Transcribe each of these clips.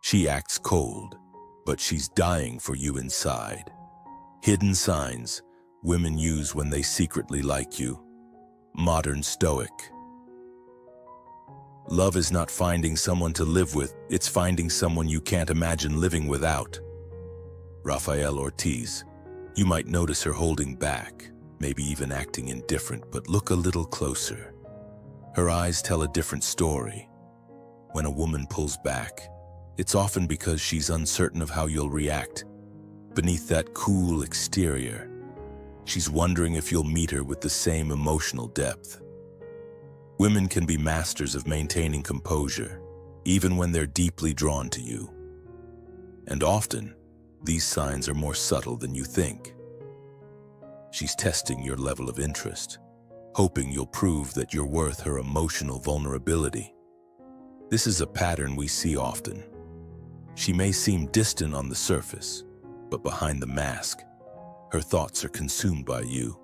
She acts cold, but she's dying for you inside. Hidden signs women use when they secretly like you. Modern Stoic. Love is not finding someone to live with, it's finding someone you can't imagine living without. Rafael Ortiz. You might notice her holding back, maybe even acting indifferent, but look a little closer. Her eyes tell a different story. When a woman pulls back, it's often because she's uncertain of how you'll react. Beneath that cool exterior, she's wondering if you'll meet her with the same emotional depth. Women can be masters of maintaining composure, even when they're deeply drawn to you. And often, these signs are more subtle than you think. She's testing your level of interest, hoping you'll prove that you're worth her emotional vulnerability. This is a pattern we see often. She may seem distant on the surface, but behind the mask, her thoughts are consumed by you.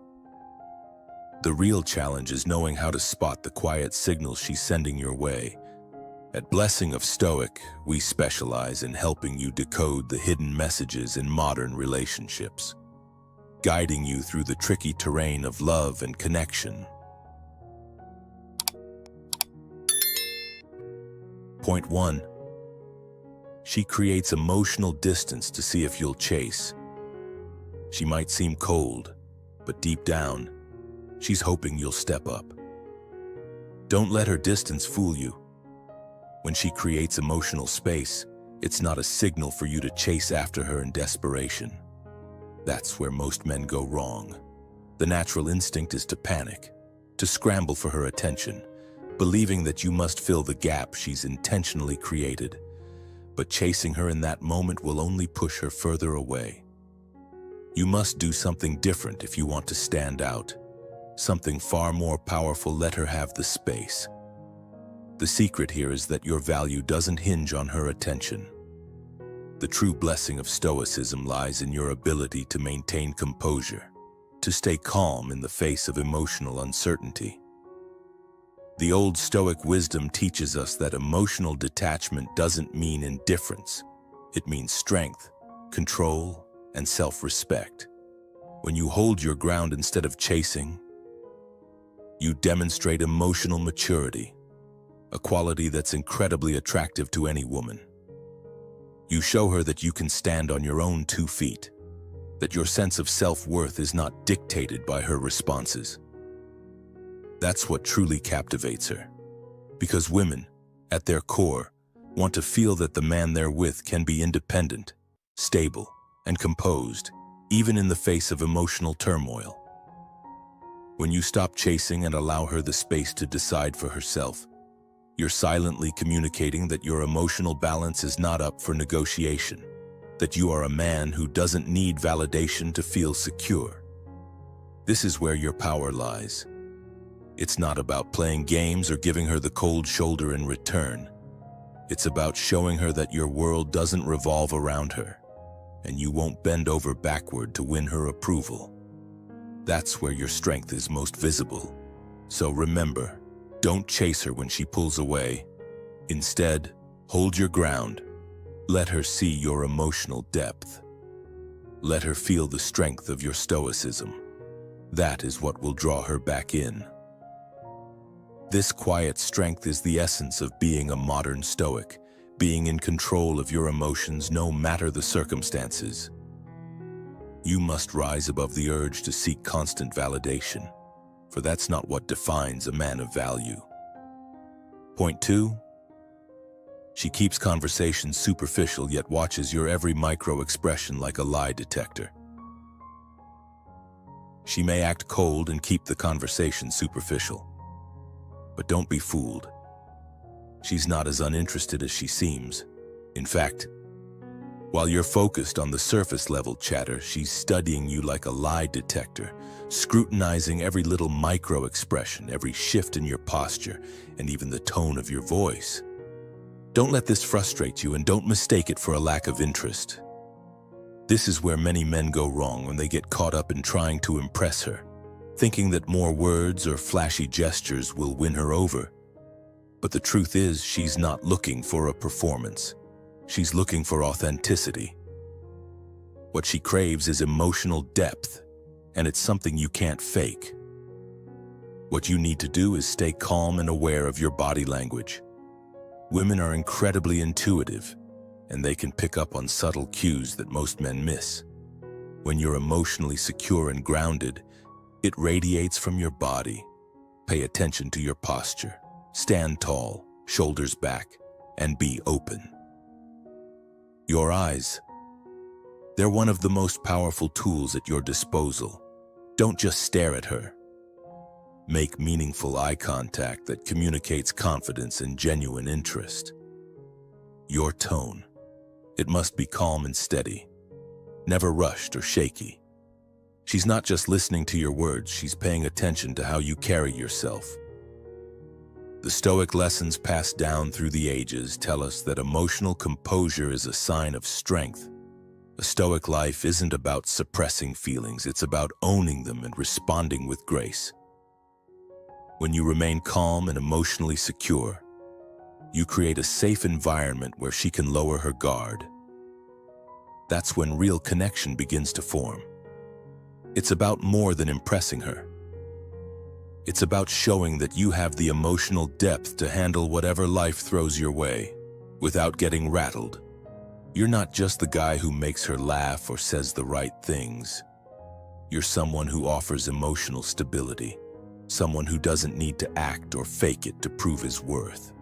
The real challenge is knowing how to spot the quiet signals she's sending your way. At Blessing of Stoic, we specialize in helping you decode the hidden messages in modern relationships, guiding you through the tricky terrain of love and connection. Point 1. She creates emotional distance to see if you'll chase. She might seem cold, but deep down, she's hoping you'll step up. Don't let her distance fool you. When she creates emotional space, it's not a signal for you to chase after her in desperation. That's where most men go wrong. The natural instinct is to panic, to scramble for her attention, believing that you must fill the gap she's intentionally created. But chasing her in that moment will only push her further away. You must do something different if you want to stand out. Something far more powerful. Let her have the space. The secret here is that your value doesn't hinge on her attention. The true blessing of Stoicism lies in your ability to maintain composure, to stay calm in the face of emotional uncertainty. The old Stoic wisdom teaches us that emotional detachment doesn't mean indifference. It means strength, control, and self-respect. When you hold your ground instead of chasing, you demonstrate emotional maturity, a quality that's incredibly attractive to any woman. You show her that you can stand on your own 2 feet, that your sense of self-worth is not dictated by her responses. That's what truly captivates her, because women, at their core, want to feel that the man they're with can be independent, stable, and composed, even in the face of emotional turmoil. When you stop chasing and allow her the space to decide for herself, you're silently communicating that your emotional balance is not up for negotiation, that you are a man who doesn't need validation to feel secure. This is where your power lies. It's not about playing games or giving her the cold shoulder in return. It's about showing her that your world doesn't revolve around her, and you won't bend over backward to win her approval. That's where your strength is most visible. So remember, don't chase her when she pulls away. Instead, hold your ground. Let her see your emotional depth. Let her feel the strength of your stoicism. That is what will draw her back in. This quiet strength is the essence of being a modern Stoic, being in control of your emotions no matter the circumstances. You must rise above the urge to seek constant validation, for that's not what defines a man of value. Point 2. She keeps conversations superficial yet watches your every micro-expression like a lie detector. She may act cold and keep the conversation superficial. But don't be fooled. She's not as uninterested as she seems. In fact, while you're focused on the surface-level chatter, she's studying you like a lie detector, scrutinizing every little micro-expression, every shift in your posture, and even the tone of your voice. Don't let this frustrate you, and don't mistake it for a lack of interest. This is where many men go wrong when they get caught up in trying to impress her, thinking that more words or flashy gestures will win her over. But the truth is, she's not looking for a performance. She's looking for authenticity. What she craves is emotional depth, and it's something you can't fake. What you need to do is stay calm and aware of your body language. Women are incredibly intuitive, and they can pick up on subtle cues that most men miss. When you're emotionally secure and grounded, it radiates from your body. Pay attention to your posture. Stand tall, shoulders back, and be open. Your eyes. They're one of the most powerful tools at your disposal. Don't just stare at her. Make meaningful eye contact that communicates confidence and genuine interest. Your tone. It must be calm and steady, never rushed or shaky. She's not just listening to your words, she's paying attention to how you carry yourself. The Stoic lessons passed down through the ages tell us that emotional composure is a sign of strength. A Stoic life isn't about suppressing feelings, it's about owning them and responding with grace. When you remain calm and emotionally secure, you create a safe environment where she can lower her guard. That's when real connection begins to form. It's about more than impressing her. It's about showing that you have the emotional depth to handle whatever life throws your way, without getting rattled. You're not just the guy who makes her laugh or says the right things. You're someone who offers emotional stability, someone who doesn't need to act or fake it to prove his worth.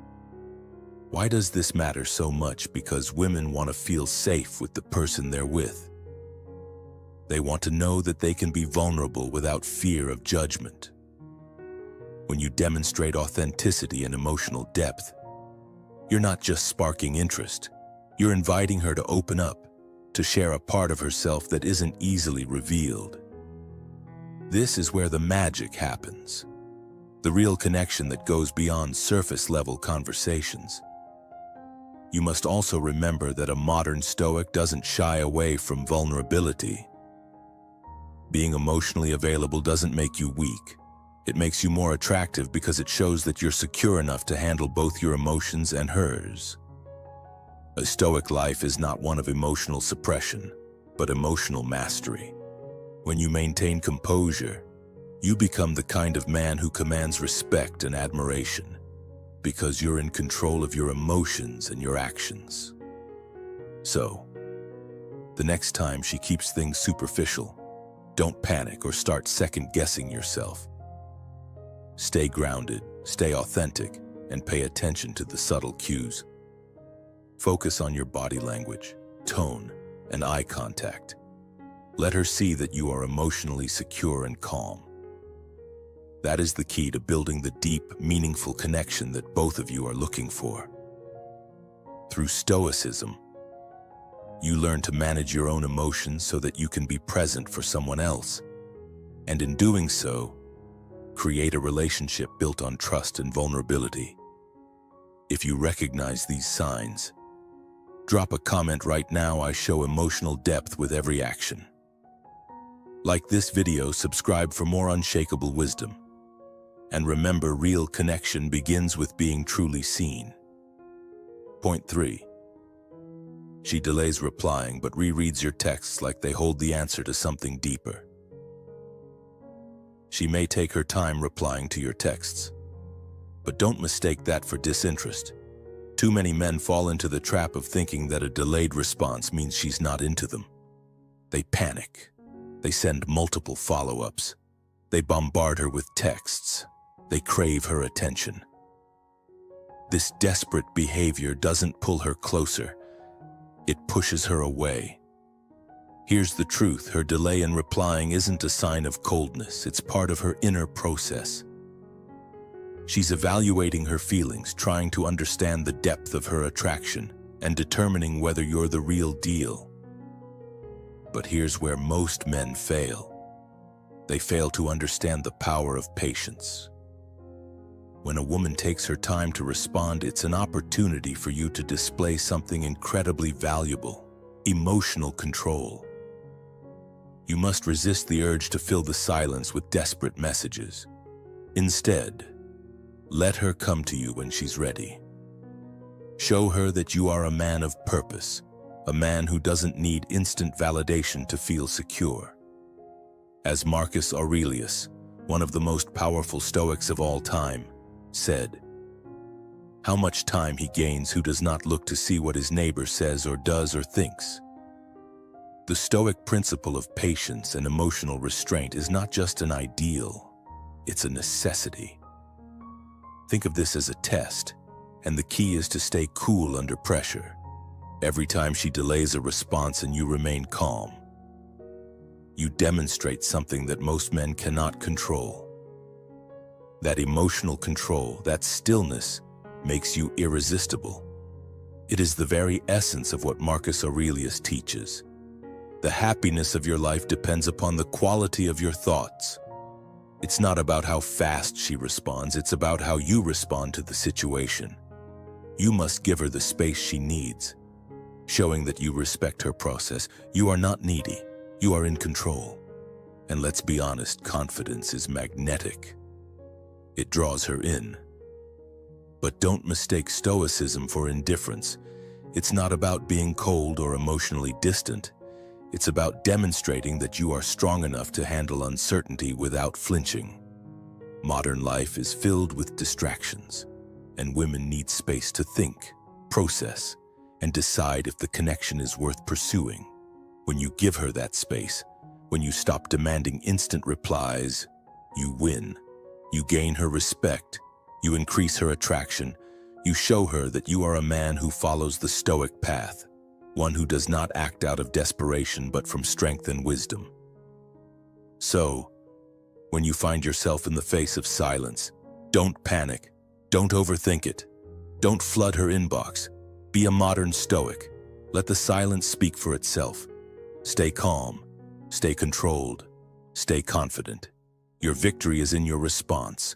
Why does this matter so much? Because women want to feel safe with the person they're with. They want to know that they can be vulnerable without fear of judgment. When you demonstrate authenticity and emotional depth, you're not just sparking interest. You're inviting her to open up, to share a part of herself that isn't easily revealed. This is where the magic happens, the real connection that goes beyond surface-level conversations. You must also remember that a modern Stoic doesn't shy away from vulnerability. Being emotionally available doesn't make you weak. It makes you more attractive because it shows that you're secure enough to handle both your emotions and hers. A Stoic life is not one of emotional suppression, but emotional mastery. When you maintain composure, you become the kind of man who commands respect and admiration, because you're in control of your emotions and your actions. So, the next time she keeps things superficial, don't panic or start second-guessing yourself. Stay grounded, stay authentic, and pay attention to the subtle cues. Focus on your body language, tone, and eye contact. Let her see that you are emotionally secure and calm. That is the key to building the deep, meaningful connection that both of you are looking for. Through Stoicism, you learn to manage your own emotions so that you can be present for someone else, and in doing so, create a relationship built on trust and vulnerability. If you recognize these signs, drop a comment right now. I show emotional depth with every action. Like this video, subscribe for more unshakable wisdom. And remember, real connection begins with being truly seen. Point 3. She delays replying but rereads your texts like they hold the answer to something deeper. She may take her time replying to your texts, but don't mistake that for disinterest. Too many men fall into the trap of thinking that a delayed response means she's not into them. They panic. They send multiple follow-ups. They bombard her with texts. They crave her attention. This desperate behavior doesn't pull her closer. It pushes her away. Here's the truth: her delay in replying isn't a sign of coldness, it's part of her inner process. She's evaluating her feelings, trying to understand the depth of her attraction, and determining whether you're the real deal. But here's where most men fail. They fail to understand the power of patience. When a woman takes her time to respond, it's an opportunity for you to display something incredibly valuable: emotional control. You must resist the urge to fill the silence with desperate messages. Instead, let her come to you when she's ready. Show her that you are a man of purpose, a man who doesn't need instant validation to feel secure. As Marcus Aurelius, one of the most powerful Stoics of all time, said, "How much time he gains who does not look to see what his neighbor says or does or thinks." The Stoic principle of patience and emotional restraint is not just an ideal, it's a necessity. Think of this as a test, and the key is to stay cool under pressure. Every time she delays a response and you remain calm, you demonstrate something that most men cannot control. That emotional control, that stillness, makes you irresistible. It is the very essence of what Marcus Aurelius teaches. The happiness of your life depends upon the quality of your thoughts. It's not about how fast she responds, it's about how you respond to the situation. You must give her the space she needs, showing that you respect her process. You are not needy, you are in control. And let's be honest, confidence is magnetic. It draws her in. But don't mistake Stoicism for indifference. It's not about being cold or emotionally distant. It's about demonstrating that you are strong enough to handle uncertainty without flinching. Modern life is filled with distractions, and women need space to think, process, and decide if the connection is worth pursuing. When you give her that space, when you stop demanding instant replies, you win. You gain her respect. You increase her attraction. You show her that you are a man who follows the Stoic path, one who does not act out of desperation but from strength and wisdom. So, when you find yourself in the face of silence, don't panic. Don't overthink it. Don't flood her inbox. Be a modern Stoic. Let the silence speak for itself. Stay calm. Stay controlled. Stay confident. Your victory is in your response,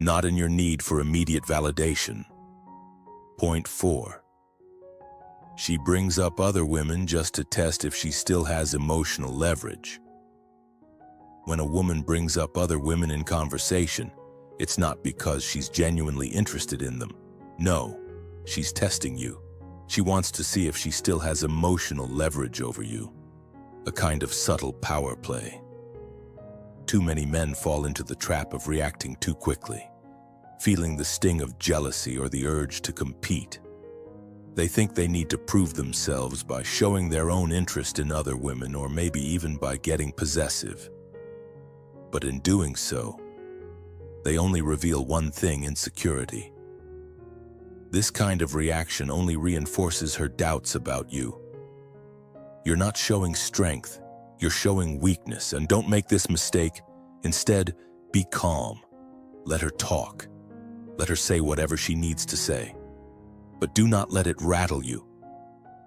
not in your need for immediate validation. Point 4. She brings up other women just to test if she still has emotional leverage. When a woman brings up other women in conversation, it's not because she's genuinely interested in them. No, she's testing you. She wants to see if she still has emotional leverage over you, a kind of subtle power play. Too many men fall into the trap of reacting too quickly, feeling the sting of jealousy or the urge to compete. They think they need to prove themselves by showing their own interest in other women or maybe even by getting possessive. But in doing so, they only reveal one thing: insecurity. This kind of reaction only reinforces her doubts about you. You're not showing strength, you're showing weakness, and don't make this mistake. Instead, be calm. Let her talk. Let her say whatever she needs to say. But do not let it rattle you.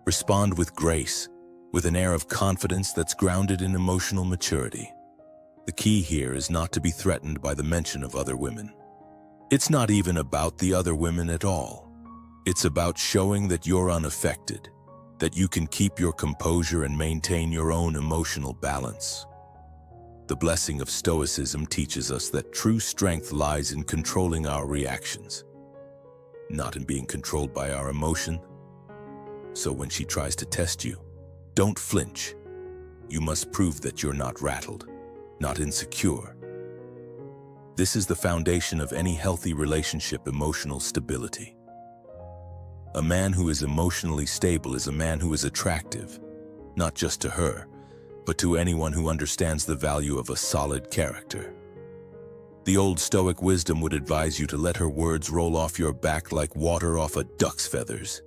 Respond with grace, with an air of confidence that's grounded in emotional maturity. The key here is not to be threatened by the mention of other women. It's not even about the other women at all. It's about showing that you're unaffected, that you can keep your composure and maintain your own emotional balance. The blessing of Stoicism teaches us that true strength lies in controlling our reactions, not in being controlled by our emotion. So when she tries to test you, don't flinch. You must prove that you're not rattled, not insecure. This is the foundation of any healthy relationship: emotional stability. A man who is emotionally stable is a man who is attractive, not just to her, but to anyone who understands the value of a solid character. The old Stoic wisdom would advise you to let her words roll off your back like water off a duck's feathers.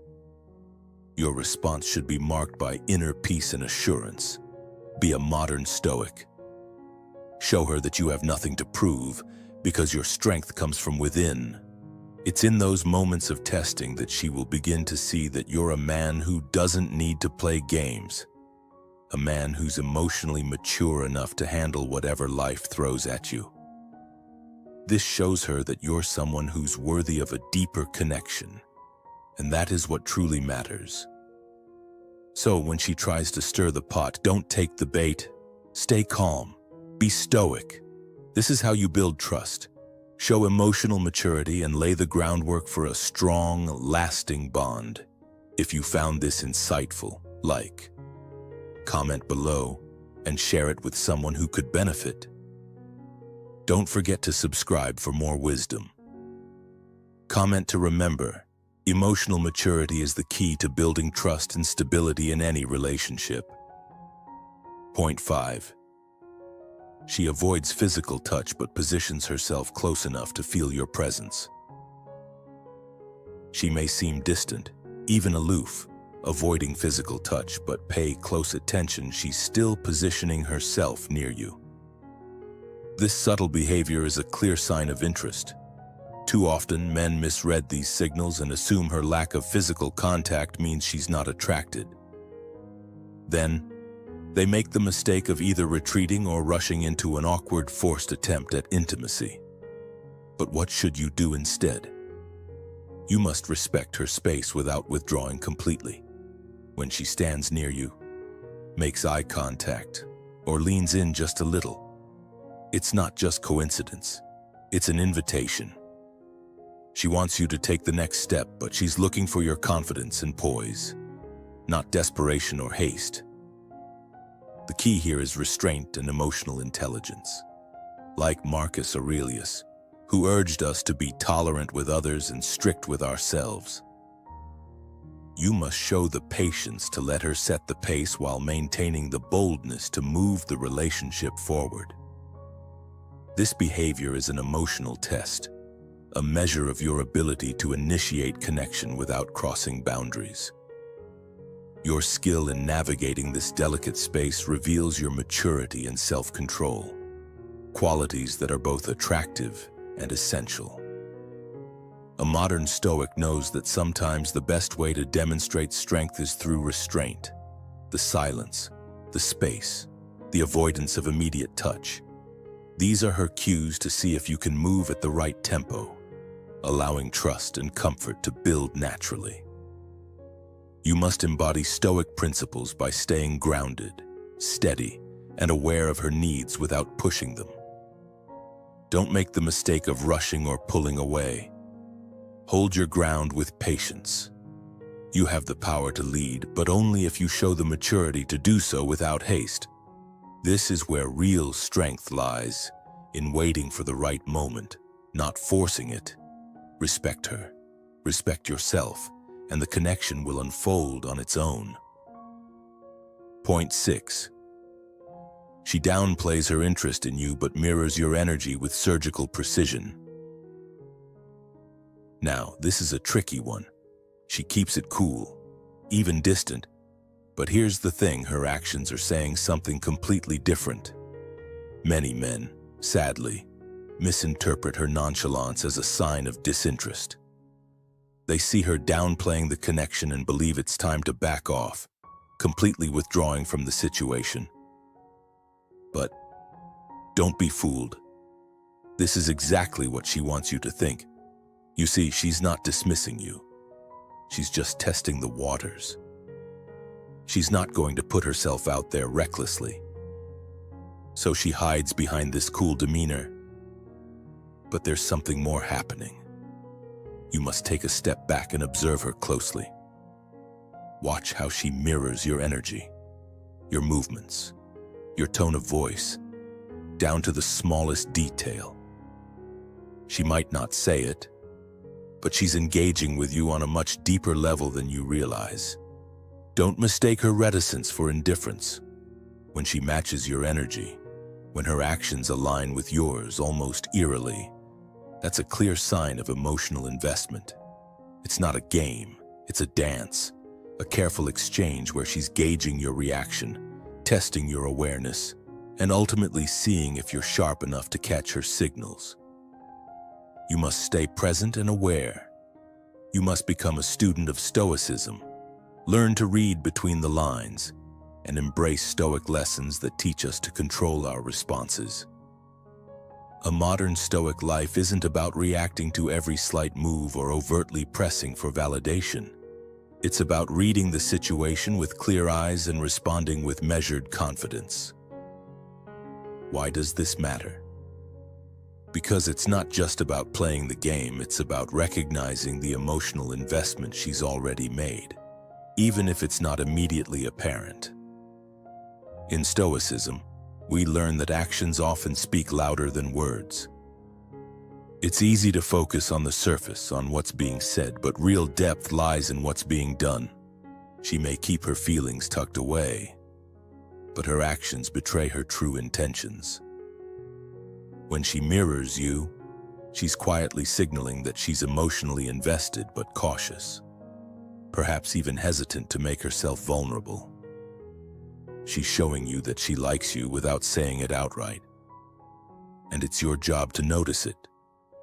Your response should be marked by inner peace and assurance. Be a modern Stoic. Show her that you have nothing to prove because your strength comes from within. It's in those moments of testing that she will begin to see that you're a man who doesn't need to play games. A man who's emotionally mature enough to handle whatever life throws at you. This shows her that you're someone who's worthy of a deeper connection, and that is what truly matters. So when she tries to stir the pot, don't take the bait. Stay calm. Be stoic. This is how you build trust. Show emotional maturity and lay the groundwork for a strong, lasting bond. If you found this insightful, like, comment below, and share it with someone who could benefit. Don't forget to subscribe for more wisdom. Comment to remember, emotional maturity is the key to building trust and stability in any relationship. Point 5. She avoids physical touch but positions herself close enough to feel your presence. She may seem distant, even aloof, avoiding physical touch, but pay close attention, she's still positioning herself near you. This subtle behavior is a clear sign of interest. Too often, men misread these signals and assume her lack of physical contact means she's not attracted. Then, they make the mistake of either retreating or rushing into an awkward, forced attempt at intimacy. But what should you do instead? You must respect her space without withdrawing completely. When she stands near you, makes eye contact, or leans in just a little, it's not just coincidence, it's an invitation. She wants you to take the next step, but she's looking for your confidence and poise, not desperation or haste. The key here is restraint and emotional intelligence. Like Marcus Aurelius, who urged us to be tolerant with others and strict with ourselves. You must show the patience to let her set the pace while maintaining the boldness to move the relationship forward. This behavior is an emotional test, a measure of your ability to initiate connection without crossing boundaries. Your skill in navigating this delicate space reveals your maturity and self-control, qualities that are both attractive and essential. A modern Stoic knows that sometimes the best way to demonstrate strength is through restraint, the silence, the space, the avoidance of immediate touch. These are her cues to see if you can move at the right tempo, allowing trust and comfort to build naturally. You must embody Stoic principles by staying grounded, steady, and aware of her needs without pushing them. Don't make the mistake of rushing or pulling away. Hold your ground with patience. You have the power to lead, but only if you show the maturity to do so without haste. This is where real strength lies, in waiting for the right moment, not forcing it. Respect her, respect yourself, and the connection will unfold on its own. Point 6. She downplays her interest in you but mirrors your energy with surgical precision. Now, this is a tricky one. She keeps it cool, even distant, but here's the thing, her actions are saying something completely different. Many men, sadly, misinterpret her nonchalance as a sign of disinterest. They see her downplaying the connection and believe it's time to back off, completely withdrawing from the situation. But don't be fooled. This is exactly what she wants you to think. You see, she's not dismissing you. She's just testing the waters. She's not going to put herself out there recklessly. So she hides behind this cool demeanor. But there's something more happening. You must take a step back and observe her closely. Watch how she mirrors your energy, your movements, your tone of voice, down to the smallest detail. She might not say it, but she's engaging with you on a much deeper level than you realize. Don't mistake her reticence for indifference. When she matches your energy, when her actions align with yours almost eerily, that's a clear sign of emotional investment. It's not a game, it's a dance, a careful exchange where she's gauging your reaction, testing your awareness, and ultimately seeing if you're sharp enough to catch her signals. You must stay present and aware. You must become a student of Stoicism, learn to read between the lines, and embrace Stoic lessons that teach us to control our responses. A modern Stoic life isn't about reacting to every slight move or overtly pressing for validation. It's about reading the situation with clear eyes and responding with measured confidence. Why does this matter? Because it's not just about playing the game, it's about recognizing the emotional investment she's already made, even if it's not immediately apparent. In Stoicism, we learn that actions often speak louder than words. It's easy to focus on the surface, on what's being said, but real depth lies in what's being done. She may keep her feelings tucked away, but her actions betray her true intentions. When she mirrors you, she's quietly signaling that she's emotionally invested but cautious, perhaps even hesitant to make herself vulnerable. She's showing you that she likes you without saying it outright. And it's your job to notice it,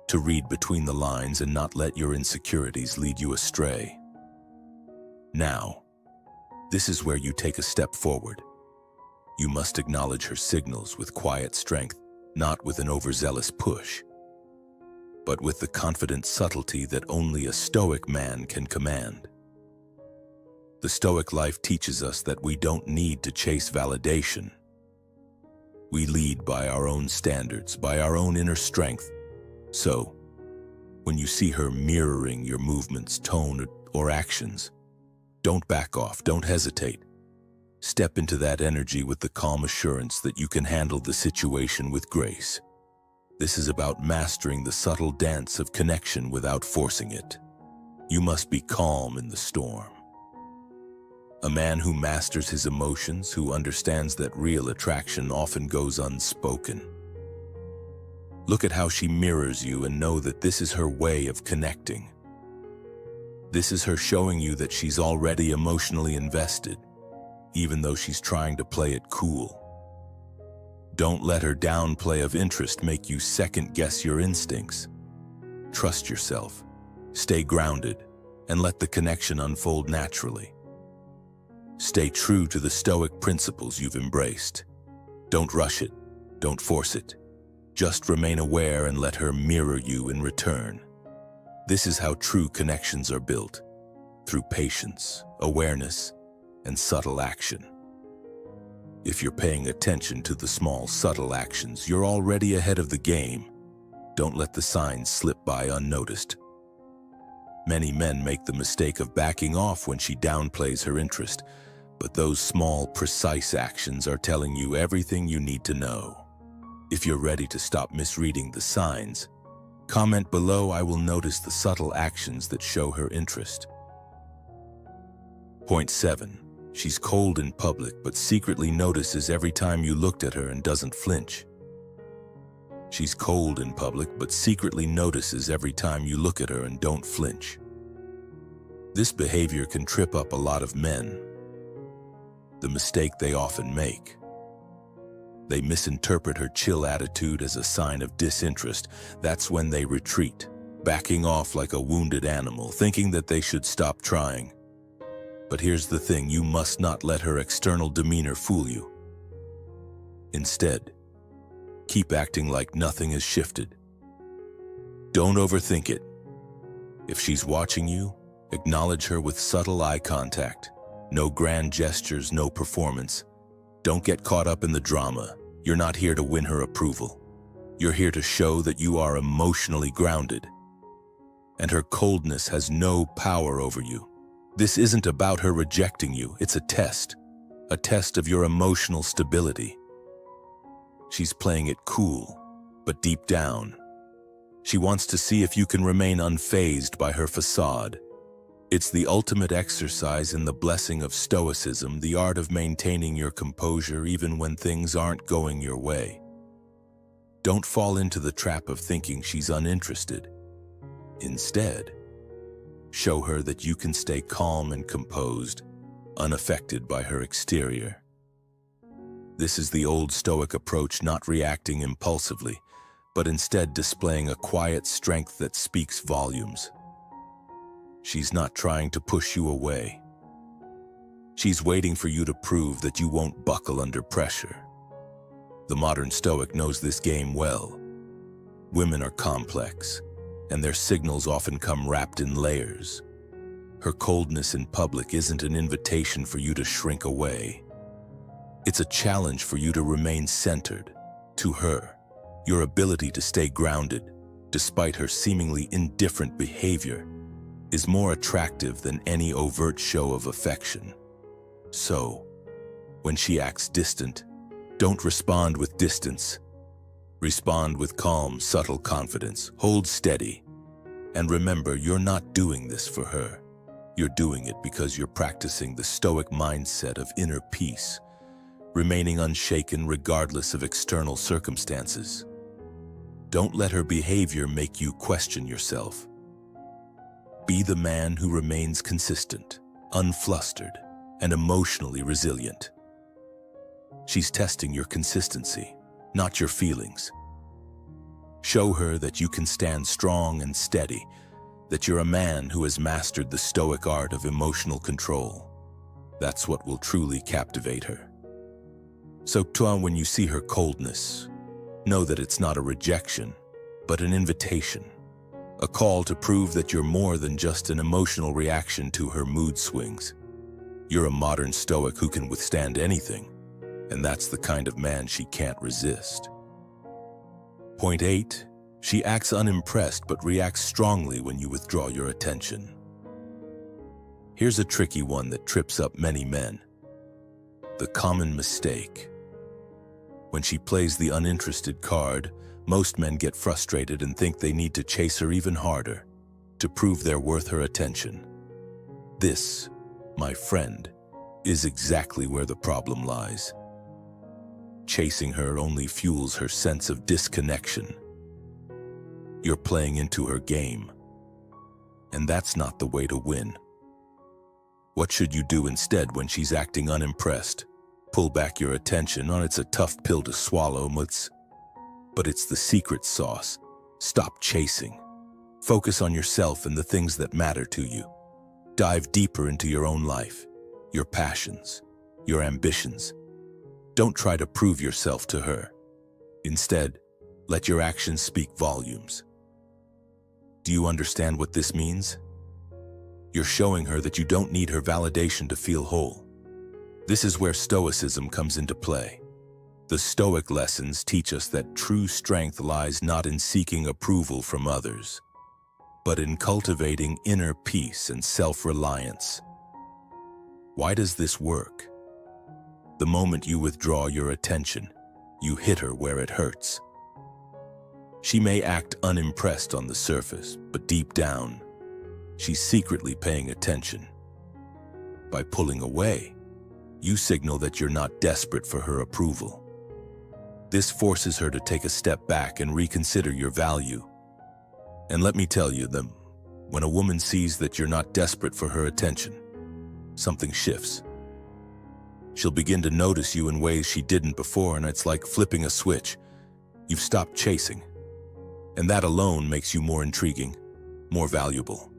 to read between the lines and not let your insecurities lead you astray. Now, this is where you take a step forward. You must acknowledge her signals with quiet strength, not with an overzealous push, but with the confident subtlety that only a Stoic man can command. The Stoic life teaches us that we don't need to chase validation. We lead by our own standards, by our own inner strength. So, when you see her mirroring your movements, tone, or actions, don't back off, don't hesitate. Step into that energy with the calm assurance that you can handle the situation with grace. This is about mastering the subtle dance of connection without forcing it. You must be calm in the storm. A man who masters his emotions, who understands that real attraction often goes unspoken. Look at how she mirrors you and know that this is her way of connecting. This is her showing you that she's already emotionally invested, even though she's trying to play it cool. Don't let her downplay of interest make you second-guess your instincts. Trust yourself, stay grounded, and let the connection unfold naturally. Stay true to the Stoic principles you've embraced. Don't rush it, don't force it. Just remain aware and let her mirror you in return. This is how true connections are built, through patience, awareness, and subtle action. If you're paying attention to the small, subtle actions, you're already ahead of the game. Don't let the signs slip by unnoticed. Many men make the mistake of backing off when she downplays her interest, but those small, precise actions are telling you everything you need to know. If you're ready to stop misreading the signs, comment below. I will notice the subtle actions that show her interest. Point 7. She's cold in public but secretly notices every time you looked at her and doesn't flinch. She's cold in public but secretly notices every time you look at her and don't flinch. This behavior can trip up a lot of men. The mistake they often make. They misinterpret her chill attitude as a sign of disinterest. That's when they retreat, backing off like a wounded animal, thinking that they should stop trying. But here's the thing, you must not let her external demeanor fool you. Instead, keep acting like nothing has shifted. Don't overthink it. If she's watching you, acknowledge her with subtle eye contact. No grand gestures, no performance. Don't get caught up in the drama. You're not here to win her approval. You're here to show that you are emotionally grounded. And her coldness has no power over you. This isn't about her rejecting you, it's a test of your emotional stability. She's playing it cool, but deep down, she wants to see if you can remain unfazed by her facade. It's the ultimate exercise in the blessing of Stoicism, the art of maintaining your composure even when things aren't going your way. Don't fall into the trap of thinking she's uninterested. Instead, show her that you can stay calm and composed, unaffected by her exterior. This is the old Stoic approach, not reacting impulsively, but instead displaying a quiet strength that speaks volumes. She's not trying to push you away. She's waiting for you to prove that you won't buckle under pressure. The modern Stoic knows this game well. Women are complex, and their signals often come wrapped in layers. Her coldness in public isn't an invitation for you to shrink away. It's a challenge for you to remain centered to her. Your ability to stay grounded, despite her seemingly indifferent behavior, is more attractive than any overt show of affection. So, when she acts distant, don't respond with distance. Respond with calm, subtle confidence. Hold steady. And remember, you're not doing this for her. You're doing it because you're practicing the Stoic mindset of inner peace, remaining unshaken regardless of external circumstances. Don't let her behavior make you question yourself. Be the man who remains consistent, unflustered, and emotionally resilient. She's testing your consistency, not your feelings. Show her that you can stand strong and steady, that you're a man who has mastered the Stoic art of emotional control. That's what will truly captivate her. So, when you see her coldness, know that it's not a rejection, but an invitation, a call to prove that you're more than just an emotional reaction to her mood swings. You're a modern Stoic who can withstand anything, and that's the kind of man she can't resist. Point 8. She acts unimpressed but reacts strongly when you withdraw your attention. Here's a tricky one that trips up many men. The common mistake. When she plays the uninterested card, most men get frustrated and think they need to chase her even harder to prove they're worth her attention. This, my friend, is exactly where the problem lies. Chasing her only fuels her sense of disconnection. You're playing into her game, and that's not the way to win. What should you do instead when she's acting unimpressed? Pull back your attention. It's a tough pill to swallow, but it's the secret sauce. Stop chasing. Focus on yourself and the things that matter to you. Dive deeper into your own life, your passions, your ambitions. Don't try to prove yourself to her. Instead, let your actions speak volumes. Do you understand what this means? You're showing her that you don't need her validation to feel whole. This is where Stoicism comes into play. The Stoic lessons teach us that true strength lies not in seeking approval from others, but in cultivating inner peace and self-reliance. Why does this work? The moment you withdraw your attention, you hit her where it hurts. She may act unimpressed on the surface, but deep down, she's secretly paying attention. By pulling away, you signal that you're not desperate for her approval. This forces her to take a step back and reconsider your value. And let me tell you, when a woman sees that you're not desperate for her attention, something shifts. She'll begin to notice you in ways she didn't before, and it's like flipping a switch. You've stopped chasing. And that alone makes you more intriguing, more valuable.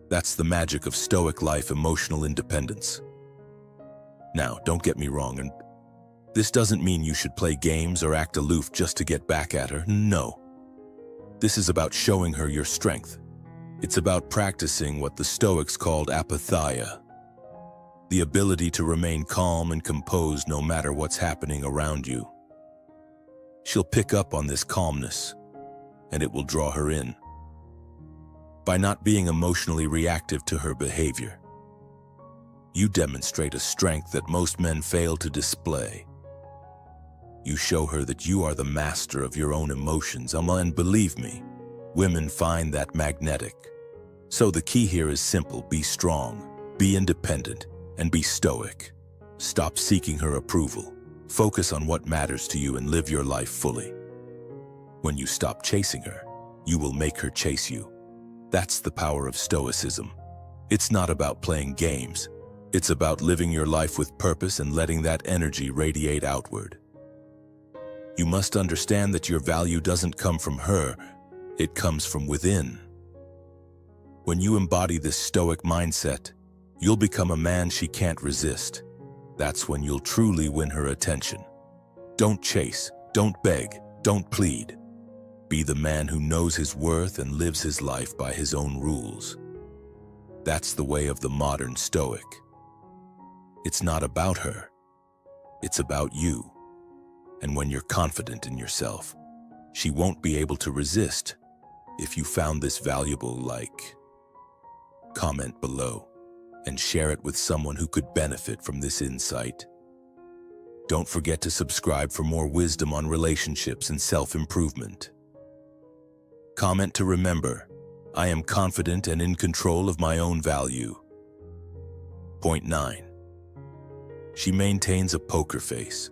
That's the magic of Stoic life, emotional independence. Now, don't get me wrong, and this doesn't mean you should play games or act aloof just to get back at her. No. This is about showing her your strength. It's about practicing what the Stoics called apatheia, the ability to remain calm and composed no matter what's happening around you. She'll pick up on this calmness, and it will draw her in. By not being emotionally reactive to her behavior, you demonstrate a strength that most men fail to display. You show her that you are the master of your own emotions, and believe me, women find that magnetic. So the key here is simple: be strong, be independent, and be stoic. Stop seeking her approval. Focus on what matters to you and live your life fully. When you stop chasing her, you will make her chase you. That's the power of Stoicism. It's not about playing games. It's about living your life with purpose and letting that energy radiate outward. You must understand that your value doesn't come from her, it comes from within. When you embody this Stoic mindset, you'll become a man she can't resist. That's when you'll truly win her attention. Don't chase, don't beg, don't plead. Be the man who knows his worth and lives his life by his own rules. That's the way of the modern Stoic. It's not about her. It's about you. And when you're confident in yourself, She won't be able to resist. If you found this valuable, comment below, and share it with someone who could benefit from this insight. Don't forget to subscribe for more wisdom on relationships and self-improvement. Comment to remember, I am confident and in control of my own value. Point 9. She maintains a poker face,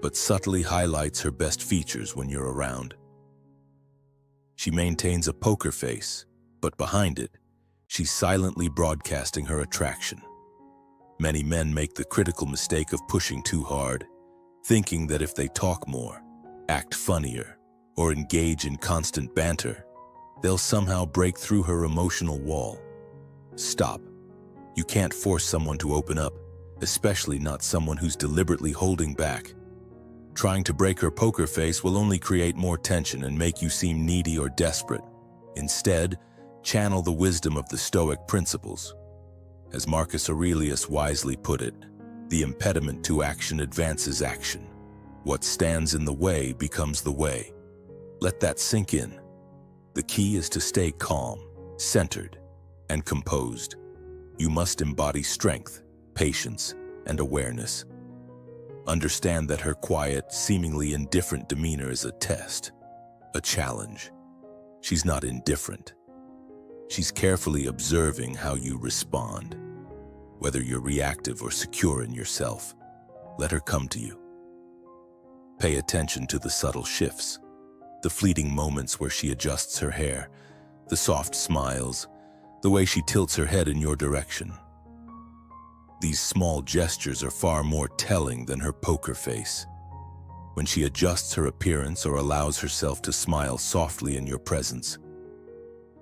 but subtly highlights her best features when you're around. She maintains a poker face, but behind it, she's silently broadcasting her attraction. Many men make the critical mistake of pushing too hard, thinking that if they talk more, act funnier, or engage in constant banter, they'll somehow break through her emotional wall. Stop. You can't force someone to open up, especially not someone who's deliberately holding back. Trying to break her poker face will only create more tension and make you seem needy or desperate. Instead, channel the wisdom of the Stoic principles. As Marcus Aurelius wisely put it, the impediment to action advances action. What stands in the way becomes the way. Let that sink in. The key is to stay calm, centered, and composed. You must embody strength, patience, and awareness. Understand that her quiet, seemingly indifferent demeanor is a test, a challenge. She's not indifferent. She's carefully observing how you respond. Whether you're reactive or secure in yourself, let her come to you. Pay attention to the subtle shifts, the fleeting moments where she adjusts her hair, the soft smiles, the way she tilts her head in your direction. These small gestures are far more telling than her poker face. When she adjusts her appearance or allows herself to smile softly in your presence,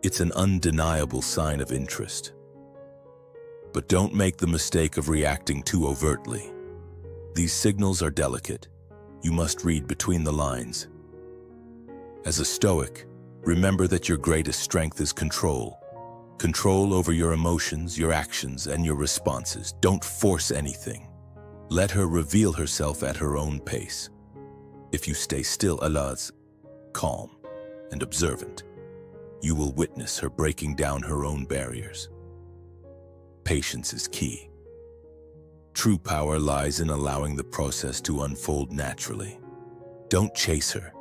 it's an undeniable sign of interest. But don't make the mistake of reacting too overtly. These signals are delicate. You must read between the lines. As a Stoic, remember that your greatest strength is control. Control over your emotions, your actions, and your responses. Don't force anything. Let her reveal herself at her own pace. If you stay still, calm, and observant, you will witness her breaking down her own barriers. Patience is key. True power lies in allowing the process to unfold naturally. Don't chase her.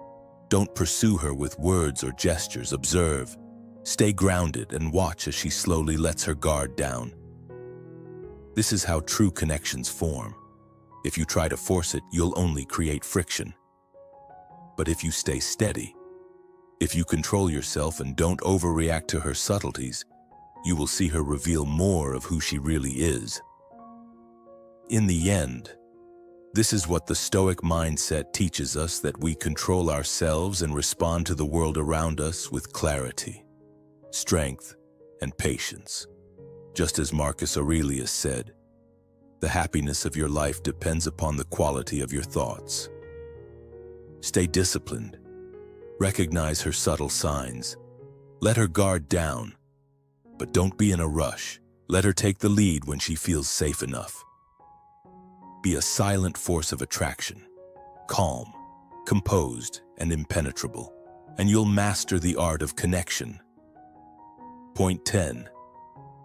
Don't pursue her with words or gestures. Observe. Stay grounded and watch as she slowly lets her guard down. This is how true connections form. If you try to force it, you'll only create friction. But if you stay steady, if you control yourself and don't overreact to her subtleties, you will see her reveal more of who she really is. In the end, this is what the Stoic mindset teaches us, that we control ourselves and respond to the world around us with clarity, strength, and patience. Just as Marcus Aurelius said, the happiness of your life depends upon the quality of your thoughts. Stay disciplined. Recognize her subtle signs. Let her guard down. But don't be in a rush. Let her take the lead when she feels safe enough. Be a silent force of attraction, calm, composed, and impenetrable, and you'll master the art of connection. Point 10.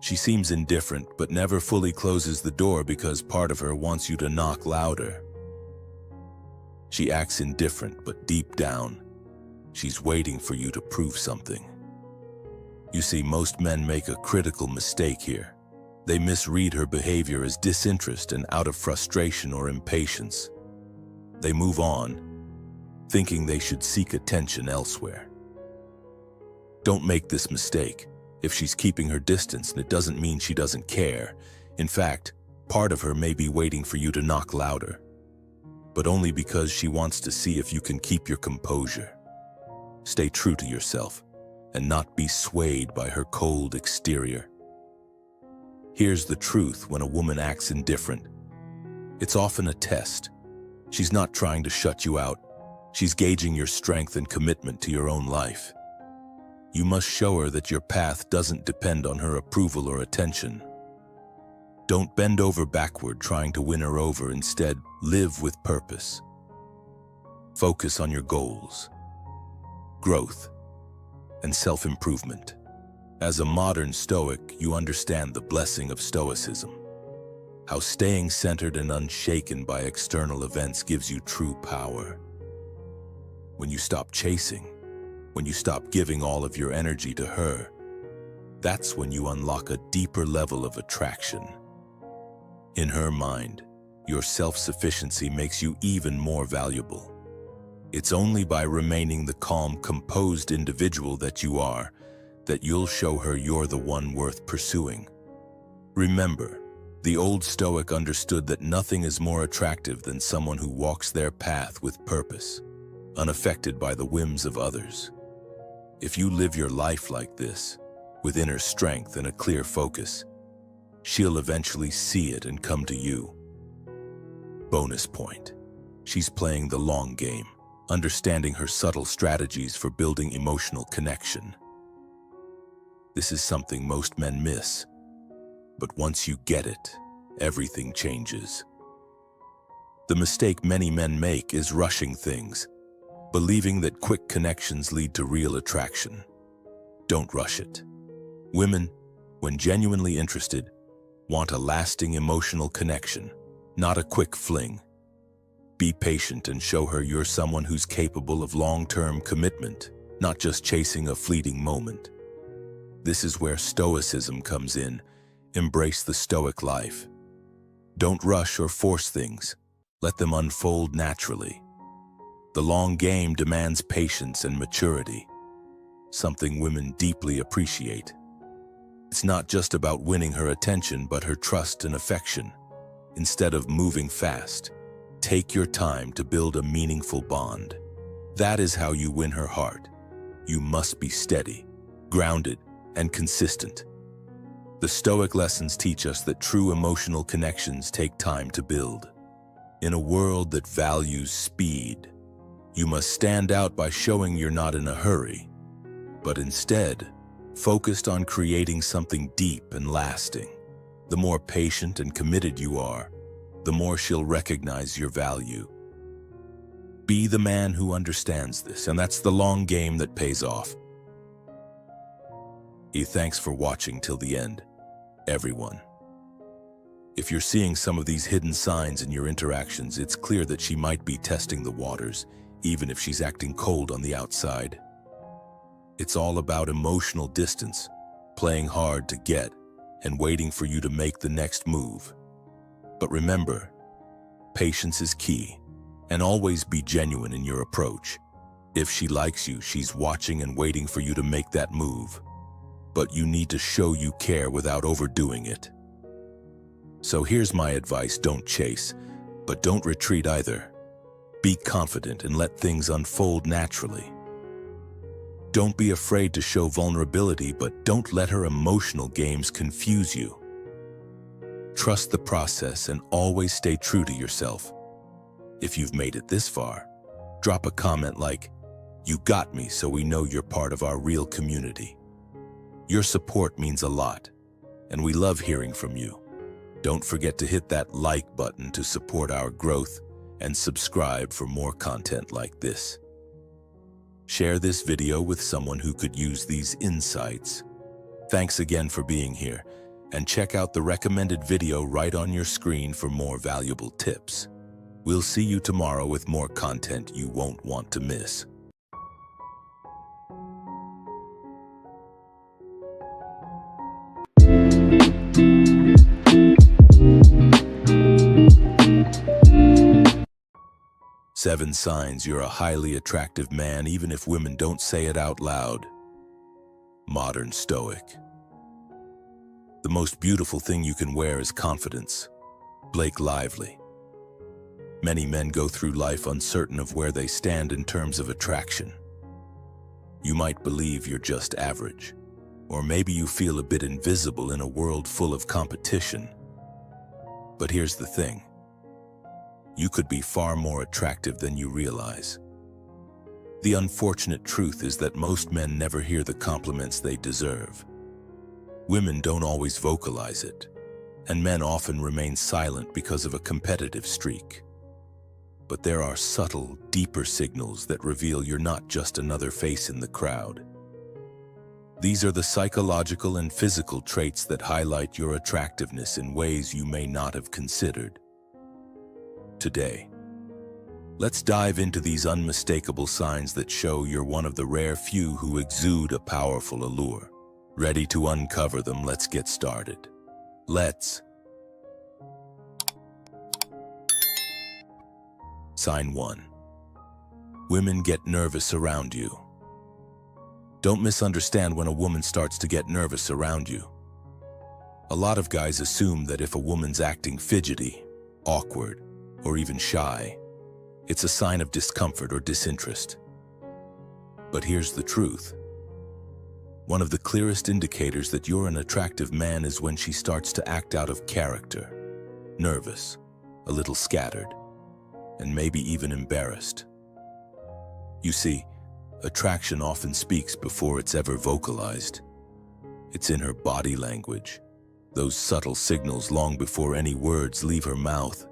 She seems indifferent but never fully closes the door because part of her wants you to knock louder. She acts indifferent, but deep down, she's waiting for you to prove something. You see, most men make a critical mistake here. They misread her behavior as disinterest and out of frustration or impatience. They move on, thinking they should seek attention elsewhere. Don't make this mistake. If she's keeping her distance, it doesn't mean she doesn't care. In fact, part of her may be waiting for you to knock louder, but only because she wants to see if you can keep your composure. Stay true to yourself and not be swayed by her cold exterior. Here's the truth: when a woman acts indifferent, it's often a test. She's not trying to shut you out. She's gauging your strength and commitment to your own life. You must show her that your path doesn't depend on her approval or attention. Don't bend over backward trying to win her over. Instead, live with purpose. Focus on your goals. growth, and self-improvement. As a modern Stoic, you understand the blessing of Stoicism, how staying centered and unshaken by external events gives you true power. When you stop chasing, when you stop giving all of your energy to her, that's when you unlock a deeper level of attraction. In her mind, your self-sufficiency makes you even more valuable. It's only by remaining the calm, composed individual that you are that you'll show her you're the one worth pursuing. Remember, the old Stoic understood that nothing is more attractive than someone who walks their path with purpose, unaffected by the whims of others. If you live your life like this, with inner strength and a clear focus, she'll eventually see it and come to you. Bonus point: she's playing the long game, understanding her subtle strategies for building emotional connection. This is something most men miss, but once you get it, everything changes. The mistake many men make is rushing things, believing that quick connections lead to real attraction. Don't rush it. Women, when genuinely interested, want a lasting emotional connection, not a quick fling. Be patient and show her you're someone who's capable of long-term commitment, not just chasing a fleeting moment. This is where Stoicism comes in. Embrace the Stoic life. Don't rush or force things. Let them unfold naturally. The long game demands patience and maturity, something women deeply appreciate. It's not just about winning her attention, but her trust and affection. Instead of moving fast, take your time to build a meaningful bond. That is how you win her heart. You must be steady, grounded, and consistent. The Stoic lessons teach us that true emotional connections take time to build. In a world that values speed, you must stand out by showing you're not in a hurry, but instead, focused on creating something deep and lasting. The more patient and committed you are, the more she'll recognize your value. Be the man who understands this, and that's the long game that pays off. Thanks for watching till the end, everyone. If you're seeing some of these hidden signs in your interactions, it's clear that she might be testing the waters, even if she's acting cold on the outside. It's all about emotional distance, playing hard to get, and waiting for you to make the next move. But remember, patience is key, and always be genuine in your approach. If she likes you, she's watching and waiting for you to make that move. But you need to show you care without overdoing it. So here's my advice: don't chase, but don't retreat either. Be confident and let things unfold naturally. Don't be afraid to show vulnerability, but don't let her emotional games confuse you. Trust the process and always stay true to yourself. If you've made it this far, drop a comment like, "You got me," so we know you're part of our real community. Your support means a lot, and we love hearing from you. Don't forget to hit that like button to support our growth and subscribe for more content like this. Share this video with someone who could use these insights. Thanks again for being here, and check out the recommended video right on your screen for more valuable tips. We'll see you tomorrow with more content you won't want to miss. Seven signs you're a highly attractive man, even if women don't say it out loud. Modern Stoic. The most beautiful thing you can wear is confidence. Blake Lively. Many men go through life uncertain of where they stand in terms of attraction. You might believe you're just average, or maybe you feel a bit invisible in a world full of competition. But here's the thing. You could be far more attractive than you realize. The unfortunate truth is that most men never hear the compliments they deserve. Women don't always vocalize it, and men often remain silent because of a competitive streak. but there are subtle, deeper signals that reveal you're not just another face in the crowd. These are the psychological and physical traits that highlight your attractiveness in ways you may not have considered. Today, let's dive into these unmistakable signs that show you're one of the rare few who exude a powerful allure. Ready to uncover them? Let's get started. Sign 1. Women get nervous around you. Don't misunderstand when a woman starts to get nervous around you. A lot of guys assume that if a woman's acting fidgety, awkward, or even shy, it's a sign of discomfort or disinterest. But here's the truth. One of the clearest indicators that you're an attractive man is when she starts to act out of character, nervous, a little scattered, and maybe even embarrassed. You see, attraction often speaks before it's ever vocalized. It's in her body language, those subtle signals long before any words leave her mouth.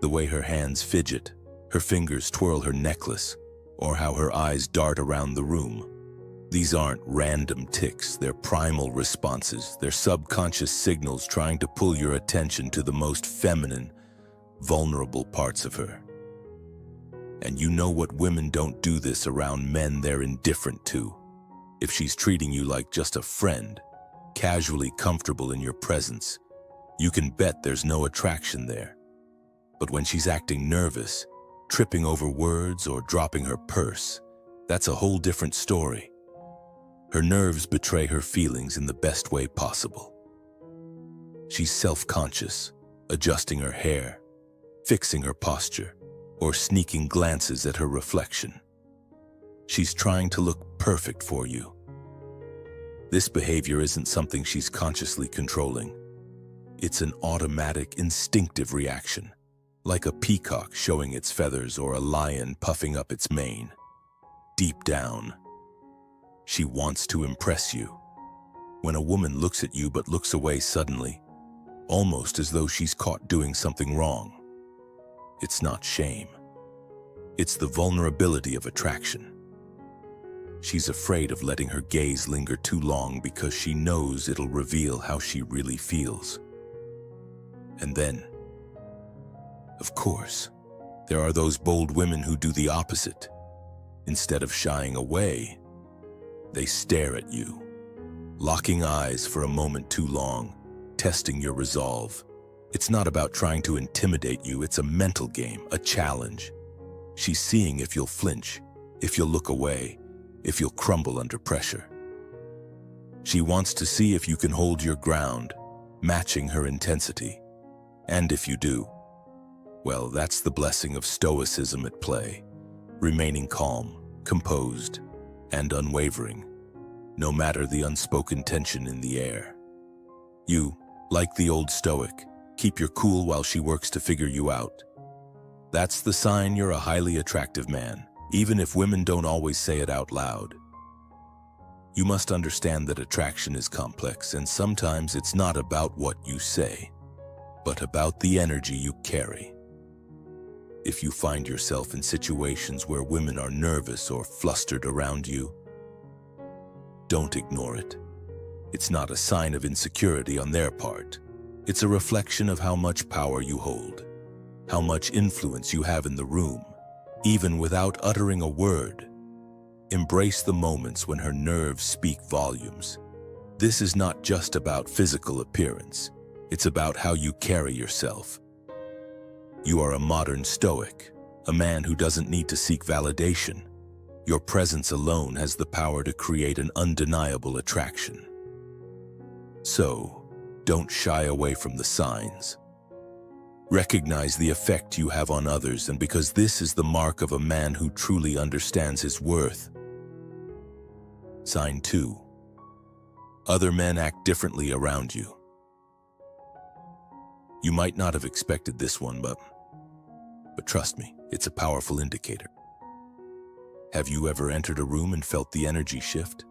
The way her hands fidget, her fingers twirl her necklace, or how her eyes dart around the room. These aren't random tics, they're primal responses. They're subconscious signals trying to pull your attention to the most feminine, vulnerable parts of her. And you know what women don't do this around men they're indifferent to. If she's treating you like just a friend, casually comfortable in your presence, you can bet there's no attraction there. But when she's acting nervous, tripping over words or dropping her purse, that's a whole different story. Her nerves betray her feelings in the best way possible. She's self-conscious, adjusting her hair, fixing her posture, or sneaking glances at her reflection. She's trying to look perfect for you. This behavior isn't something she's consciously controlling. It's an automatic, instinctive reaction, like a peacock showing its feathers or a lion puffing up its mane. Deep down, she wants to impress you. When a woman looks at you but looks away suddenly, almost as though she's caught doing something wrong, it's not shame. It's the vulnerability of attraction. She's afraid of letting her gaze linger too long because she knows it'll reveal how she really feels. And then, of course, there are those bold women who do the opposite. Instead of shying away, they stare at you, locking eyes for a moment too long, testing your resolve. It's not about trying to intimidate you, it's a mental game, a challenge. She's seeing if you'll flinch, if you'll look away, if you'll crumble under pressure. She wants to see if you can hold your ground, matching her intensity. And if you do, well, that's the blessing of Stoicism at play, remaining calm, composed, and unwavering, no matter the unspoken tension in the air. You, like the old Stoic, keep your cool while she works to figure you out. That's the sign you're a highly attractive man, even if women don't always say it out loud. You must understand that attraction is complex, and sometimes it's not about what you say, but about the energy you carry. If you find yourself in situations where women are nervous or flustered around you, don't ignore it. It's not a sign of insecurity on their part. It's a reflection of how much power you hold, how much influence you have in the room, even without uttering a word. Embrace the moments when her nerves speak volumes. This is not just about physical appearance. It's about how you carry yourself. You are a modern Stoic, a man who doesn't need to seek validation. Your presence alone has the power to create an undeniable attraction. So, don't shy away from the signs. Recognize the effect you have on others, and because this is the mark of a man who truly understands his worth. Sign 2. Other men act differently around you. You might not have expected this one, but trust me, it's a powerful indicator. Have you ever entered a room and felt the energy shift?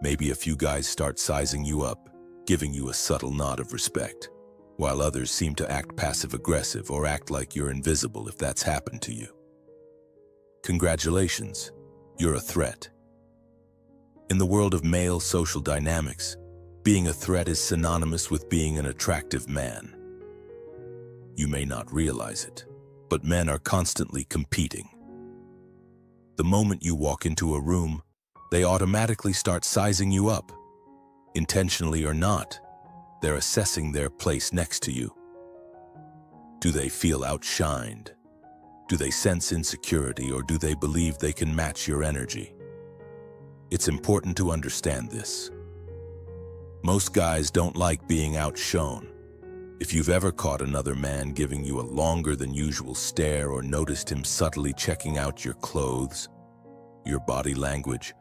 Maybe a few guys start sizing you up, giving you a subtle nod of respect. while others seem to act passive-aggressive or act like you're invisible if that's happened to you. Congratulations, you're a threat. In the world of male social dynamics, being a threat is synonymous with being an attractive man. You may not realize it, but men are constantly competing. The moment you walk into a room, they automatically start sizing you up. Intentionally or not, they're assessing their place next to you. Do they feel outshined? Do they sense insecurity, or do they believe they can match your energy? It's important to understand this. Most guys don't like being outshone. If you've ever caught another man giving you a longer than usual stare or noticed him subtly checking out your clothes, your body language,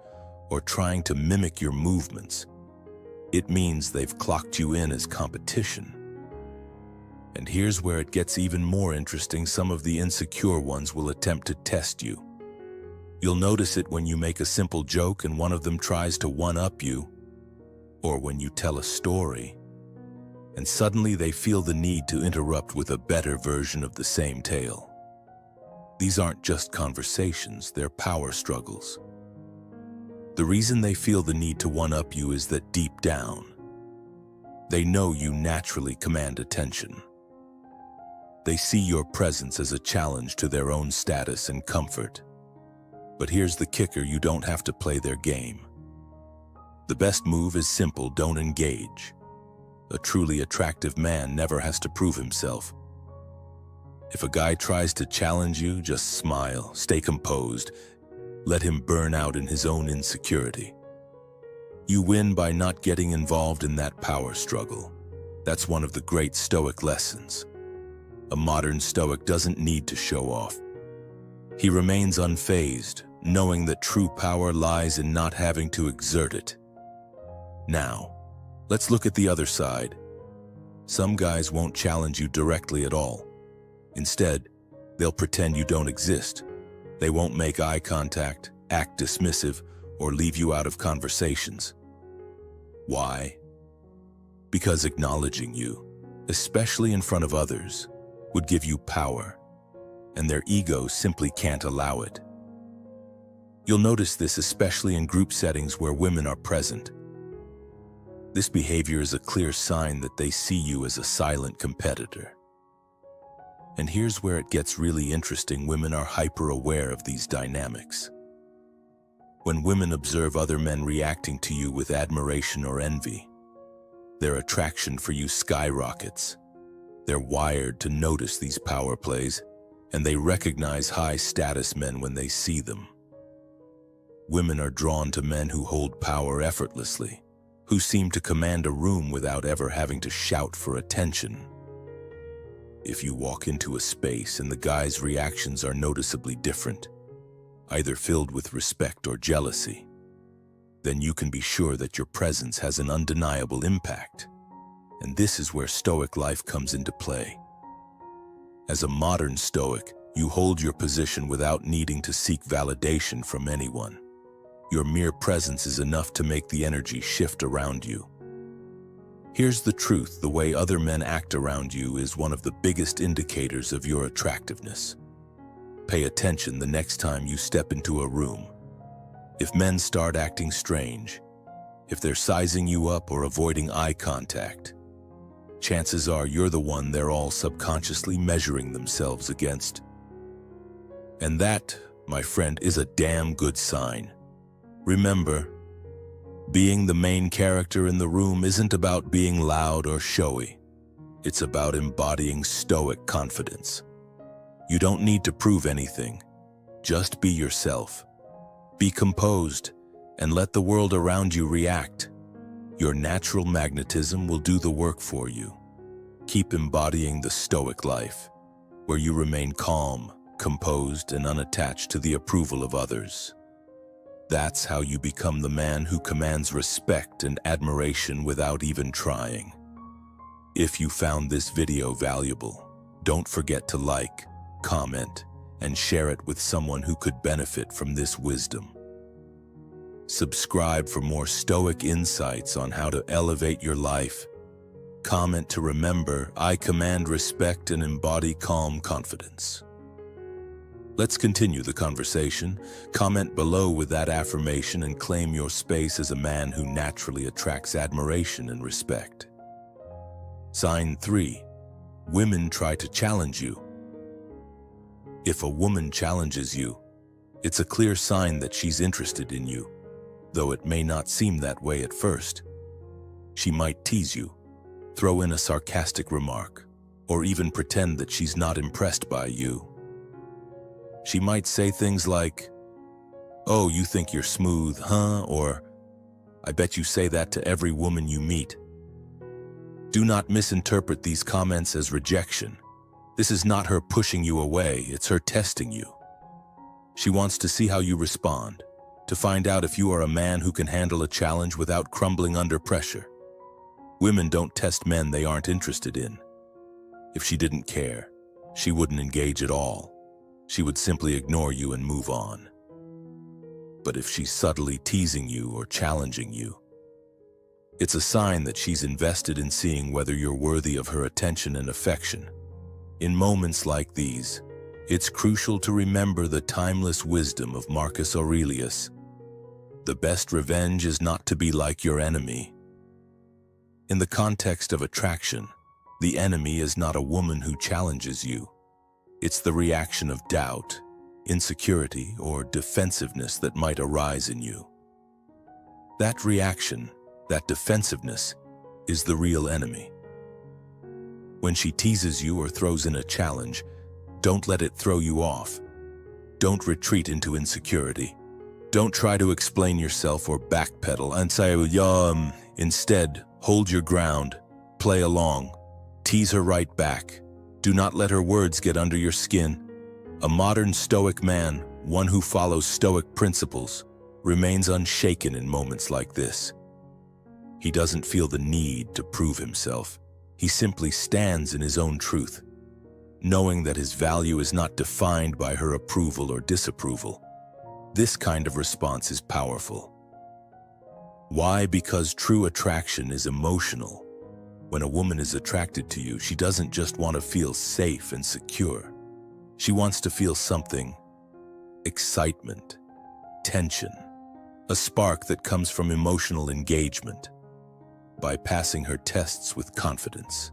or trying to mimic your movements, it means they've clocked you in as competition. And here's where it gets even more interesting. Some of the insecure ones will attempt to test you. You'll notice it when you make a simple joke and one of them tries to one-up you, or when you tell a story, and suddenly they feel the need to interrupt with a better version of the same tale. These aren't just conversations, they're power struggles. The reason they feel the need to one-up you is that deep down, they know you naturally command attention. They see your presence as a challenge to their own status and comfort. But here's the kicker: you don't have to play their game. The best move is simple: don't engage. A truly attractive man never has to prove himself. If a guy tries to challenge you, just smile, stay composed, let him burn out in his own insecurity. You win by not getting involved in that power struggle. That's one of the great Stoic lessons. A modern Stoic doesn't need to show off. He remains unfazed, knowing that true power lies in not having to exert it. Now, let's look at the other side. Some guys won't challenge you directly at all. Instead, they'll pretend you don't exist. They won't make eye contact, act dismissive, or leave you out of conversations. Why? Because acknowledging you, especially in front of others, would give you power, and their ego simply can't allow it. You'll notice this especially in group settings where women are present. This behavior is a clear sign that they see you as a silent competitor. And here's where it gets really interesting: women are hyper-aware of these dynamics. When women observe other men reacting to you with admiration or envy, their attraction for you skyrockets. They're wired to notice these power plays, and they recognize high-status men when they see them. Women are drawn to men who hold power effortlessly, who seem to command a room without ever having to shout for attention. If you walk into a space and the guy's reactions are noticeably different, either filled with respect or jealousy, then you can be sure that your presence has an undeniable impact. And this is where Stoic life comes into play. As a modern Stoic, you hold your position without needing to seek validation from anyone. Your mere presence is enough to make the energy shift around you. Here's the truth: the way other men act around you is one of the biggest indicators of your attractiveness. Pay attention the next time you step into a room. If men start acting strange, if they're sizing you up or avoiding eye contact, chances are you're the one they're all subconsciously measuring themselves against. And that, my friend, is a damn good sign. Remember, being the main character in the room isn't about being loud or showy. It's about embodying Stoic confidence. You don't need to prove anything. Just be yourself. Be composed, and let the world around you react. Your natural magnetism will do the work for you. Keep embodying the Stoic life, where you remain calm, composed, and unattached to the approval of others. That's how you become the man who commands respect and admiration without even trying. If you found this video valuable, don't forget to like, comment, and share it with someone who could benefit from this wisdom. Subscribe for more Stoic insights on how to elevate your life, comment to remember, "I command respect and embody calm confidence." Let's continue the conversation. Comment below with that affirmation and claim your space as a man who naturally attracts admiration and respect. Sign 3. Women try to challenge you. If a woman challenges you, it's a clear sign that she's interested in you, though it may not seem that way at first. She might tease you, throw in a sarcastic remark, or even pretend that she's not impressed by you. She might say things like, "Oh, you think you're smooth, huh?" Or, "I bet you say that to every woman you meet." Do not misinterpret these comments as rejection. This is not her pushing you away, it's her testing you. She wants to see how you respond, to find out if you are a man who can handle a challenge without crumbling under pressure. Women don't test men they aren't interested in. If she didn't care, she wouldn't engage at all. She would simply ignore you and move on. But if she's subtly teasing you or challenging you, it's a sign that she's invested in seeing whether you're worthy of her attention and affection. In moments like these, it's crucial to remember the timeless wisdom of Marcus Aurelius. The best revenge is not to be like your enemy. In the context of attraction, the enemy is not a woman who challenges you. It's the reaction of doubt, insecurity, or defensiveness that might arise in you. That reaction, that defensiveness, is the real enemy. When she teases you or throws in a challenge, don't let it throw you off. Don't retreat into insecurity. Don't try to explain yourself or backpedal and say, Instead, hold your ground, play along, tease her right back. Do not let her words get under your skin. A modern Stoic man, one who follows Stoic principles, remains unshaken in moments like this. He doesn't feel the need to prove himself. He simply stands in his own truth, knowing that his value is not defined by her approval or disapproval. This kind of response is powerful. Why? Because true attraction is emotional. When a woman is attracted to you, she doesn't just want to feel safe and secure. She wants to feel something: excitement, tension, a spark that comes from emotional engagement. By passing her tests with confidence,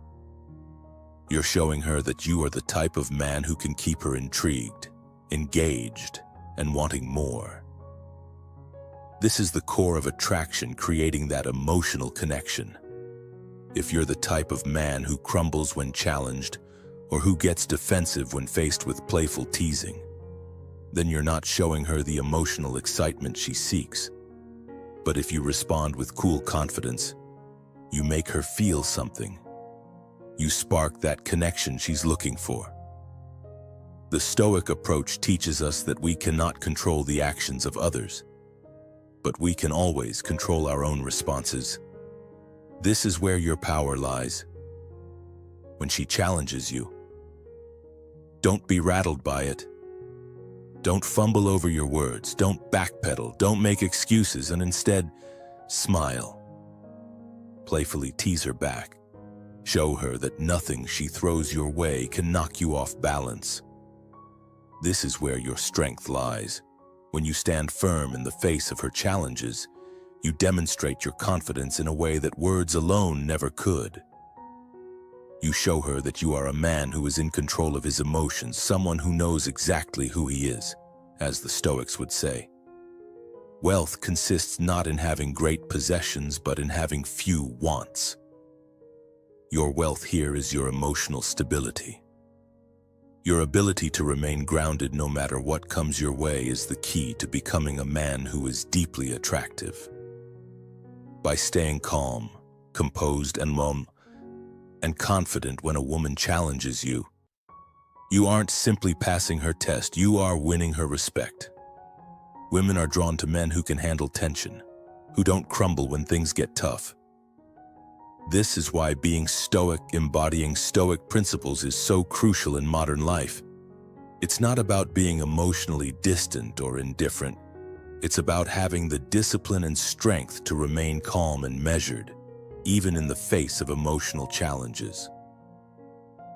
you're showing her that you are the type of man who can keep her intrigued, engaged, and wanting more. This is the core of attraction, creating that emotional connection. If you're the type of man who crumbles when challenged, or who gets defensive when faced with playful teasing, then you're not showing her the emotional excitement she seeks. But if you respond with cool confidence, you make her feel something. You spark that connection she's looking for. The Stoic approach teaches us that we cannot control the actions of others, but we can always control our own responses. This is where your power lies. When she challenges you, don't be rattled by it. Don't fumble over your words. Don't backpedal. Don't make excuses, and instead, smile. Playfully tease her back. Show her that nothing she throws your way can knock you off balance. This is where your strength lies. When you stand firm in the face of her challenges, you demonstrate your confidence in a way that words alone never could. You show her that you are a man who is in control of his emotions, someone who knows exactly who he is, as the Stoics would say. Wealth consists not in having great possessions, but in having few wants. Your wealth here is your emotional stability. Your ability to remain grounded no matter what comes your way is the key to becoming a man who is deeply attractive. By staying calm, composed, and confident when a woman challenges you, you aren't simply passing her test, you are winning her respect. Women are drawn to men who can handle tension, who don't crumble when things get tough. This is why being Stoic, embodying Stoic principles, is so crucial in modern life. It's not about being emotionally distant or indifferent. It's about having the discipline and strength to remain calm and measured, even in the face of emotional challenges.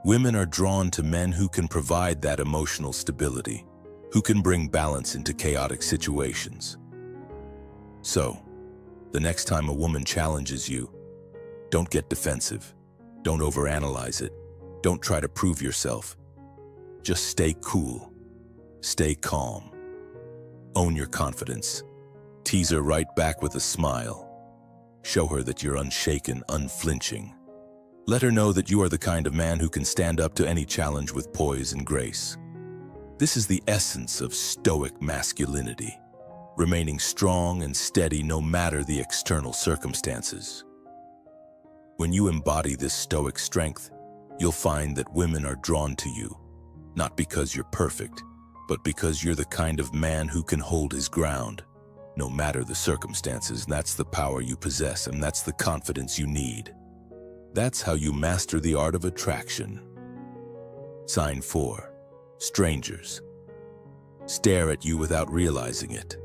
Women are drawn to men who can provide that emotional stability, who can bring balance into chaotic situations. So, the next time a woman challenges you, don't get defensive. Don't overanalyze it. Don't try to prove yourself. Just stay cool. Stay calm. Own your confidence. Tease her right back with a smile. Show her that you're unshaken, unflinching. Let her know that you are the kind of man who can stand up to any challenge with poise and grace. This is the essence of Stoic masculinity, remaining strong and steady no matter the external circumstances. When you embody this Stoic strength, you'll find that women are drawn to you, not because you're perfect, but because you're the kind of man who can hold his ground, no matter the circumstances. That's the power you possess, and that's the confidence you need. That's how you master the art of attraction. Sign 4. Strangers. Stare at you without realizing it.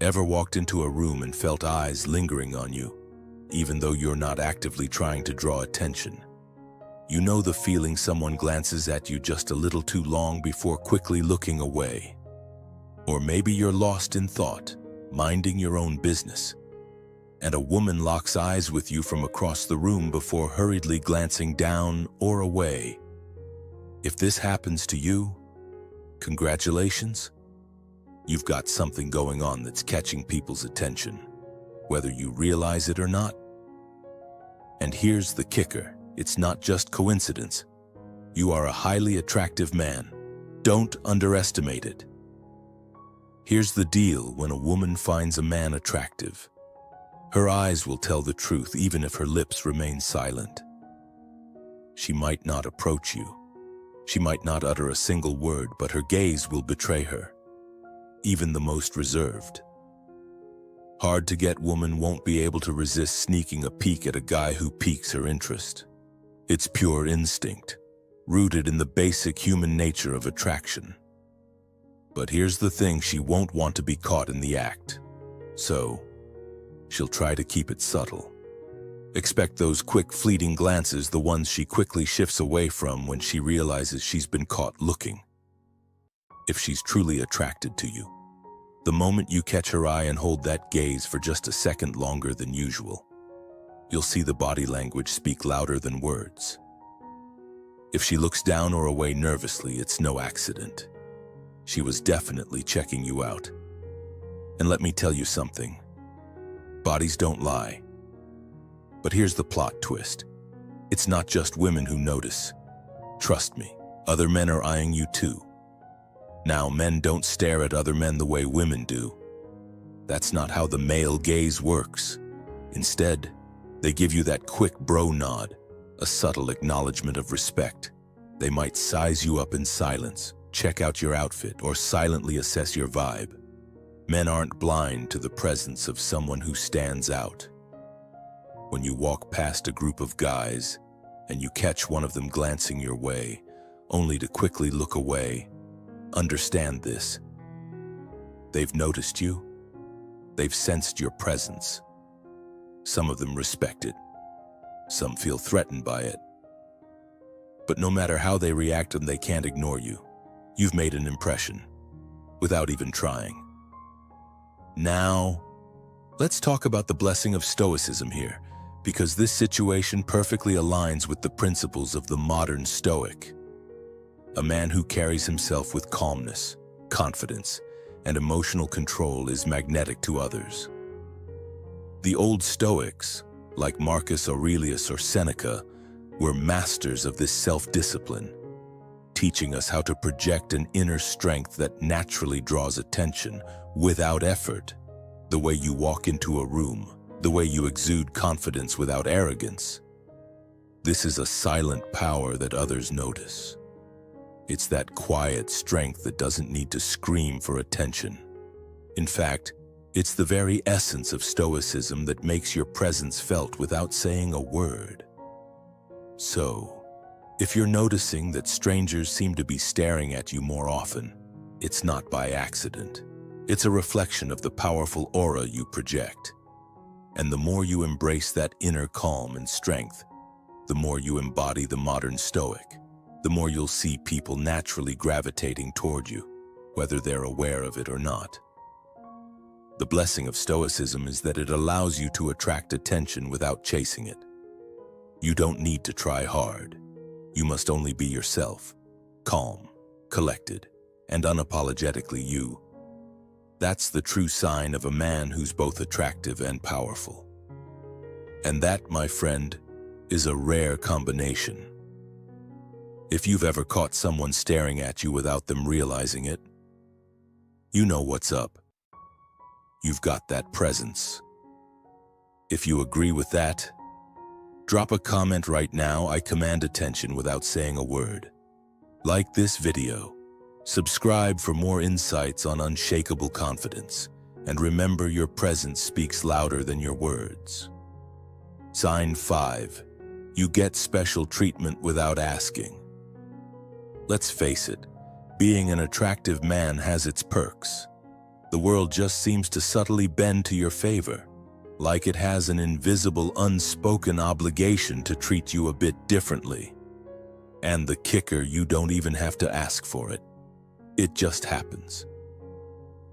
Ever walked into a room and felt eyes lingering on you, even though you're not actively trying to draw attention? You know the feeling someone glances at you just a little too long before quickly looking away. Or maybe you're lost in thought, minding your own business, and a woman locks eyes with you from across the room before hurriedly glancing down or away. If this happens to you, congratulations. You've got something going on that's catching people's attention, whether you realize it or not. And here's the kicker. It's not just coincidence. You are a highly attractive man. Don't underestimate it. Here's the deal when a woman finds a man attractive. Her eyes will tell the truth even if her lips remain silent. She might not approach you. She might not utter a single word, but her gaze will betray her, even the most reserved. Hard-to-get woman won't be able to resist sneaking a peek at a guy who piques her interest. It's pure instinct, rooted in the basic human nature of attraction. But here's the thing, she won't want to be caught in the act. So, she'll try to keep it subtle. Expect those quick, fleeting glances, the ones she quickly shifts away from when she realizes she's been caught looking. If she's truly attracted to you, the moment you catch her eye and hold that gaze for just a second longer than usual, you'll see the body language speak louder than words. If she looks down or away nervously, it's no accident. She was definitely checking you out. And let me tell you something. Bodies don't lie. But here's the plot twist. It's not just women who notice. Trust me, other men are eyeing you too. Now, men don't stare at other men the way women do. That's not how the male gaze works. Instead, they give you that quick bro nod, a subtle acknowledgement of respect. They might size you up in silence, check out your outfit, or silently assess your vibe. Men aren't blind to the presence of someone who stands out. When you walk past a group of guys and you catch one of them glancing your way, only to quickly look away, understand this. They've noticed you. They've sensed your presence. Some of them respect it. Some feel threatened by it. But no matter how they react, they can't ignore you. You've made an impression, without even trying. Now, let's talk about the blessing of Stoicism here, because this situation perfectly aligns with the principles of the modern Stoic. A man who carries himself with calmness, confidence, and emotional control is magnetic to others. The old Stoics, like Marcus Aurelius or Seneca, were masters of this self-discipline, teaching us how to project an inner strength that naturally draws attention without effort. The way you walk into a room, the way you exude confidence without arrogance. This is a silent power that others notice. It's that quiet strength that doesn't need to scream for attention. In fact, it's the very essence of Stoicism that makes your presence felt without saying a word. So, if you're noticing that strangers seem to be staring at you more often, it's not by accident. It's a reflection of the powerful aura you project. And the more you embrace that inner calm and strength, the more you embody the modern Stoic, the more you'll see people naturally gravitating toward you, whether they're aware of it or not. The blessing of Stoicism is that it allows you to attract attention without chasing it. You don't need to try hard. You must only be yourself, calm, collected, and unapologetically you. That's the true sign of a man who's both attractive and powerful. And that, my friend, is a rare combination. If you've ever caught someone staring at you without them realizing it, you know what's up. You've got that presence. If you agree with that, drop a comment right now. I command attention without saying a word. Like this video. Subscribe for more insights on unshakable confidence. And remember, your presence speaks louder than your words. Sign 5. You get special treatment without asking. Let's face it, being an attractive man has its perks. The world just seems to subtly bend to your favor, like it has an invisible, unspoken obligation to treat you a bit differently. And the kicker, you don't even have to ask for it. It just happens.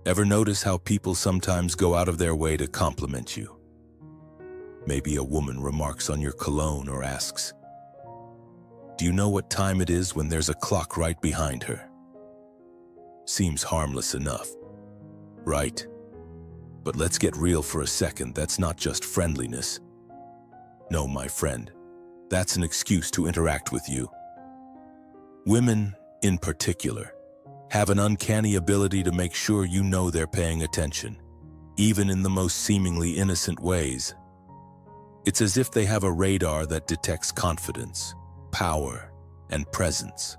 Ever notice how people sometimes go out of their way to compliment you? Maybe a woman remarks on your cologne or asks, "Do you know what time it is?" when there's a clock right behind her. Seems harmless enough, right? But let's get real for a second. That's not just friendliness. No, my friend, that's an excuse to interact with you. Women, in particular, have an uncanny ability to make sure you know they're paying attention, even in the most seemingly innocent ways. It's as if they have a radar that detects confidence, power, and presence.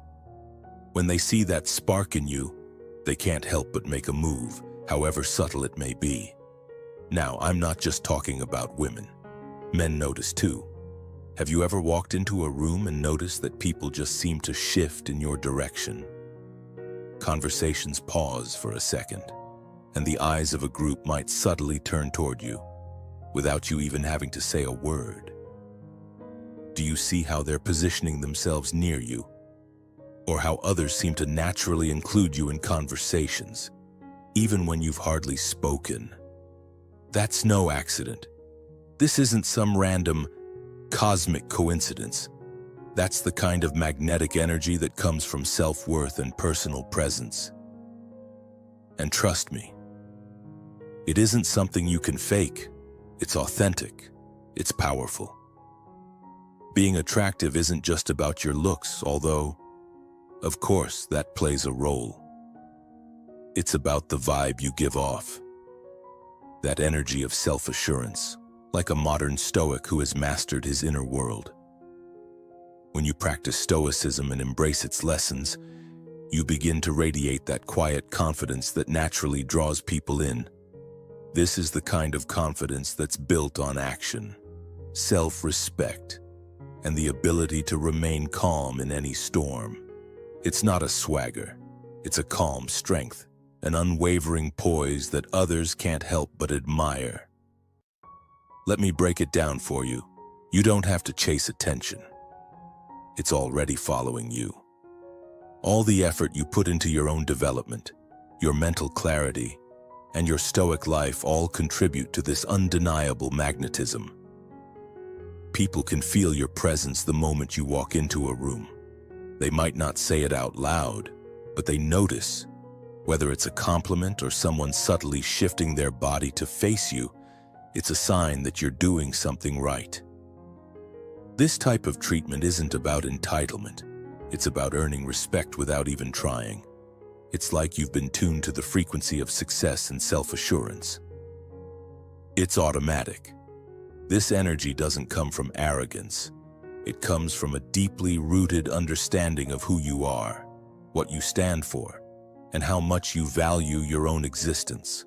When they see that spark in you, they can't help but make a move, however subtle it may be. Now, I'm not just talking about women. Men notice too. Have you ever walked into a room and noticed that people just seem to shift in your direction? Conversations pause for a second, and the eyes of a group might subtly turn toward you, without you even having to say a word. Do you see how they're positioning themselves near you? Or how others seem to naturally include you in conversations, even when you've hardly spoken? That's no accident. This isn't some random, cosmic coincidence. That's the kind of magnetic energy that comes from self-worth and personal presence. And trust me, it isn't something you can fake. It's authentic. It's powerful. Being attractive isn't just about your looks, although, of course, that plays a role. It's about the vibe you give off. That energy of self-assurance, like a modern Stoic who has mastered his inner world. When you practice Stoicism and embrace its lessons, you begin to radiate that quiet confidence that naturally draws people in. This is the kind of confidence that's built on action, self-respect, and the ability to remain calm in any storm. It's not a swagger. It's a calm strength, an unwavering poise that others can't help but admire. Let me break it down for you. You don't have to chase attention. It's already following you. All the effort you put into your own development, your mental clarity, and your Stoic life all contribute to this undeniable magnetism. People can feel your presence the moment you walk into a room. They might not say it out loud, but they notice. Whether it's a compliment or someone subtly shifting their body to face you, it's a sign that you're doing something right. This type of treatment isn't about entitlement. It's about earning respect without even trying. It's like you've been tuned to the frequency of success and self-assurance. It's automatic. This energy doesn't come from arrogance. It comes from a deeply rooted understanding of who you are, what you stand for, and how much you value your own existence.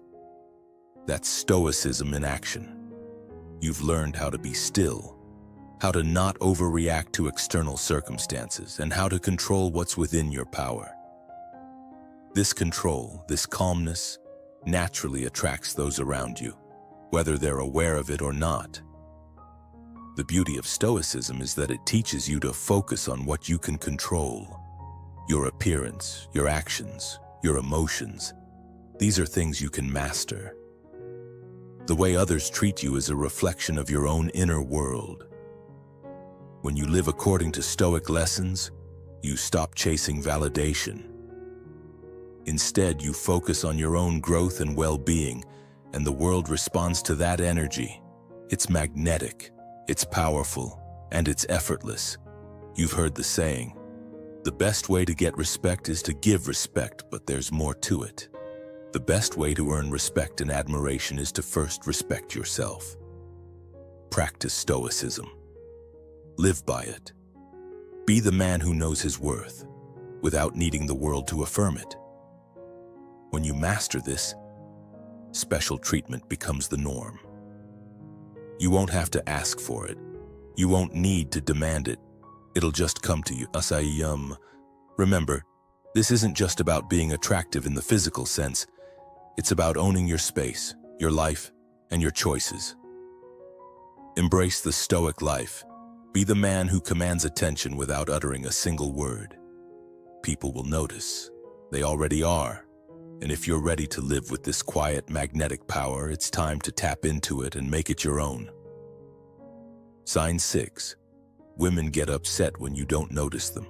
That's Stoicism in action. You've learned how to be still, how to not overreact to external circumstances, and how to control what's within your power. This control, this calmness, naturally attracts those around you, whether they're aware of it or not. The beauty of Stoicism is that it teaches you to focus on what you can control. Your appearance, your actions, your emotions. These are things you can master. The way others treat you is a reflection of your own inner world. When you live according to Stoic lessons, you stop chasing validation. Instead, you focus on your own growth and well-being, and the world responds to that energy. It's magnetic, it's powerful, and it's effortless. You've heard the saying, the best way to get respect is to give respect, but there's more to it. The best way to earn respect and admiration is to first respect yourself. Practice Stoicism. Live by it. Be the man who knows his worth, without needing the world to affirm it. When you master this, special treatment becomes the norm. You won't have to ask for it. You won't need to demand it. It'll just come to you. Remember, this isn't just about being attractive in the physical sense. It's about owning your space, your life, and your choices. Embrace the Stoic life. Be the man who commands attention without uttering a single word. People will notice. They already are. And if you're ready to live with this quiet, magnetic power, it's time to tap into it and make it your own. Sign 6. Women get upset when you don't notice them.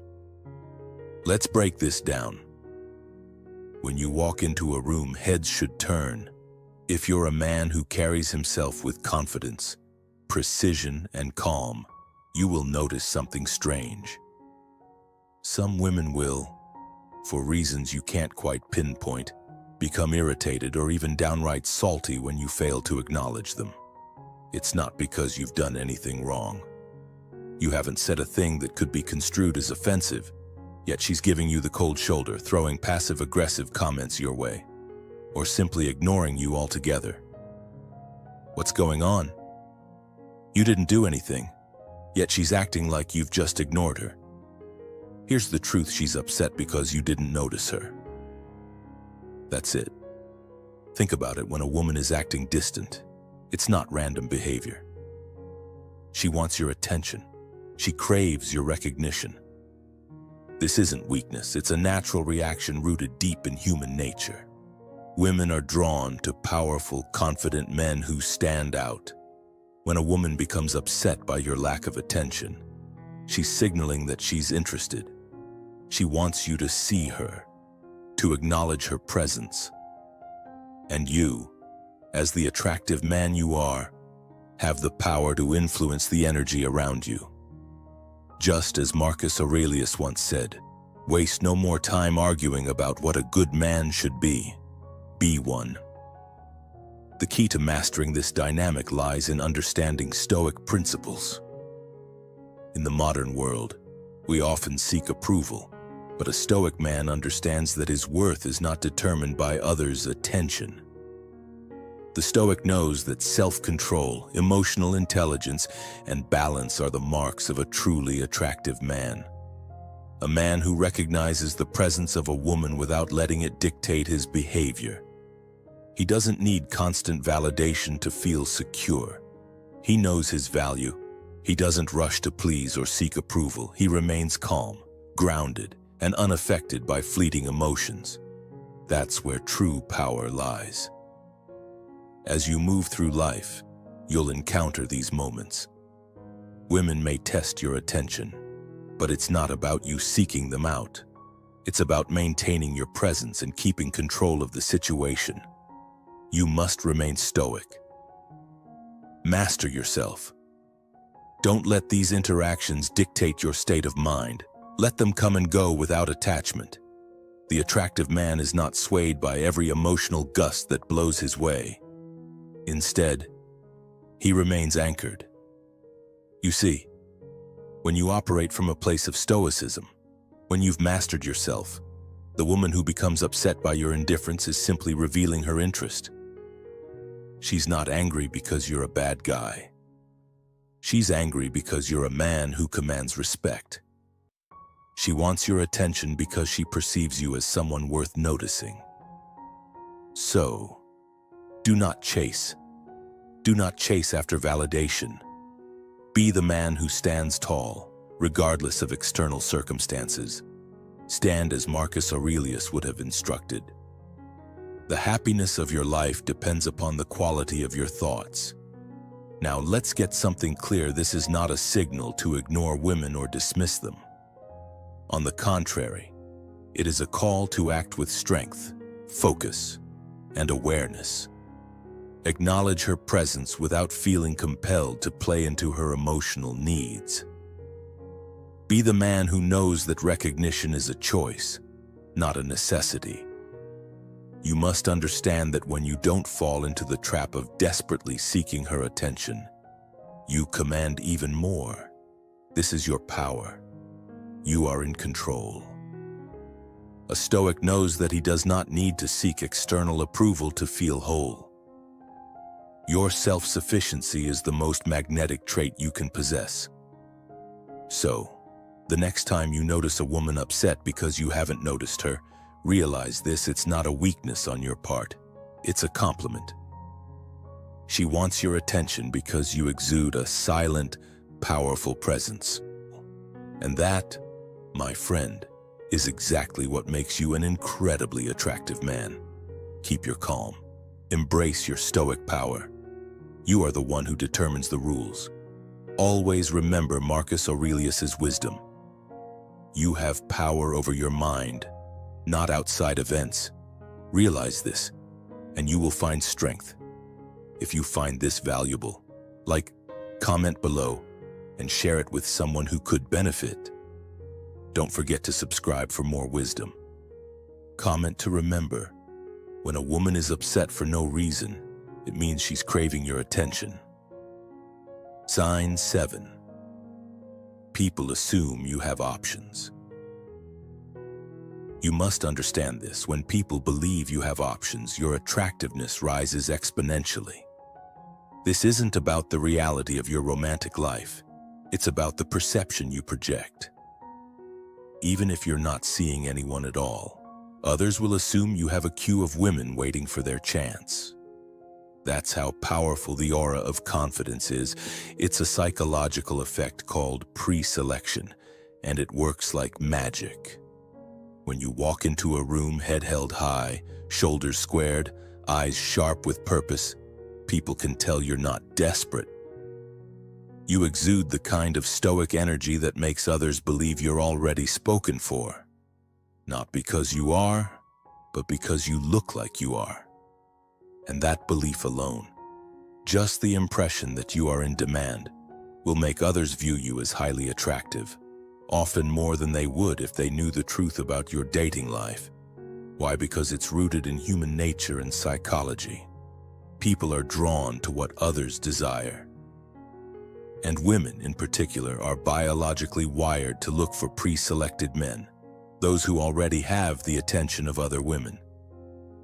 Let's break this down. When you walk into a room, heads should turn. If you're a man who carries himself with confidence, precision, and calm, you will notice something strange. Some women will, for reasons you can't quite pinpoint, become irritated or even downright salty when you fail to acknowledge them. It's not because you've done anything wrong. You haven't said a thing that could be construed as offensive, yet she's giving you the cold shoulder, throwing passive-aggressive comments your way, or simply ignoring you altogether. What's going on? You didn't do anything, yet she's acting like you've just ignored her. Here's the truth: she's upset because you didn't notice her. That's it. Think about it. When a woman is acting distant, it's not random behavior. She wants your attention. She craves your recognition. This isn't weakness, it's a natural reaction rooted deep in human nature. Women are drawn to powerful, confident men who stand out. When a woman becomes upset by your lack of attention, she's signaling that she's interested. She wants you to see her, to acknowledge her presence. And you, as the attractive man you are, have the power to influence the energy around you. Just as Marcus Aurelius once said, waste no more time arguing about what a good man should be. Be one. The key to mastering this dynamic lies in understanding Stoic principles. In the modern world, we often seek approval, but a Stoic man understands that his worth is not determined by others' attention. The Stoic knows that self-control, emotional intelligence, and balance are the marks of a truly attractive man. A man who recognizes the presence of a woman without letting it dictate his behavior. He doesn't need constant validation to feel secure. He knows his value. He doesn't rush to please or seek approval. He remains calm, grounded, and unaffected by fleeting emotions. That's where true power lies. As you move through life, you'll encounter these moments. Women may test your attention, but it's not about you seeking them out. It's about maintaining your presence and keeping control of the situation. You must remain stoic. Master yourself. Don't let these interactions dictate your state of mind. Let them come and go without attachment. The attractive man is not swayed by every emotional gust that blows his way. Instead, he remains anchored. You see, when you operate from a place of stoicism, when you've mastered yourself, the woman who becomes upset by your indifference is simply revealing her interest. She's not angry because you're a bad guy. She's angry because you're a man who commands respect. She wants your attention because she perceives you as someone worth noticing. So, do not chase. Do not chase after validation. Be the man who stands tall, regardless of external circumstances. Stand as Marcus Aurelius would have instructed. The happiness of your life depends upon the quality of your thoughts. Now let's get something clear. This is not a signal to ignore women or dismiss them. On the contrary, it is a call to act with strength, focus, and awareness. Acknowledge her presence without feeling compelled to play into her emotional needs. Be the man who knows that recognition is a choice, not a necessity. You must understand that when you don't fall into the trap of desperately seeking her attention, you command even more. This is your power. You are in control. A Stoic knows that he does not need to seek external approval to feel whole. Your self-sufficiency is the most magnetic trait you can possess. So, the next time you notice a woman upset because you haven't noticed her, realize this: it's not a weakness on your part. It's a compliment. She wants your attention because you exude a silent, powerful presence. And that, my friend, is exactly what makes you an incredibly attractive man. Keep your calm. Embrace your Stoic power. You are the one who determines the rules. Always remember Marcus Aurelius's wisdom. You have power over your mind, not outside events. Realize this, and you will find strength. If you find this valuable, like, comment below, and share it with someone who could benefit. Don't forget to subscribe for more wisdom. Comment to remember, when a woman is upset for no reason, it means she's craving your attention. Sign 7. People assume you have options. You must understand this. When people believe you have options, your attractiveness rises exponentially. This isn't about the reality of your romantic life. It's about the perception you project. Even if you're not seeing anyone at all, others will assume you have a queue of women waiting for their chance. That's how powerful the aura of confidence is. It's a psychological effect called pre-selection, and it works like magic. When you walk into a room head held high, shoulders squared, eyes sharp with purpose, people can tell you're not desperate. You exude the kind of Stoic energy that makes others believe you're already spoken for. Not because you are, but because you look like you are. And that belief alone, just the impression that you are in demand, will make others view you as highly attractive, often more than they would if they knew the truth about your dating life. Why? Because it's rooted in human nature and psychology. People are drawn to what others desire. And women, in particular, are biologically wired to look for pre-selected men, those who already have the attention of other women.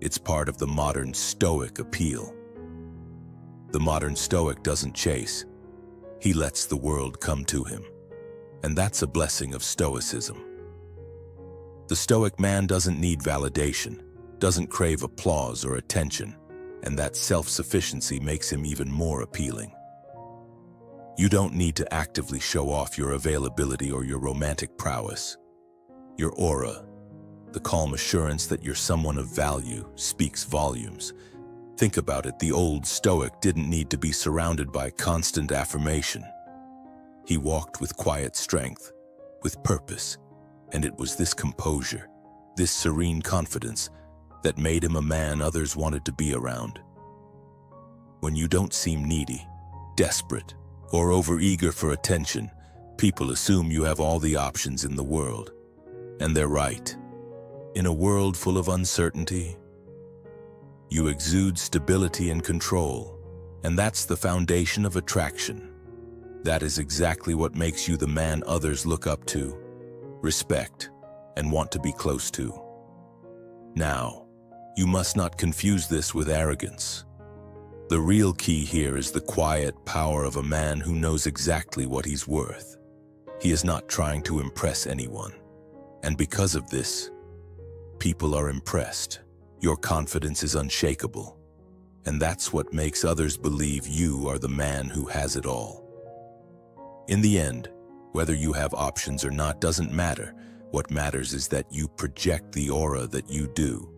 It's part of the modern Stoic appeal. The modern Stoic doesn't chase. He lets the world come to him. And that's a blessing of Stoicism. The Stoic man doesn't need validation, doesn't crave applause or attention, and that self-sufficiency makes him even more appealing. You don't need to actively show off your availability or your romantic prowess. Your aura, the calm assurance that you're someone of value, speaks volumes. Think about it, the old Stoic didn't need to be surrounded by constant affirmation. He walked with quiet strength, with purpose, and it was this composure, this serene confidence, that made him a man others wanted to be around. When you don't seem needy, desperate, or overeager for attention, people assume you have all the options in the world. And they're right. In a world full of uncertainty, you exude stability and control, and that's the foundation of attraction. That is exactly what makes you the man others look up to, respect, and want to be close to. Now, you must not confuse this with arrogance. The real key here is the quiet power of a man who knows exactly what he's worth. He is not trying to impress anyone. And because of this, people are impressed. Your confidence is unshakable. And that's what makes others believe you are the man who has it all. In the end, whether you have options or not doesn't matter. What matters is that you project the aura that you do.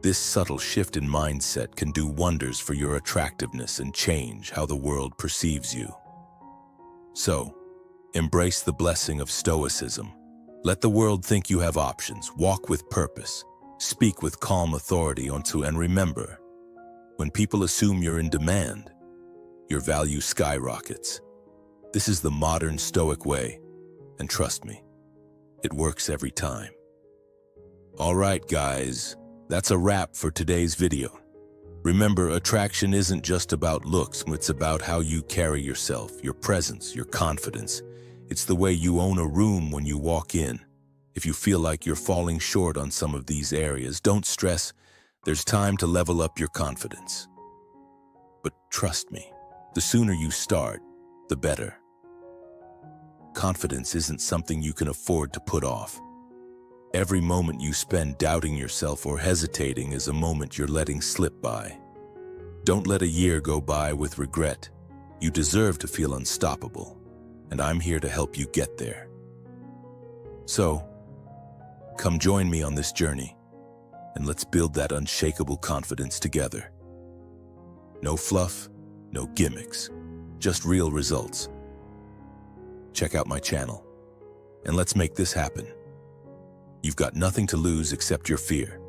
This subtle shift in mindset can do wonders for your attractiveness and change how the world perceives you. So, embrace the blessing of Stoicism. Let the world think you have options, walk with purpose, speak with calm authority and remember, when people assume you're in demand, your value skyrockets. This is the modern Stoic way, and trust me, it works every time. All right, guys, that's a wrap for today's video. Remember, attraction isn't just about looks, it's about how you carry yourself, your presence, your confidence. It's the way you own a room when you walk in. If you feel like you're falling short on some of these areas, don't stress. There's time to level up your confidence. But trust me, the sooner you start, the better. Confidence isn't something you can afford to put off. Every moment you spend doubting yourself or hesitating is a moment you're letting slip by. Don't let a year go by with regret. You deserve to feel unstoppable, and I'm here to help you get there. So, come join me on this journey, and let's build that unshakable confidence together. No fluff, no gimmicks, just real results. Check out my channel, and let's make this happen. You've got nothing to lose except your fear.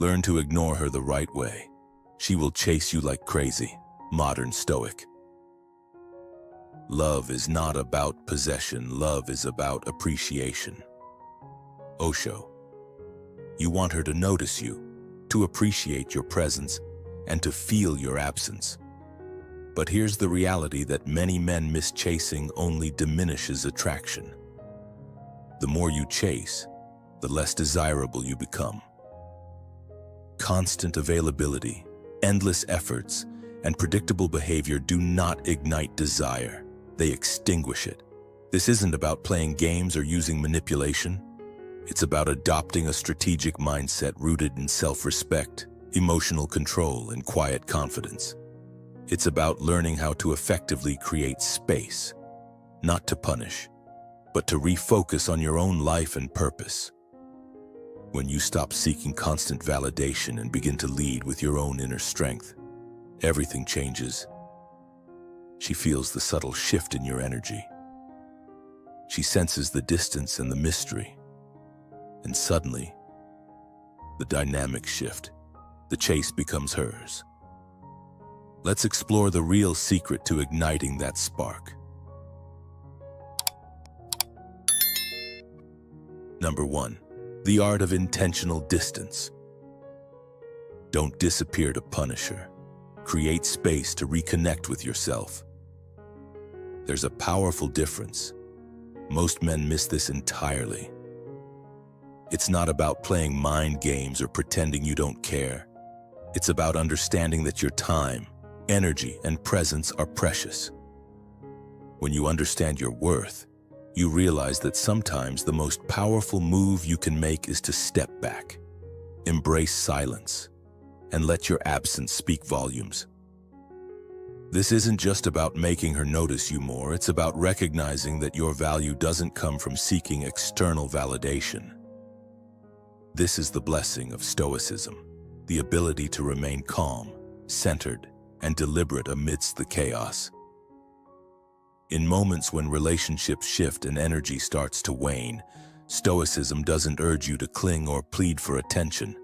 Learn to ignore her the right way. She will chase you like crazy. Modern Stoic. Love is not about possession. Love is about appreciation. Osho. You want her to notice you, to appreciate your presence, and to feel your absence. But here's the reality that many men miss: chasing only diminishes attraction. The more you chase, the less desirable you become. Constant availability, endless efforts, and predictable behavior do not ignite desire. They extinguish it. This isn't about playing games or using manipulation. It's about adopting a strategic mindset rooted in self-respect, emotional control, and quiet confidence. It's about learning how to effectively create space, not to punish, but to refocus on your own life and purpose. When you stop seeking constant validation and begin to lead with your own inner strength, everything changes. She feels the subtle shift in your energy. She senses the distance and the mystery. And suddenly, the dynamics shift. The chase becomes hers. Let's explore the real secret to igniting that spark. Number 1. The art of intentional distance. Don't disappear to punish her. Create space to reconnect with yourself. There's a powerful difference. Most men miss this entirely. It's not about playing mind games or pretending you don't care. It's about understanding that your time, energy, and presence are precious. When you understand your worth, you realize that sometimes the most powerful move you can make is to step back, embrace silence, and let your absence speak volumes. This isn't just about making her notice you more, it's about recognizing that your value doesn't come from seeking external validation. This is the blessing of Stoicism, the ability to remain calm, centered, and deliberate amidst the chaos. In moments when relationships shift and energy starts to wane, Stoicism doesn't urge you to cling or plead for attention.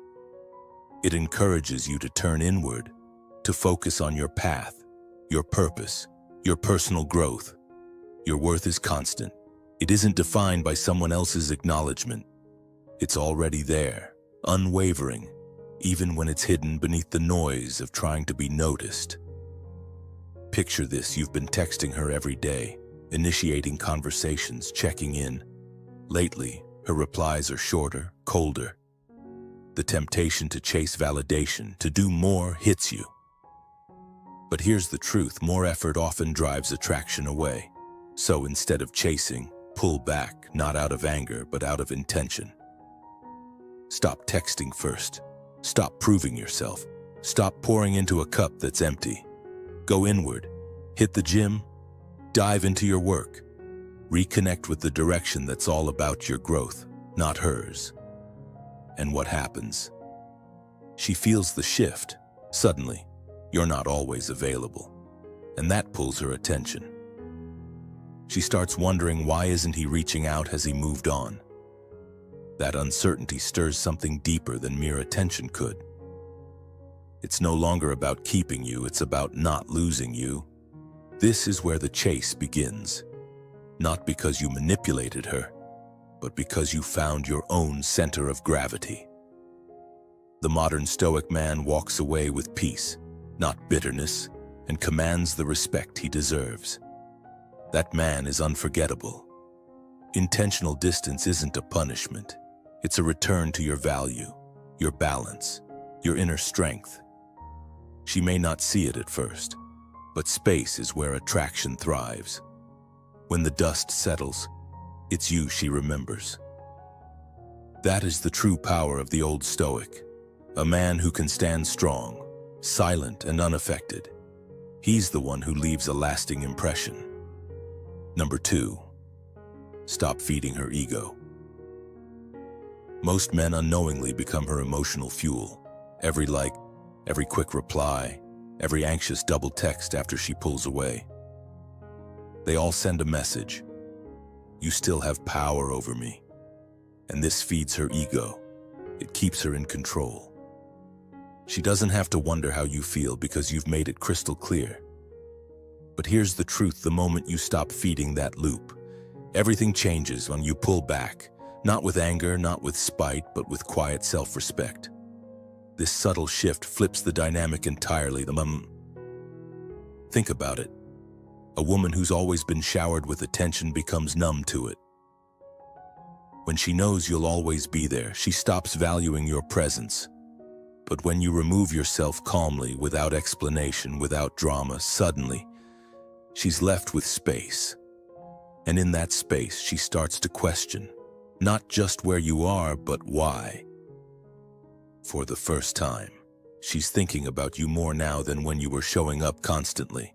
It encourages you to turn inward, to focus on your path, your purpose, your personal growth. Your worth is constant. It isn't defined by someone else's acknowledgement. It's already there, unwavering, even when it's hidden beneath the noise of trying to be noticed. Picture this: you've been texting her every day, initiating conversations, checking in. Lately, her replies are shorter, colder. The temptation to chase validation, to do more, hits you. But here's the truth, more effort often drives attraction away. So instead of chasing, pull back, not out of anger, but out of intention. Stop texting first. Stop proving yourself. Stop pouring into a cup that's empty. Go inward. Hit the gym. Dive into your work. Reconnect with the direction that's all about your growth, not hers. And what happens? She feels the shift. Suddenly, you're not always available. And that pulls her attention. She starts wondering, why isn't he reaching out? Has he moved on? That uncertainty stirs something deeper than mere attention could. It's no longer about keeping you, it's about not losing you. This is where the chase begins. Not because you manipulated her, but because you found your own center of gravity. The modern Stoic man walks away with peace, not bitterness, and commands the respect he deserves. That man is unforgettable. Intentional distance isn't a punishment. It's a return to your value, your balance, your inner strength. She may not see it at first, but space is where attraction thrives. When the dust settles, it's you she remembers. That is the true power of the old Stoic, a man who can stand strong, silent and unaffected. He's the one who leaves a lasting impression. Number 2, stop feeding her ego. Most men unknowingly become her emotional fuel. Every like, every quick reply, every anxious double text after she pulls away. They all send a message. You still have power over me. And this feeds her ego. It keeps her in control. She doesn't have to wonder how you feel because you've made it crystal clear. But here's the truth, the moment you stop feeding that loop, everything changes when you pull back. Not with anger, not with spite, but with quiet self-respect. This subtle shift flips the dynamic entirely. Think about it. A woman who's always been showered with attention becomes numb to it. When she knows you'll always be there, she stops valuing your presence. But when you remove yourself calmly, without explanation, without drama, suddenly, she's left with space. And in that space, she starts to question. Not just where you are, but why. For the first time, she's thinking about you more now than when you were showing up constantly.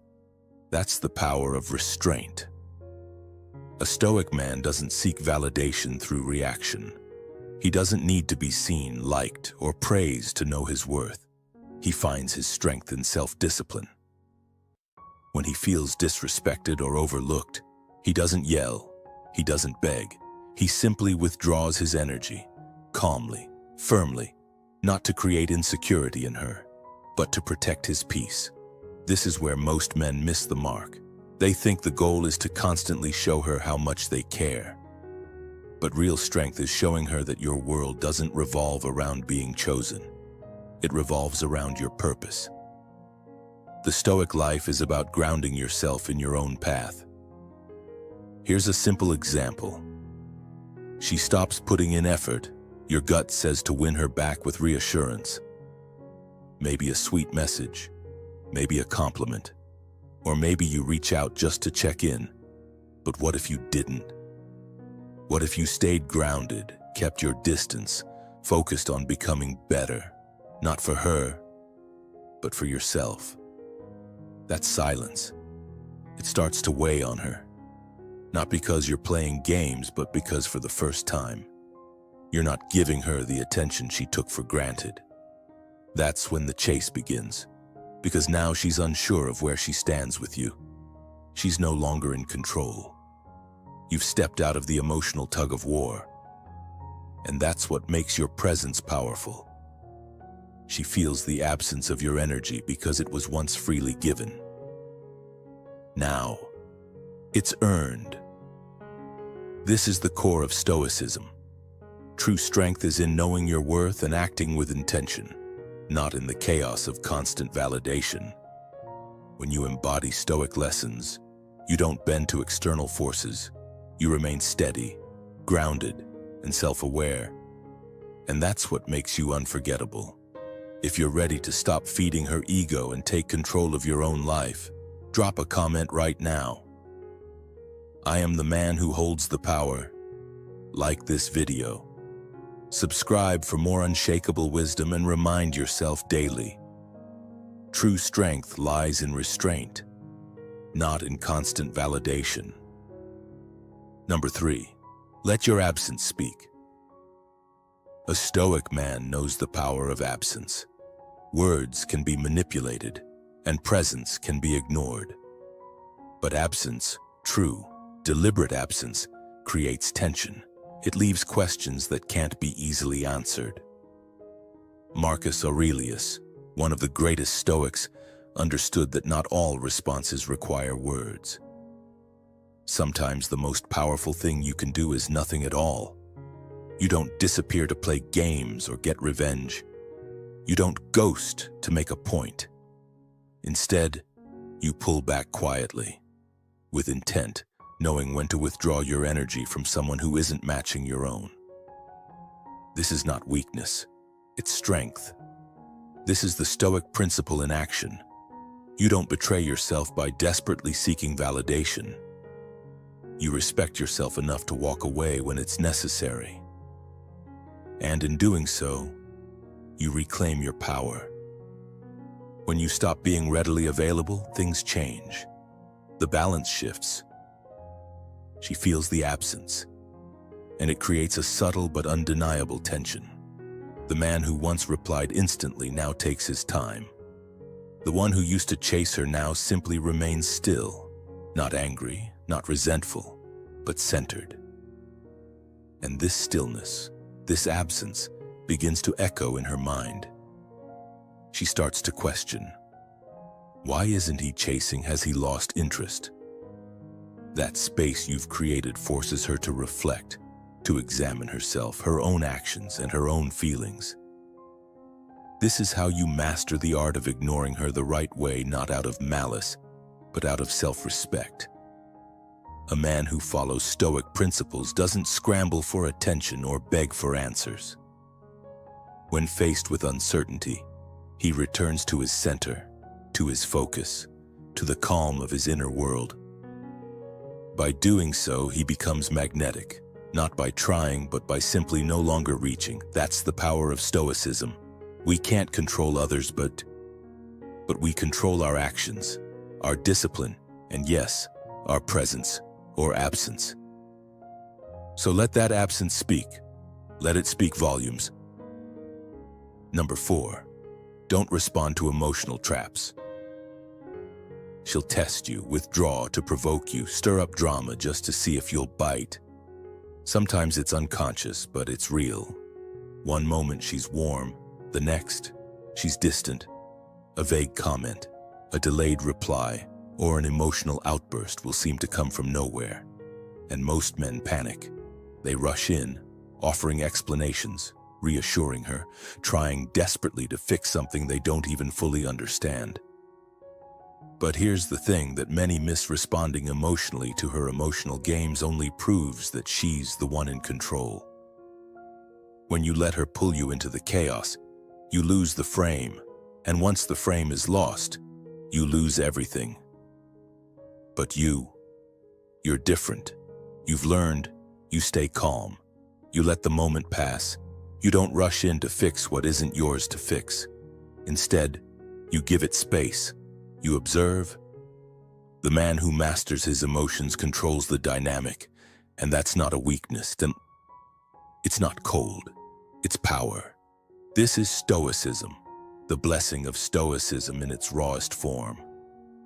That's the power of restraint. A Stoic man doesn't seek validation through reaction. He doesn't need to be seen, liked, or praised to know his worth. He finds his strength in self-discipline. When he feels disrespected or overlooked, he doesn't yell, he doesn't beg. He simply withdraws his energy, calmly, firmly, not to create insecurity in her, but to protect his peace. This is where most men miss the mark. They think the goal is to constantly show her how much they care. But real strength is showing her that your world doesn't revolve around being chosen. It revolves around your purpose. The Stoic life is about grounding yourself in your own path. Here's a simple example. She stops putting in effort. Your gut says to win her back with reassurance. Maybe a sweet message, maybe a compliment, or maybe you reach out just to check in. But what if you didn't? What if you stayed grounded, kept your distance, focused on becoming better, not for her, but for yourself? That's silence. It starts to weigh on her. Not because you're playing games, but because for the first time, you're not giving her the attention she took for granted. That's when the chase begins, because now she's unsure of where she stands with you. She's no longer in control. You've stepped out of the emotional tug of war, and that's what makes your presence powerful. She feels the absence of your energy because it was once freely given. Now, it's earned. This is the core of Stoicism. True strength is in knowing your worth and acting with intention, not in the chaos of constant validation. When you embody Stoic lessons, you don't bend to external forces. You remain steady, grounded, and self-aware. And that's what makes you unforgettable. If you're ready to stop feeding her ego and take control of your own life, drop a comment right now. I am the man who holds the power. Like this video. Subscribe for more unshakable wisdom and remind yourself daily. True strength lies in restraint, not in constant validation. Number 3. Let your absence speak. A Stoic man knows the power of absence. Words can be manipulated, and presence can be ignored. But absence, true, deliberate absence, creates tension. It leaves questions that can't be easily answered. Marcus Aurelius, one of the greatest Stoics, understood that not all responses require words. Sometimes the most powerful thing you can do is nothing at all. You don't disappear to play games or get revenge. You don't ghost to make a point. Instead, you pull back quietly, with intent, knowing when to withdraw your energy from someone who isn't matching your own. This is not weakness, it's strength. This is the Stoic principle in action. You don't betray yourself by desperately seeking validation. You respect yourself enough to walk away when it's necessary. And in doing so, you reclaim your power. When you stop being readily available, things change. The balance shifts. She feels the absence, and it creates a subtle but undeniable tension. The man who once replied instantly now takes his time. The one who used to chase her now simply remains still, not angry, not resentful, but centered. And this stillness, this absence, begins to echo in her mind. She starts to question. Why isn't he chasing? Has he lost interest? That space you've created forces her to reflect, to examine herself, her own actions, and her own feelings. This is how you master the art of ignoring her the right way, not out of malice, but out of self-respect. A man who follows Stoic principles doesn't scramble for attention or beg for answers. When faced with uncertainty, he returns to his center, to his focus, to the calm of his inner world. By doing so, he becomes magnetic, not by trying, but by simply no longer reaching. That's the power of Stoicism. We can't control others, but we control our actions, our discipline, and yes, our presence or absence. So let that absence speak. Let it speak volumes. Number 4, don't respond to emotional traps. She'll test you, withdraw to provoke you, stir up drama just to see if you'll bite. Sometimes it's unconscious, but it's real. One moment she's warm, the next, she's distant. A vague comment, a delayed reply, or an emotional outburst will seem to come from nowhere. And most men panic. They rush in, offering explanations, reassuring her, trying desperately to fix something they don't even fully understand. But here's the thing that many miss: responding emotionally to her emotional games only proves that she's the one in control. When you let her pull you into the chaos, you lose the frame, and once the frame is lost, you lose everything. But you're different. You've learned, you stay calm. You let the moment pass. You don't rush in to fix what isn't yours to fix. Instead, you give it space. You observe. The man who masters his emotions controls the dynamic, and that's not a weakness. It's not cold, it's power. This is Stoicism, the blessing of Stoicism in its rawest form.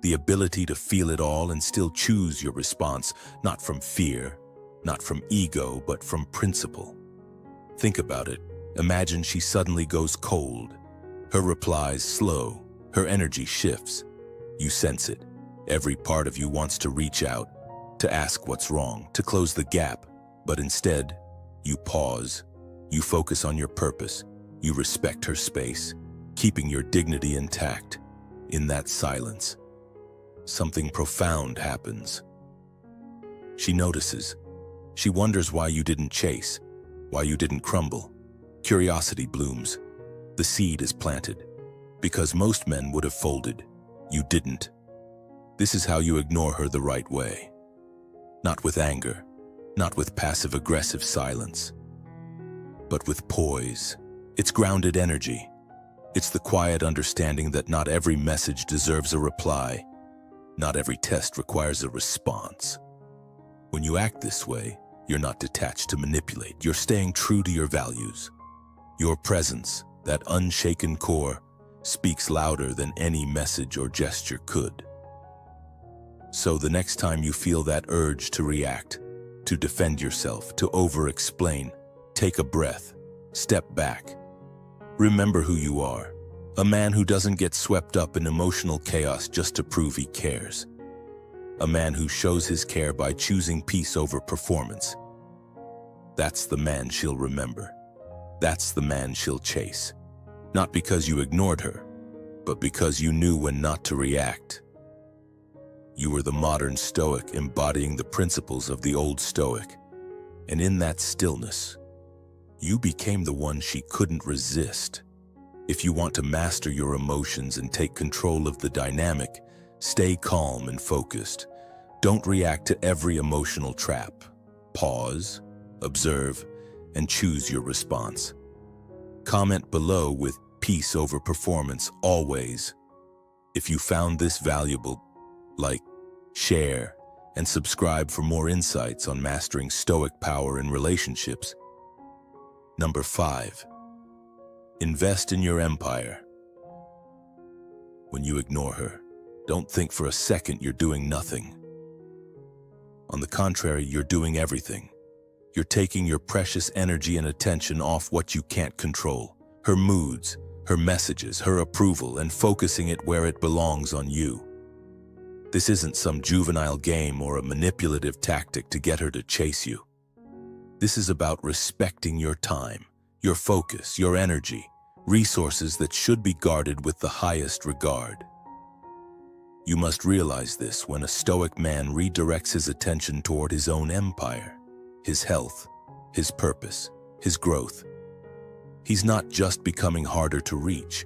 The ability to feel it all and still choose your response, not from fear, not from ego, but from principle. Think about it. Imagine she suddenly goes cold. Her replies slow, her energy shifts. You sense it. Every part of you wants to reach out, to ask what's wrong, to close the gap. But instead, you pause. You focus on your purpose. You respect her space, keeping your dignity intact. In that silence, something profound happens. She notices. She wonders why you didn't chase, why you didn't crumble. Curiosity blooms. The seed is planted. Because most men would have folded. You didn't. This is how you ignore her the right way. Not with anger, not with passive-aggressive silence, but with poise. It's grounded energy. It's the quiet understanding that not every message deserves a reply. Not every test requires a response. When you act this way, you're not detached to manipulate. You're staying true to your values. Your presence, that unshaken core, speaks louder than any message or gesture could. So the next time you feel that urge to react, to defend yourself, to over-explain, take a breath, step back. Remember who you are, a man who doesn't get swept up in emotional chaos just to prove he cares. A man who shows his care by choosing peace over performance. That's the man she'll remember. That's the man she'll chase. Not because you ignored her, but because you knew when not to react. You were the modern Stoic embodying the principles of the old Stoic. And in that stillness, you became the one she couldn't resist. If you want to master your emotions and take control of the dynamic, stay calm and focused. Don't react to every emotional trap. Pause, observe, and choose your response. Comment below with peace over performance always. If you found this valuable, like, share, and subscribe for more insights on mastering Stoic power in relationships. Number 5. Invest in your empire. When you ignore her, don't think for a second you're doing nothing. On the contrary, you're doing everything. You're taking your precious energy and attention off what you can't control, her moods, her messages, her approval, and focusing it where it belongs on you. This isn't some juvenile game or a manipulative tactic to get her to chase you. This is about respecting your time, your focus, your energy, resources that should be guarded with the highest regard. You must realize this when a Stoic man redirects his attention toward his own empire, his health, his purpose, his growth. He's not just becoming harder to reach.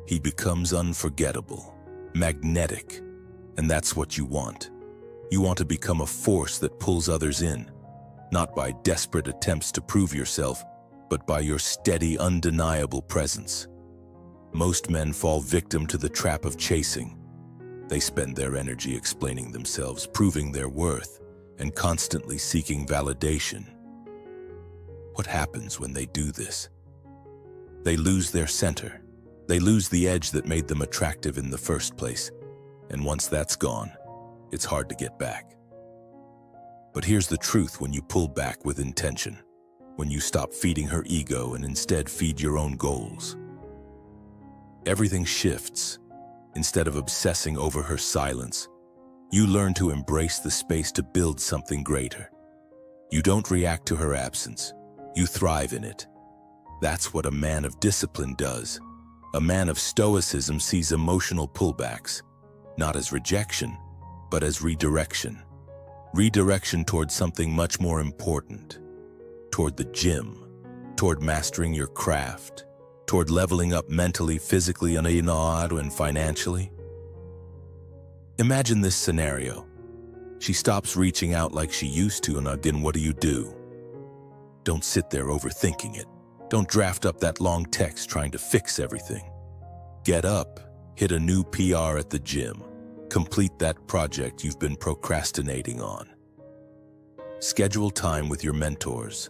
He becomes unforgettable, magnetic, and that's what you want. You want to become a force that pulls others in, not by desperate attempts to prove yourself, but by your steady, undeniable presence. Most men fall victim to the trap of chasing. They spend their energy explaining themselves, proving their worth, and constantly seeking validation. What happens when they do this? They lose their center. They lose the edge that made them attractive in the first place. And once that's gone, it's hard to get back. But here's the truth: when you pull back with intention, when you stop feeding her ego and instead feed your own goals, everything shifts. Instead of obsessing over her silence, you learn to embrace the space to build something greater. You don't react to her absence, you thrive in it. That's what a man of discipline does. A man of Stoicism sees emotional pullbacks, not as rejection, but as redirection. Redirection toward something much more important. Toward the gym, toward mastering your craft, toward leveling up mentally, physically, and financially. Imagine this scenario. She stops reaching out like she used to, and again, what do? Don't sit there overthinking it. Don't draft up that long text trying to fix everything. Get up, hit a new PR at the gym. Complete that project you've been procrastinating on. Schedule time with your mentors.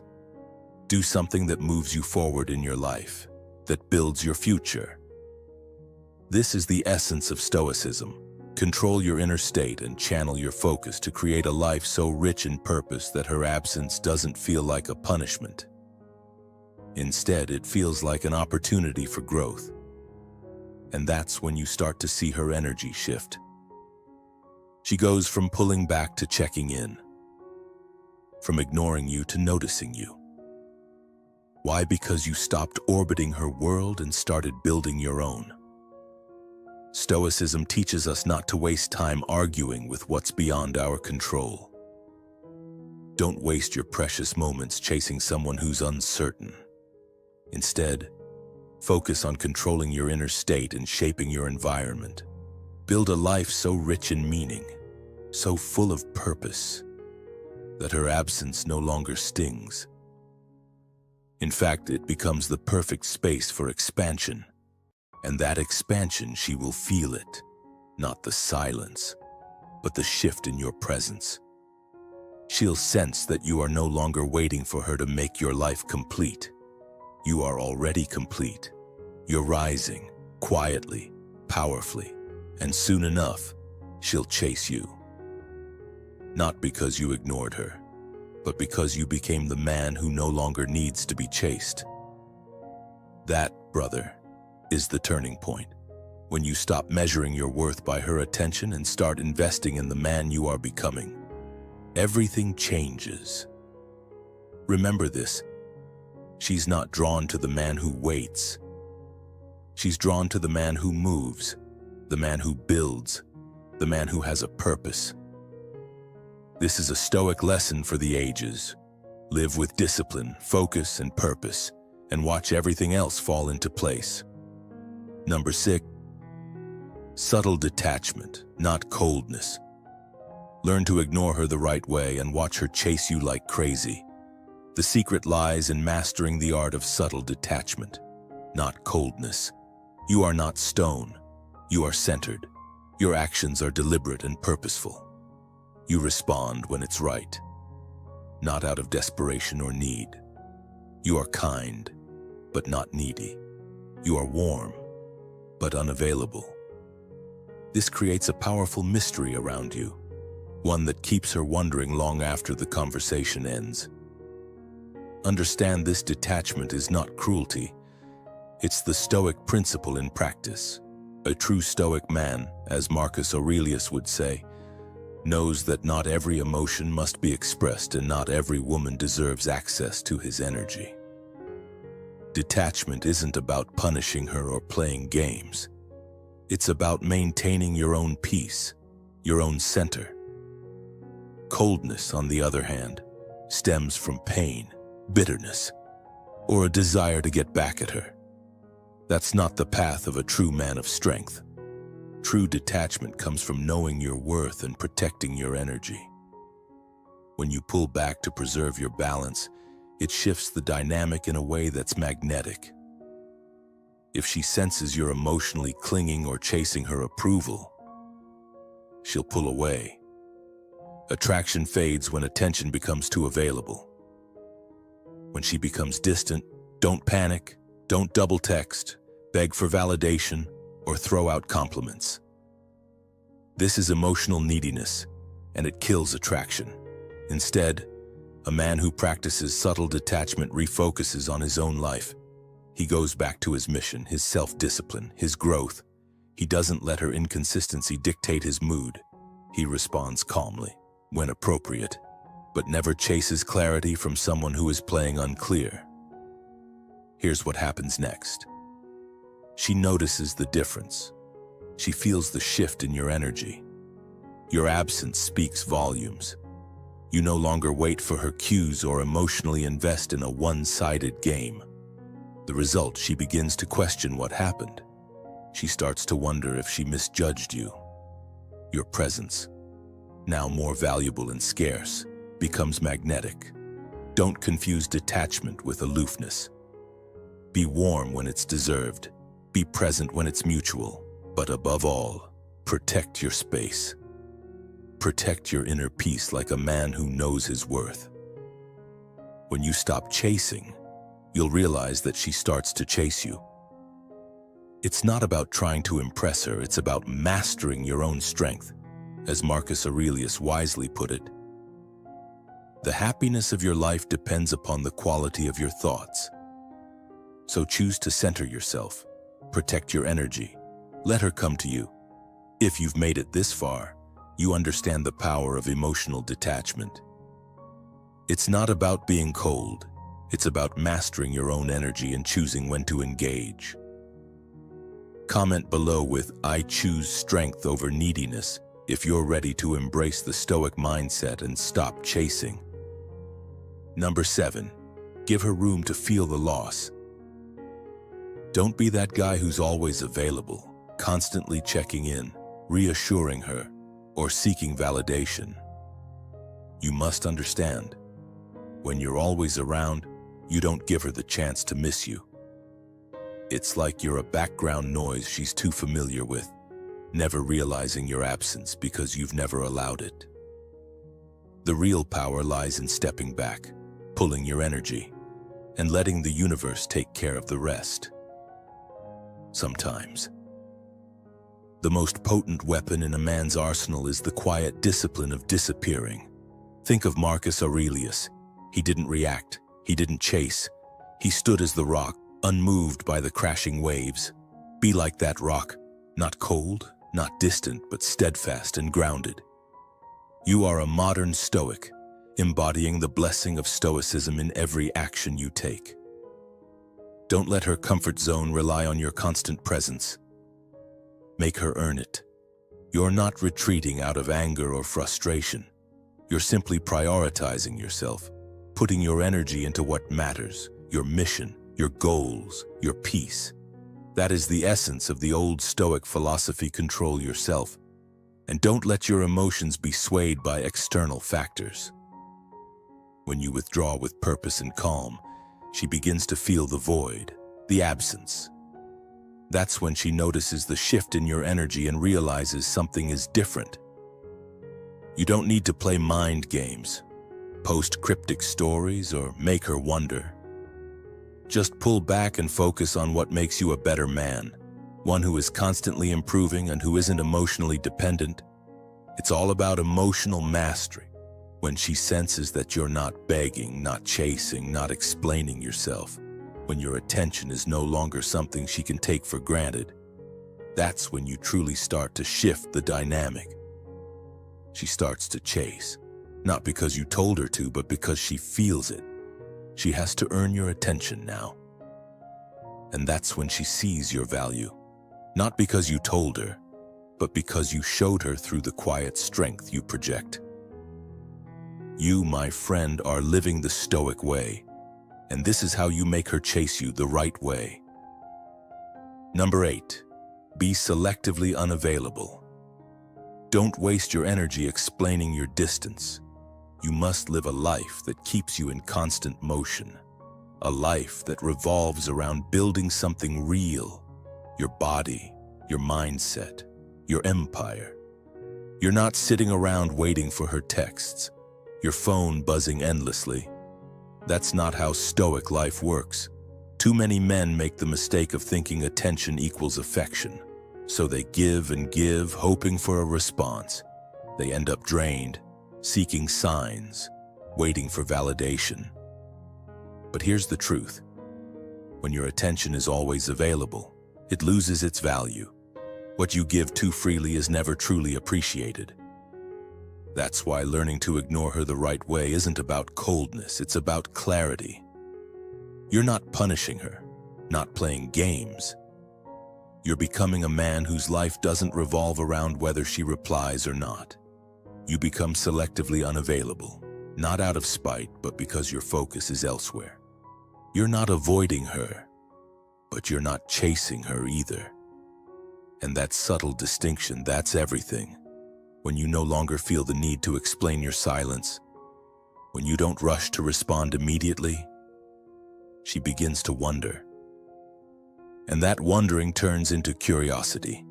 Do something that moves you forward in your life, that builds your future. This is the essence of Stoicism. Control your inner state and channel your focus to create a life so rich in purpose that her absence doesn't feel like a punishment. Instead, it feels like an opportunity for growth. And that's when you start to see her energy shift. She goes from pulling back to checking in, from ignoring you to noticing you. Why? Because you stopped orbiting her world and started building your own. Stoicism teaches us not to waste time arguing with what's beyond our control. Don't waste your precious moments chasing someone who's uncertain. Instead, Focus on controlling your inner state and shaping your environment. Build a life so rich in meaning, so full of purpose, that her absence no longer stings. In fact, it becomes the perfect space for expansion. And that expansion, she will feel it, not the silence, but the shift in your presence. She'll sense that you are no longer waiting for her to make your life complete. You are already complete. You're rising, quietly, powerfully, and soon enough, she'll chase you. Not because you ignored her, but because you became the man who no longer needs to be chased. That, brother, is the turning point. When you stop measuring your worth by her attention and start investing in the man you are becoming, everything changes. Remember this, she's not drawn to the man who waits. She's drawn to the man who moves, the man who builds, the man who has a purpose. This is a Stoic lesson for the ages. Live with discipline, focus, and purpose, and watch everything else fall into place. Number 6, subtle detachment, not coldness. Learn to ignore her the right way and watch her chase you like crazy. The secret lies in mastering the art of subtle detachment, not coldness. You are not stone. You are centered. Your actions are deliberate and purposeful. You respond when it's right, not out of desperation or need. You are kind, but not needy. You are warm, but unavailable. This creates a powerful mystery around you, one that keeps her wondering long after the conversation ends. Understand this detachment is not cruelty. It's the Stoic principle in practice. A true Stoic man, as Marcus Aurelius would say, knows that not every emotion must be expressed and not every woman deserves access to his energy. Detachment isn't about punishing her or playing games. It's about maintaining your own peace, your own center. Coldness, on the other hand, stems from pain, bitterness, or a desire to get back at her. That's not the path of a true man of strength. True detachment comes from knowing your worth and protecting your energy. When you pull back to preserve your balance, it shifts the dynamic in a way that's magnetic. If she senses you're emotionally clinging or chasing her approval, she'll pull away. Attraction fades when attention becomes too available. When she becomes distant, don't panic, don't double text, beg for validation, or throw out compliments. This is emotional neediness, and it kills attraction. Instead, a man who practices subtle detachment refocuses on his own life. He goes back to his mission, his self-discipline, his growth. He doesn't let her inconsistency dictate his mood. He responds calmly, when appropriate, but never chases clarity from someone who is playing unclear. Here's what happens next. She notices the difference. She feels the shift in your energy. Your absence speaks volumes. You no longer wait for her cues or emotionally invest in a one-sided game. The result, she begins to question what happened. She starts to wonder if she misjudged you. Your presence, now more valuable and scarce, becomes magnetic. Don't confuse detachment with aloofness. Be warm when it's deserved. Be present when it's mutual. But above all, protect your space. Protect your inner peace like a man who knows his worth. When you stop chasing, you'll realize that she starts to chase you. It's not about trying to impress her, it's about mastering your own strength. As Marcus Aurelius wisely put it, the happiness of your life depends upon the quality of your thoughts. So choose to center yourself, protect your energy, let her come to you. If you've made it this far, you understand the power of emotional detachment. It's not about being cold, it's about mastering your own energy and choosing when to engage. Comment below with "I choose strength over neediness" if you're ready to embrace the Stoic mindset and stop chasing. Number 7, give her room to feel the loss. Don't be that guy who's always available, constantly checking in, reassuring her, or seeking validation. You must understand, when you're always around, you don't give her the chance to miss you. It's like you're a background noise she's too familiar with, never realizing your absence because you've never allowed it. The real power lies in stepping back, pulling your energy, and letting the universe take care of the rest. Sometimes, the most potent weapon in a man's arsenal is the quiet discipline of disappearing. Think of Marcus Aurelius. He didn't react, he didn't chase. He stood as the rock, unmoved by the crashing waves. Be like that rock, not cold, not distant, but steadfast and grounded. You are a modern Stoic, embodying the blessing of Stoicism in every action you take. Don't let her comfort zone rely on your constant presence. Make her earn it. You're not retreating out of anger or frustration. You're simply prioritizing yourself, putting your energy into what matters, your mission, your goals, your peace. That is the essence of the old Stoic philosophy: control yourself, and don't let your emotions be swayed by external factors. When you withdraw with purpose and calm, she begins to feel the void, the absence. That's when she notices the shift in your energy and realizes something is different. You don't need to play mind games, post cryptic stories, or make her wonder. Just pull back and focus on what makes you a better man, one who is constantly improving and who isn't emotionally dependent. It's all about emotional mastery. When she senses that you're not begging, not chasing, not explaining yourself, when your attention is no longer something she can take for granted, that's when you truly start to shift the dynamic. She starts to chase, not because you told her to, but because she feels it. She has to earn your attention now. And that's when she sees your value, not because you told her, but because you showed her through the quiet strength you project. You, my friend, are living the Stoic way, and this is how you make her chase you the right way. Number 8, be selectively unavailable. Don't waste your energy explaining your distance. You must live a life that keeps you in constant motion, a life that revolves around building something real, your body, your mindset, your empire. You're not sitting around waiting for her texts, your phone buzzing endlessly. That's not how Stoic life works. Too many men make the mistake of thinking attention equals affection. So they give and give, hoping for a response. They end up drained, seeking signs, waiting for validation. But here's the truth. When your attention is always available, it loses its value. What you give too freely is never truly appreciated. That's why learning to ignore her the right way isn't about coldness, it's about clarity. You're not punishing her, not playing games. You're becoming a man whose life doesn't revolve around whether she replies or not. You become selectively unavailable, not out of spite, but because your focus is elsewhere. You're not avoiding her, but you're not chasing her either. And that subtle distinction, that's everything. When you no longer feel the need to explain your silence, when you don't rush to respond immediately, she begins to wonder. And that wondering turns into curiosity,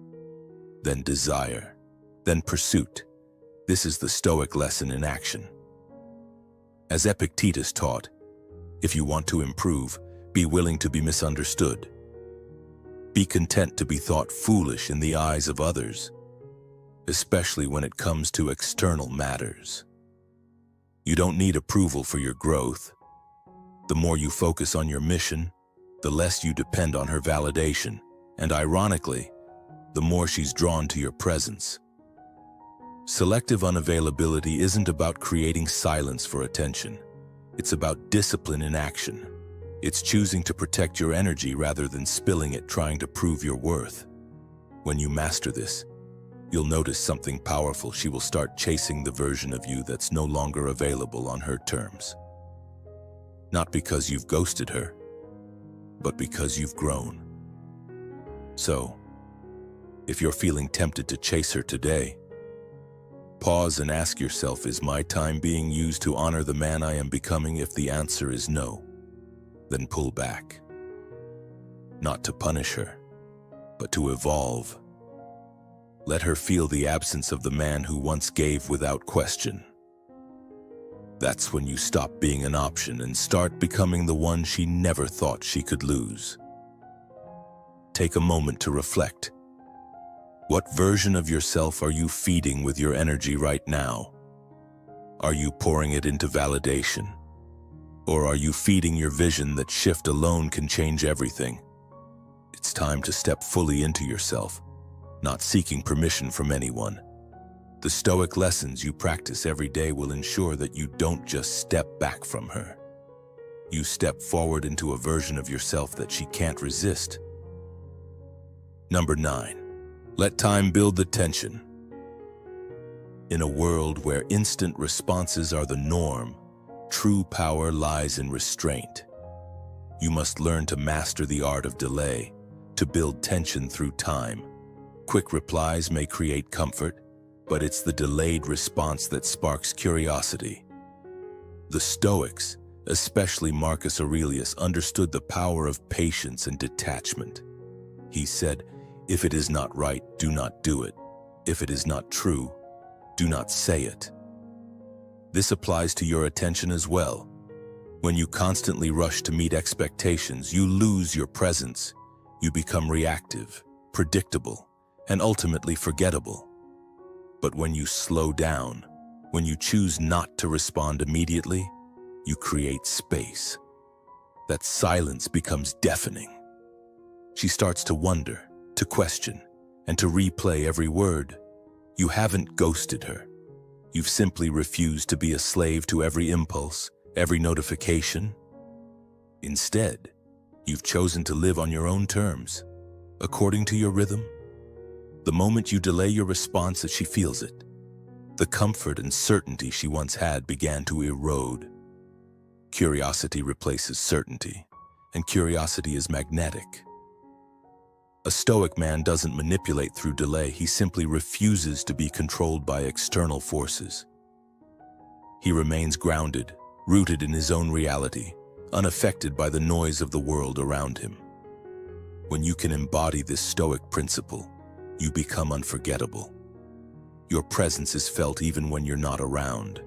then desire, then pursuit. This is the Stoic lesson in action. As Epictetus taught, if you want to improve, be willing to be misunderstood. Be content to be thought foolish in the eyes of others, especially when it comes to external matters. You don't need approval for your growth. The more you focus on your mission, the less you depend on her validation, and ironically, the more she's drawn to your presence. Selective unavailability isn't about creating silence for attention. It's about discipline in action. It's choosing to protect your energy rather than spilling it trying to prove your worth. When you master this, you'll notice something powerful. She will start chasing the version of you that's no longer available on her terms. Not because you've ghosted her, but because you've grown. So, if you're feeling tempted to chase her today, pause and ask yourself, is my time being used to honor the man I am becoming? If the answer is no, then pull back. Not to punish her, but to evolve. Let her feel the absence of the man who once gave without question. That's when you stop being an option and start becoming the one she never thought she could lose. Take a moment to reflect. What version of yourself are you feeding with your energy right now? Are you pouring it into validation? Or are you feeding your vision that shift alone can change everything? It's time to step fully into yourself, not seeking permission from anyone. The Stoic lessons you practice every day will ensure that you don't just step back from her. You step forward into a version of yourself that she can't resist. Number 9. Let time build the tension. In a world where instant responses are the norm, true power lies in restraint. You must learn to master the art of delay, to build tension through time. Quick replies may create comfort, but it's the delayed response that sparks curiosity. The Stoics, especially Marcus Aurelius, understood the power of patience and detachment. He said, "If it is not right, do not do it. If it is not true, do not say it." This applies to your attention as well. When you constantly rush to meet expectations, you lose your presence. You become reactive, predictable, and ultimately forgettable. But when you slow down, when you choose not to respond immediately, you create space. That silence becomes deafening. She starts to wonder, to question, and to replay every word. You haven't ghosted her. You've simply refused to be a slave to every impulse, every notification. Instead, you've chosen to live on your own terms, according to your rhythm. The moment you delay your response, as she feels it, the comfort and certainty she once had began to erode. Curiosity replaces certainty, and curiosity is magnetic. A Stoic man doesn't manipulate through delay, he simply refuses to be controlled by external forces. He remains grounded, rooted in his own reality, unaffected by the noise of the world around him. When you can embody this Stoic principle, you become unforgettable. Your presence is felt even when you're not around,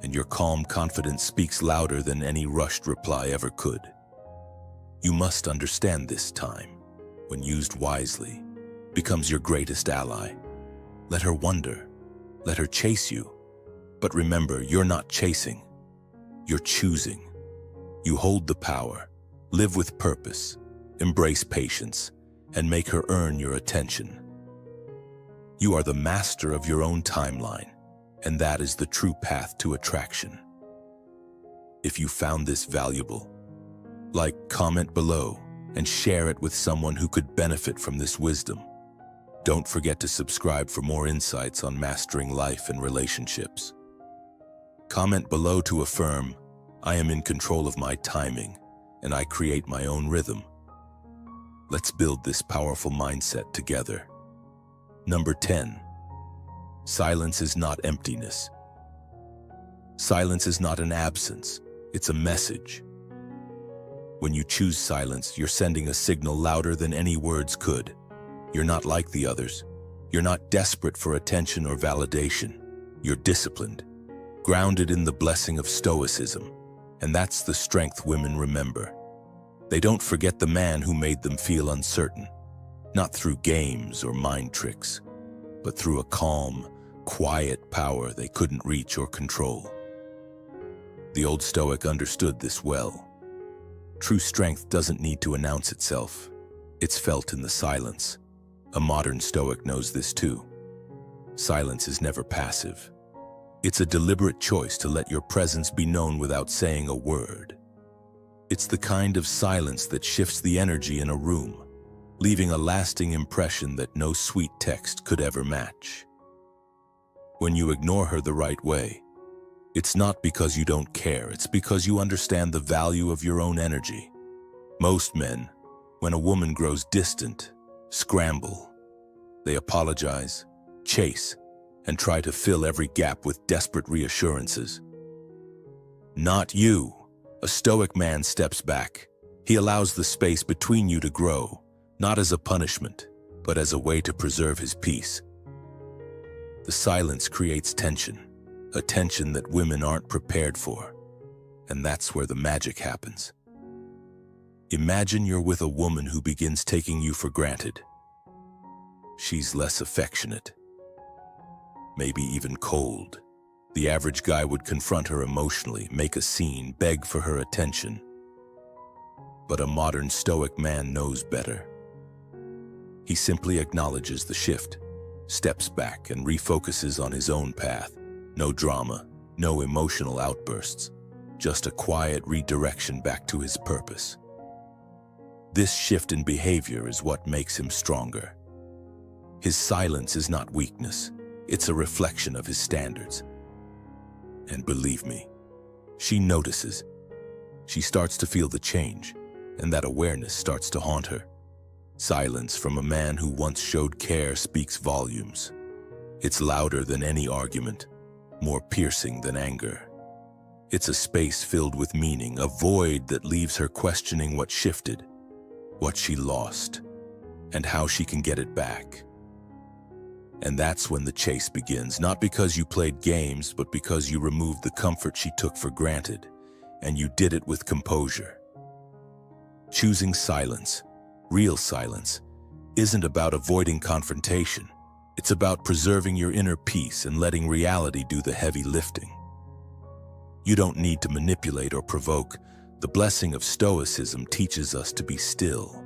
and your calm confidence speaks louder than any rushed reply ever could. You must understand this time, when used wisely, becomes your greatest ally. Let her wonder, let her chase you. But remember, you're not chasing, you're choosing. You hold the power, live with purpose, embrace patience, and make her earn your attention. You are the master of your own timeline, and that is the true path to attraction. If you found this valuable, like, comment below, and share it with someone who could benefit from this wisdom. Don't forget to subscribe for more insights on mastering life and relationships. Comment below to affirm, "I am in control of my timing, and I create my own rhythm." Let's build this powerful mindset together. Number 10. Silence is not emptiness. Silence is not an absence, it's a message. When you choose silence, you're sending a signal louder than any words could. You're not like the others. You're not desperate for attention or validation. You're disciplined, grounded in the blessing of Stoicism. And that's the strength women remember. They don't forget the man who made them feel uncertain, not through games or mind tricks, but through a calm, quiet power they couldn't reach or control. The old Stoic understood this well. True strength doesn't need to announce itself. It's felt in the silence. A modern Stoic knows this too. Silence is never passive. It's a deliberate choice to let your presence be known without saying a word. It's the kind of silence that shifts the energy in a room, leaving a lasting impression that no sweet text could ever match. When you ignore her the right way, it's not because you don't care, it's because you understand the value of your own energy. Most men, when a woman grows distant, scramble. They apologize, chase, and try to fill every gap with desperate reassurances. Not you. A Stoic man steps back. He allows the space between you to grow, not as a punishment, but as a way to preserve his peace. The silence creates tension, a tension that women aren't prepared for, and that's where the magic happens. Imagine you're with a woman who begins taking you for granted. She's less affectionate, maybe even cold. The average guy would confront her emotionally, make a scene, beg for her attention. But a modern Stoic man knows better. He simply acknowledges the shift, steps back, and refocuses on his own path. No drama, no emotional outbursts, just a quiet redirection back to his purpose. This shift in behavior is what makes him stronger. His silence is not weakness, it's a reflection of his standards. And believe me, she notices. She starts to feel the change, and that awareness starts to haunt her. Silence from a man who once showed care speaks volumes. It's louder than any argument, more piercing than anger. It's a space filled with meaning, a void that leaves her questioning what shifted, what she lost, and how she can get it back. And that's when the chase begins, not because you played games, but because you removed the comfort she took for granted, and you did it with composure. Choosing silence, real silence, isn't about avoiding confrontation. It's about preserving your inner peace and letting reality do the heavy lifting. You don't need to manipulate or provoke. The blessing of Stoicism teaches us to be still,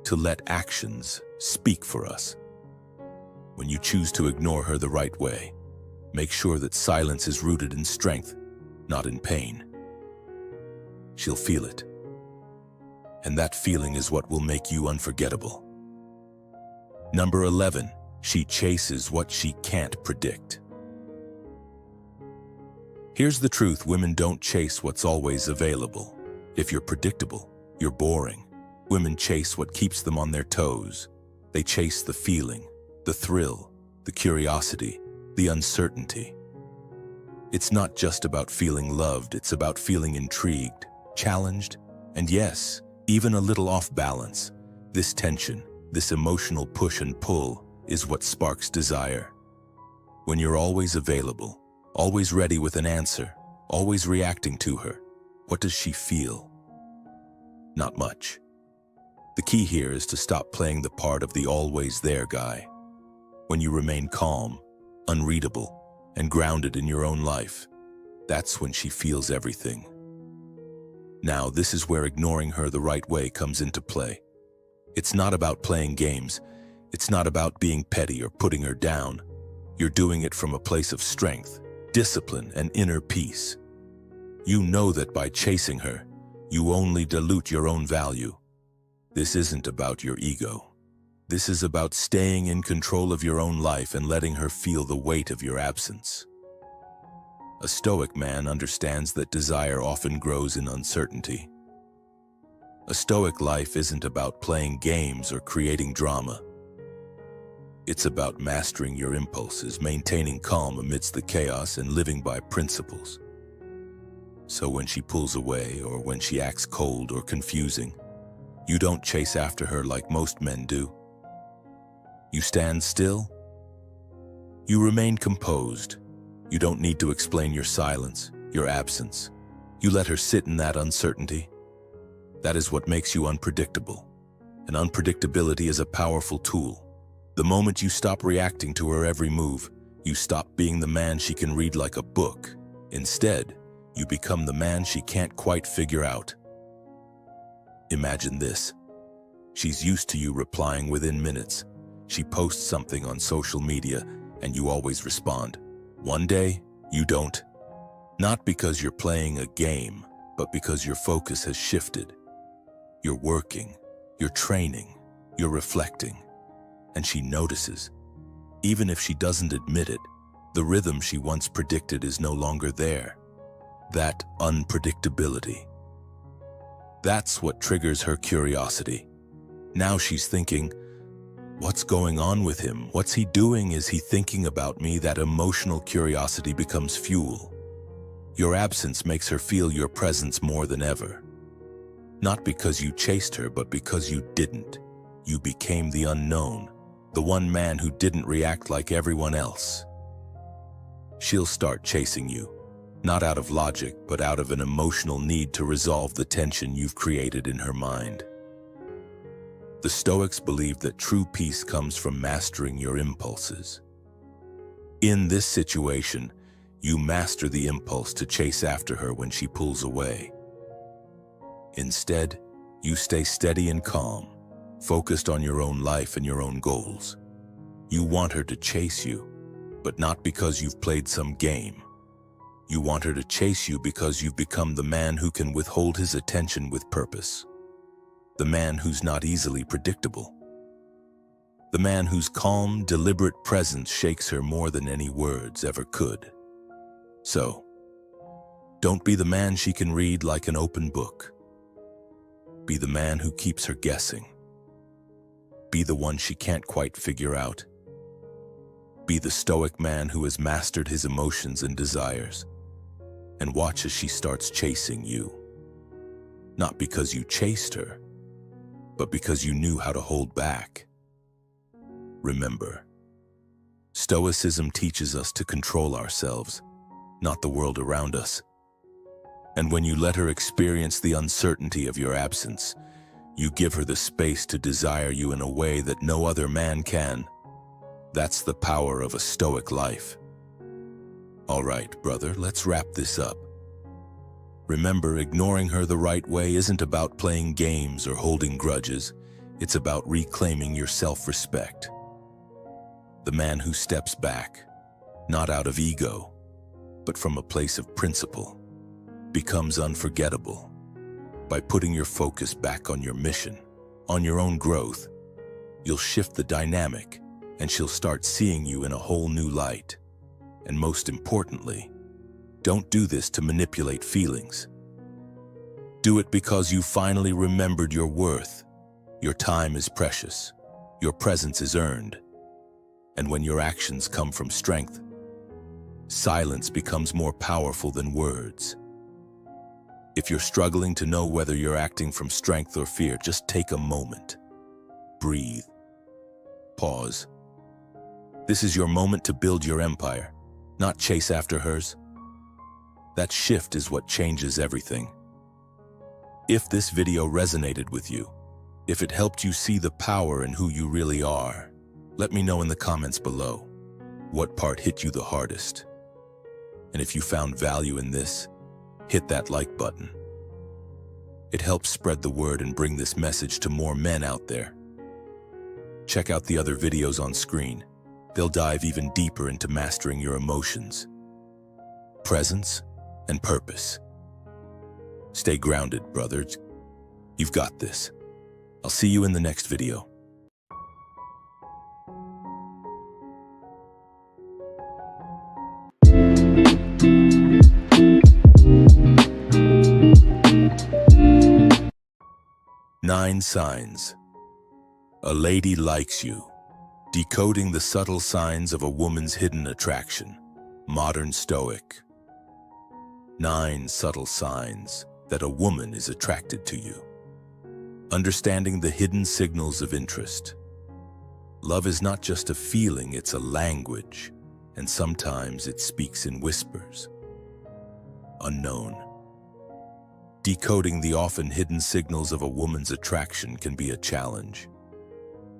to let actions speak for us. When you choose to ignore her the right way, make sure that silence is rooted in strength, not in pain. She'll feel it. And that feeling is what will make you unforgettable. Number 11, she chases what she can't predict. Here's the truth: women don't chase what's always available. If you're predictable, you're boring. Women chase what keeps them on their toes. They chase the feeling, the thrill, the curiosity, the uncertainty. It's not just about feeling loved, it's about feeling intrigued, challenged, and yes, even a little off balance. This tension, this emotional push and pull, is what sparks desire. When you're always available, always ready with an answer, always reacting to her, what does she feel? Not much. The key here is to stop playing the part of the always there guy. When you remain calm, unreadable, and grounded in your own life, that's when she feels everything. Now, this is where ignoring her the right way comes into play. It's not about playing games. It's not about being petty or putting her down. You're doing it from a place of strength, discipline, and inner peace. You know that by chasing her, you only dilute your own value. This isn't about your ego. This is about staying in control of your own life and letting her feel the weight of your absence. A Stoic man understands that desire often grows in uncertainty. A Stoic life isn't about playing games or creating drama. It's about mastering your impulses, maintaining calm amidst the chaos, and living by principles. So when she pulls away, or when she acts cold or confusing, you don't chase after her like most men do. You stand still. You remain composed. You don't need to explain your silence, your absence. You let her sit in that uncertainty. That is what makes you unpredictable. And unpredictability is a powerful tool. The moment you stop reacting to her every move, you stop being the man she can read like a book. Instead, you become the man she can't quite figure out. Imagine this. She's used to you replying within minutes. She posts something on social media, and you always respond. One day, you don't. Not because you're playing a game, but because your focus has shifted. You're working, you're training, you're reflecting. And she notices. Even if she doesn't admit it, the rhythm she once predicted is no longer there. That unpredictability. That's what triggers her curiosity. Now she's thinking, what's going on with him? What's he doing? Is he thinking about me? That emotional curiosity becomes fuel. Your absence makes her feel your presence more than ever. Not because you chased her, but because you didn't. You became the unknown, the one man who didn't react like everyone else. She'll start chasing you, not out of logic, but out of an emotional need to resolve the tension you've created in her mind. The Stoics believe that true peace comes from mastering your impulses. In this situation, you master the impulse to chase after her when she pulls away. Instead, you stay steady and calm, focused on your own life and your own goals. You want her to chase you, but not because you've played some game. You want her to chase you because you've become the man who can withhold his attention with purpose. The man who's not easily predictable. The man whose calm, deliberate presence shakes her more than any words ever could. So, don't be the man she can read like an open book. Be the man who keeps her guessing. Be the one she can't quite figure out. Be the stoic man who has mastered his emotions and desires. And watch as she starts chasing you. Not because you chased her, but because you knew how to hold back. Remember, Stoicism teaches us to control ourselves, not the world around us. And when you let her experience the uncertainty of your absence, you give her the space to desire you in a way that no other man can. That's the power of a Stoic life. All right, brother, let's wrap this up. Remember, ignoring her the right way isn't about playing games or holding grudges. It's about reclaiming your self-respect. The man who steps back, not out of ego, but from a place of principle, becomes unforgettable. By putting your focus back on your mission, on your own growth, you'll shift the dynamic, and she'll start seeing you in a whole new light. And most importantly, don't do this to manipulate feelings. Do it because you finally remembered your worth. Your time is precious. Your presence is earned. And when your actions come from strength, silence becomes more powerful than words. If you're struggling to know whether you're acting from strength or fear, just take a moment. Breathe. Pause. This is your moment to build your empire, not chase after hers. That shift is what changes everything. If this video resonated with you, if it helped you see the power in who you really are, let me know in the comments below. What part hit you the hardest? And if you found value in this, hit that like button. It helps spread the word and bring this message to more men out there. Check out the other videos on screen. They'll dive even deeper into mastering your emotions, presence, and purpose. Stay grounded, brothers. You've got this. I'll see you in the next video. Nine signs. A lady likes you. Decoding the subtle signs of a woman's hidden attraction. Modern Stoic. 9 subtle signs that a woman is attracted to you. Understanding the hidden signals of interest. Love is not just a feeling, it's a language, and sometimes it speaks in whispers. Unknown. Decoding the often hidden signals of a woman's attraction can be a challenge.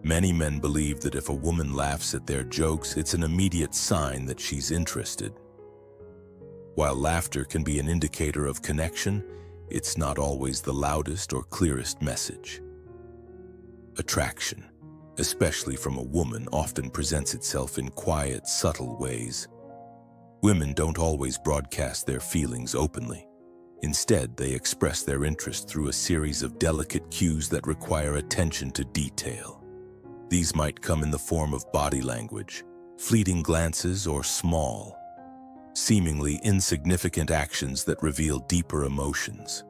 Many men believe that if a woman laughs at their jokes, it's an immediate sign that she's interested. While laughter can be an indicator of connection, it's not always the loudest or clearest message. Attraction, especially from a woman, often presents itself in quiet, subtle ways. Women don't always broadcast their feelings openly. Instead, they express their interest through a series of delicate cues that require attention to detail. These might come in the form of body language, fleeting glances, or small, seemingly insignificant actions that reveal deeper emotions.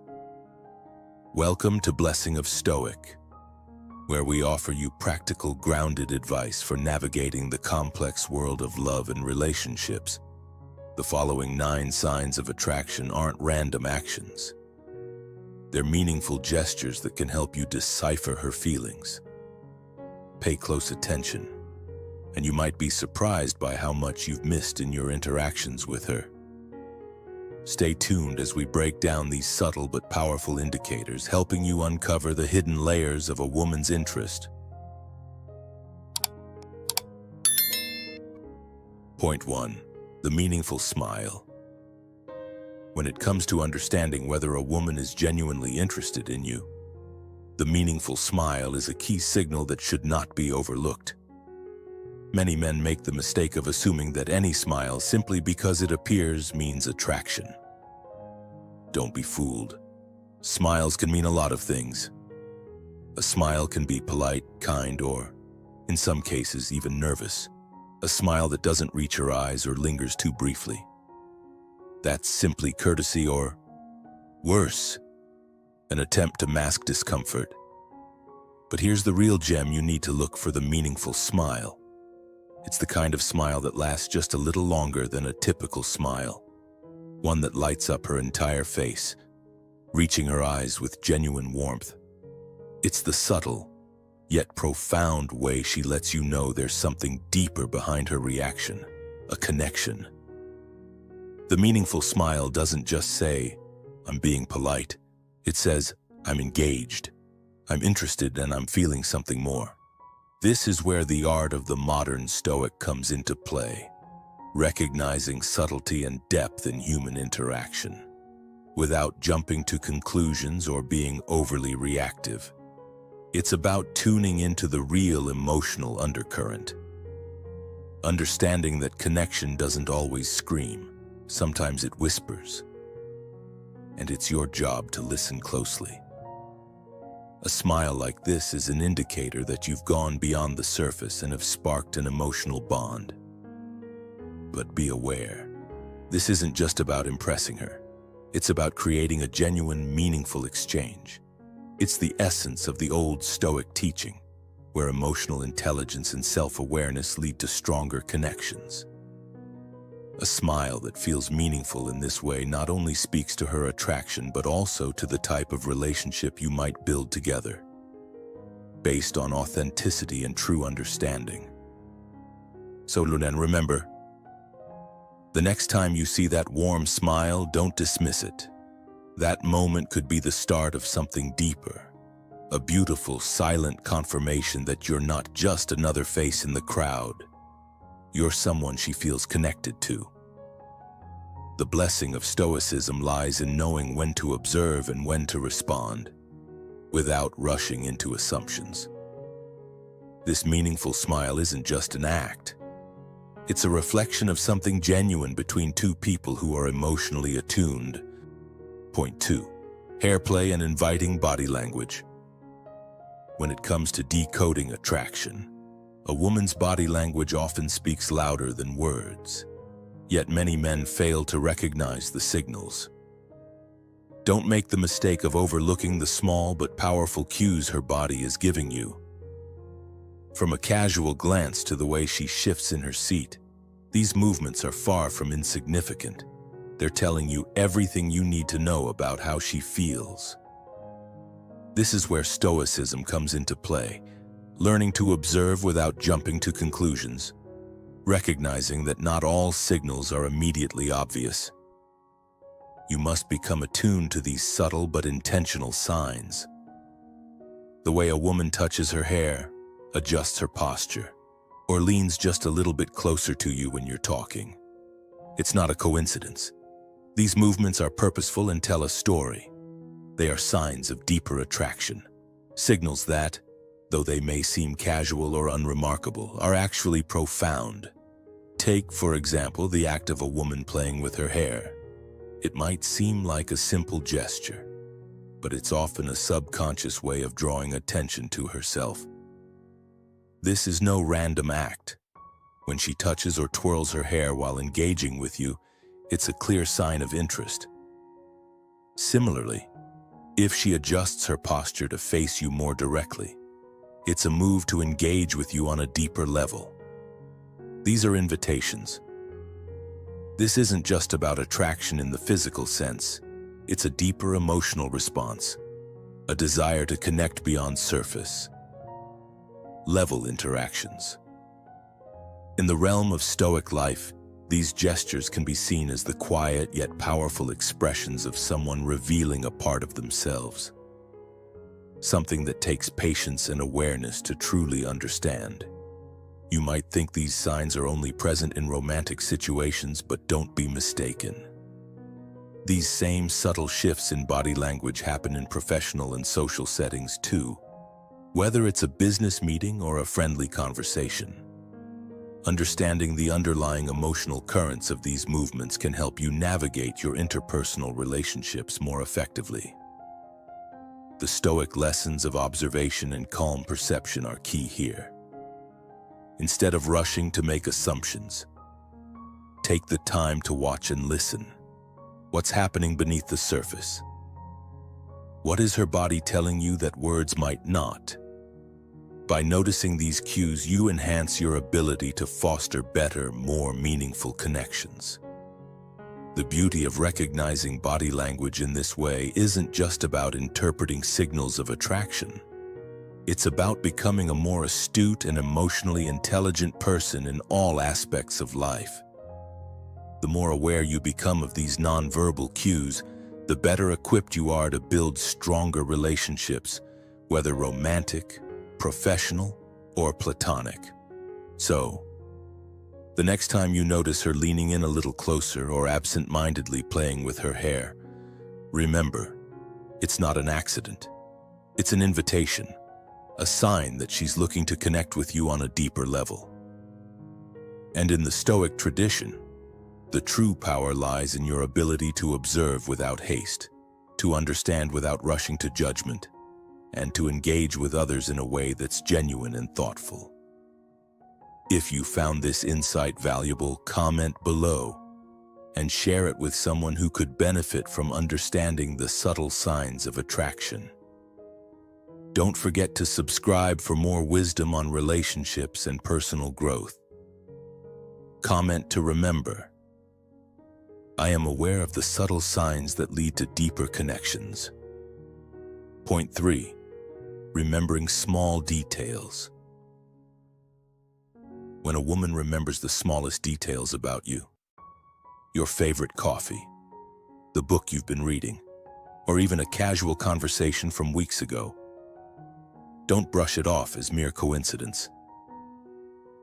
Welcome to Blessing of Stoic. where we offer you practical, grounded advice for navigating the complex world of love and relationships. The following 9 signs of attraction aren't random actions. They're meaningful gestures that can help you decipher her feelings. Pay close attention, and you might be surprised by how much you've missed in your interactions with her. Stay tuned as we break down these subtle but powerful indicators, helping you uncover the hidden layers of a woman's interest. Point 1. The meaningful smile. When it comes to understanding whether a woman is genuinely interested in you, the meaningful smile is a key signal that should not be overlooked. Many men make the mistake of assuming that any smile, simply because it appears, means attraction. Don't be fooled. Smiles can mean a lot of things. A smile can be polite, kind, or, in some cases, even nervous. A smile that doesn't reach your eyes or lingers too briefly. That's simply courtesy, or, worse, an attempt to mask discomfort. But here's the real gem you need to look for: the meaningful smile. It's the kind of smile that lasts just a little longer than a typical smile. One that lights up her entire face, reaching her eyes with genuine warmth. It's the subtle, yet profound way she lets you know there's something deeper behind her reaction, a connection. The meaningful smile doesn't just say, "I'm being polite." It says, "I'm engaged, I'm interested, and I'm feeling something more." This is where the art of the modern Stoic comes into play, recognizing subtlety and depth in human interaction, without jumping to conclusions or being overly reactive. It's about tuning into the real emotional undercurrent, understanding that connection doesn't always scream. Sometimes it whispers, and it's your job to listen closely. A smile like this is an indicator that you've gone beyond the surface and have sparked an emotional bond. But be aware, this isn't just about impressing her. It's about creating a genuine, meaningful exchange. It's the essence of the old Stoic teaching, where emotional intelligence and self-awareness lead to stronger connections. A smile that feels meaningful in this way not only speaks to her attraction, but also to the type of relationship you might build together, based on authenticity and true understanding. So Lunan, remember, the next time you see that warm smile, don't dismiss it. That moment could be the start of something deeper, a beautiful, silent confirmation that you're not just another face in the crowd. You're someone she feels connected to. The blessing of Stoicism lies in knowing when to observe and when to respond, without rushing into assumptions. This meaningful smile isn't just an act. It's a reflection of something genuine between two people who are emotionally attuned. Point 2. Hairplay and inviting body language. When it comes to decoding attraction, a woman's body language often speaks louder than words, yet many men fail to recognize the signals. Don't make the mistake of overlooking the small but powerful cues her body is giving you. From a casual glance to the way she shifts in her seat, these movements are far from insignificant. They're telling you everything you need to know about how she feels. This is where Stoicism comes into play. Learning to observe without jumping to conclusions, recognizing that not all signals are immediately obvious. You must become attuned to these subtle but intentional signs. The way a woman touches her hair, adjusts her posture, or leans just a little bit closer to you when you're talking. It's not a coincidence. These movements are purposeful and tell a story. They are signs of deeper attraction, signals that, though they may seem casual or unremarkable, are actually profound. Take, for example, the act of a woman playing with her hair. It might seem like a simple gesture, but it's often a subconscious way of drawing attention to herself. This is no random act. When she touches or twirls her hair while engaging with you, it's a clear sign of interest. Similarly, if she adjusts her posture to face you more directly, It's a move to engage with you on a deeper level. These are invitations. This isn't just about attraction in the physical sense. It's a deeper emotional response, a desire to connect beyond surface level interactions. In the realm of Stoic life, these gestures can be seen as the quiet yet powerful expressions of someone revealing a part of themselves, something that takes patience and awareness to truly understand. You might think these signs are only present in romantic situations, but don't be mistaken. These same subtle shifts in body language happen in professional and social settings too, whether it's a business meeting or a friendly conversation. Understanding the underlying emotional currents of these movements can help you navigate your interpersonal relationships more effectively. The Stoic lessons of observation and calm perception are key here. Instead of rushing to make assumptions, take the time to watch and listen. What's happening beneath the surface? What is her body telling you that words might not? By noticing these cues, you enhance your ability to foster better, more meaningful connections. The beauty of recognizing body language in this way isn't just about interpreting signals of attraction. It's about becoming a more astute and emotionally intelligent person in all aspects of life. The more aware you become of these nonverbal cues, the better equipped you are to build stronger relationships, whether romantic, professional, or platonic. So, the next time you notice her leaning in a little closer or absent-mindedly playing with her hair, remember, it's not an accident. It's an invitation, a sign that she's looking to connect with you on a deeper level. And in the Stoic tradition, the true power lies in your ability to observe without haste, to understand without rushing to judgment, and to engage with others in a way that's genuine and thoughtful. If you found this insight valuable, comment below and share it with someone who could benefit from understanding the subtle signs of attraction. Don't forget to subscribe for more wisdom on relationships and personal growth. Comment to remember: I am aware of the subtle signs that lead to deeper connections. Point 3. Remembering small details. When a woman remembers the smallest details about you, your favorite coffee, the book you've been reading, or even a casual conversation from weeks ago, don't brush it off as mere coincidence.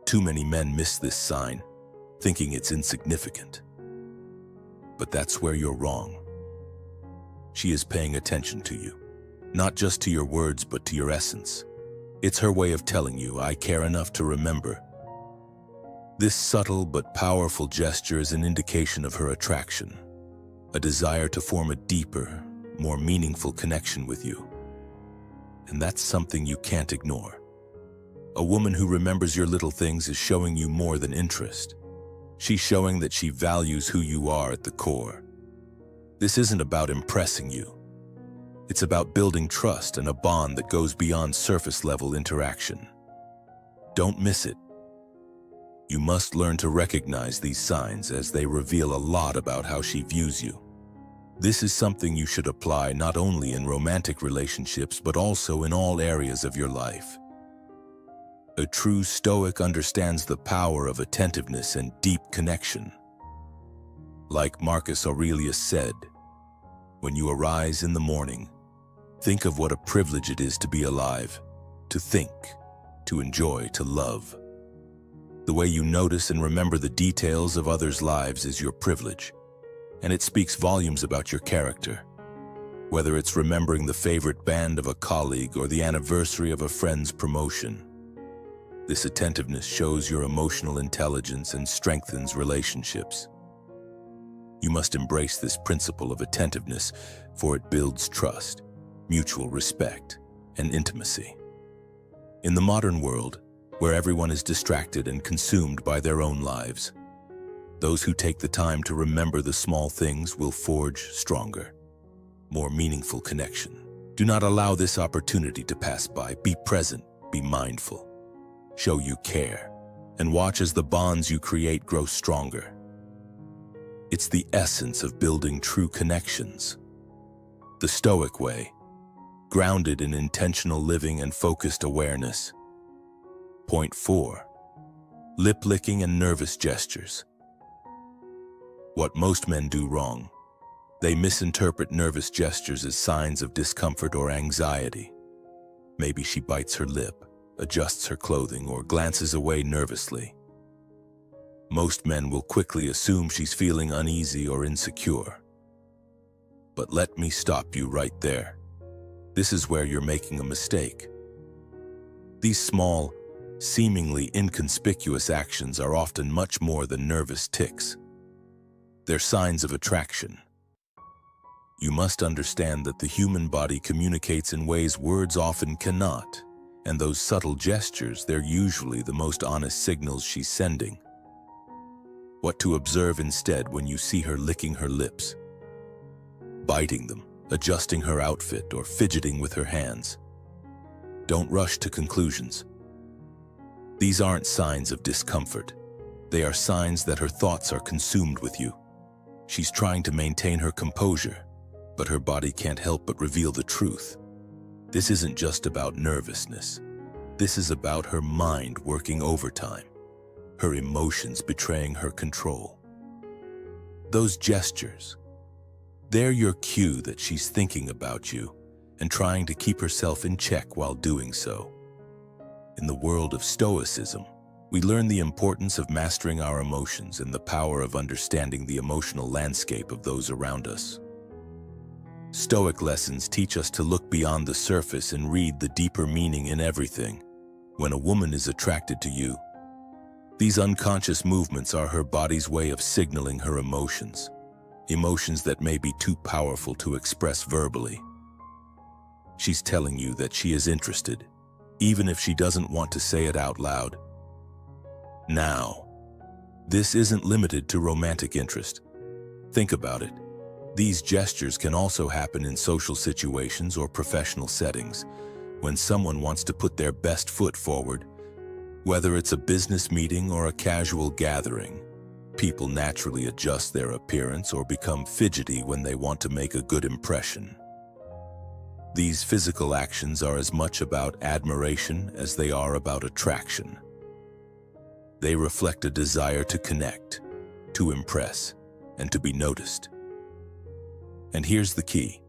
Too many men miss this sign, thinking it's insignificant. But that's where you're wrong. She is paying attention to you, not just to your words, but to your essence. It's her way of telling you, I care enough to remember. This subtle but powerful gesture is an indication of her attraction, a desire to form a deeper, more meaningful connection with you. And that's something you can't ignore. A woman who remembers your little things is showing you more than interest. She's showing that she values who you are at the core. This isn't about impressing you. It's about building trust and a bond that goes beyond surface-level interaction. Don't miss it. You must learn to recognize these signs, as they reveal a lot about how she views you. This is something you should apply not only in romantic relationships, but also in all areas of your life. A true Stoic understands the power of attentiveness and deep connection. Like Marcus Aurelius said, when you arise in the morning, think of what a privilege it is to be alive, to think, to enjoy, to love. The way you notice and remember the details of others' lives is your privilege, and it speaks volumes about your character. Whether it's remembering the favorite band of a colleague or the anniversary of a friend's promotion, this attentiveness shows your emotional intelligence and strengthens relationships. You must embrace this principle of attentiveness, for it builds trust, mutual respect, and intimacy. In the modern world, where everyone is distracted and consumed by their own lives, those who take the time to remember the small things will forge stronger, more meaningful connection. Do not allow this opportunity to pass by. Be present, be mindful. Show you care, and watch as the bonds you create grow stronger. It's the essence of building true connections. The Stoic way, grounded in intentional living and focused awareness. Point 4. Lip licking and nervous gestures. What most men do wrong. They misinterpret nervous gestures as signs of discomfort or anxiety. Maybe she bites her lip, adjusts her clothing, or glances away nervously. Most men will quickly assume she's feeling uneasy or insecure. But let me stop you right there. This is where you're making a mistake. These small, seemingly inconspicuous actions are often much more than nervous tics. They're signs of attraction. You must understand that the human body communicates in ways words often cannot, and those subtle gestures, they're usually the most honest signals she's sending. What to observe instead when you see her licking her lips, biting them, adjusting her outfit, or fidgeting with her hands. Don't rush to conclusions. These aren't signs of discomfort. They are signs that her thoughts are consumed with you. She's trying to maintain her composure, but her body can't help but reveal the truth. This isn't just about nervousness. This is about her mind working overtime, her emotions betraying her control. Those gestures, they're your cue that she's thinking about you and trying to keep herself in check while doing so. In the world of Stoicism, we learn the importance of mastering our emotions and the power of understanding the emotional landscape of those around us. Stoic lessons teach us to look beyond the surface and read the deeper meaning in everything. When a woman is attracted to you, these unconscious movements are her body's way of signaling her emotions, emotions that may be too powerful to express verbally. She's telling you that she is interested, even if she doesn't want to say it out loud. Now, this isn't limited to romantic interest. Think about it. These gestures can also happen in social situations or professional settings, when someone wants to put their best foot forward. Whether it's a business meeting or a casual gathering, people naturally adjust their appearance or become fidgety when they want to make a good impression. These physical actions are as much about admiration as they are about attraction. They reflect a desire to connect, to impress, and to be noticed. And here's the key.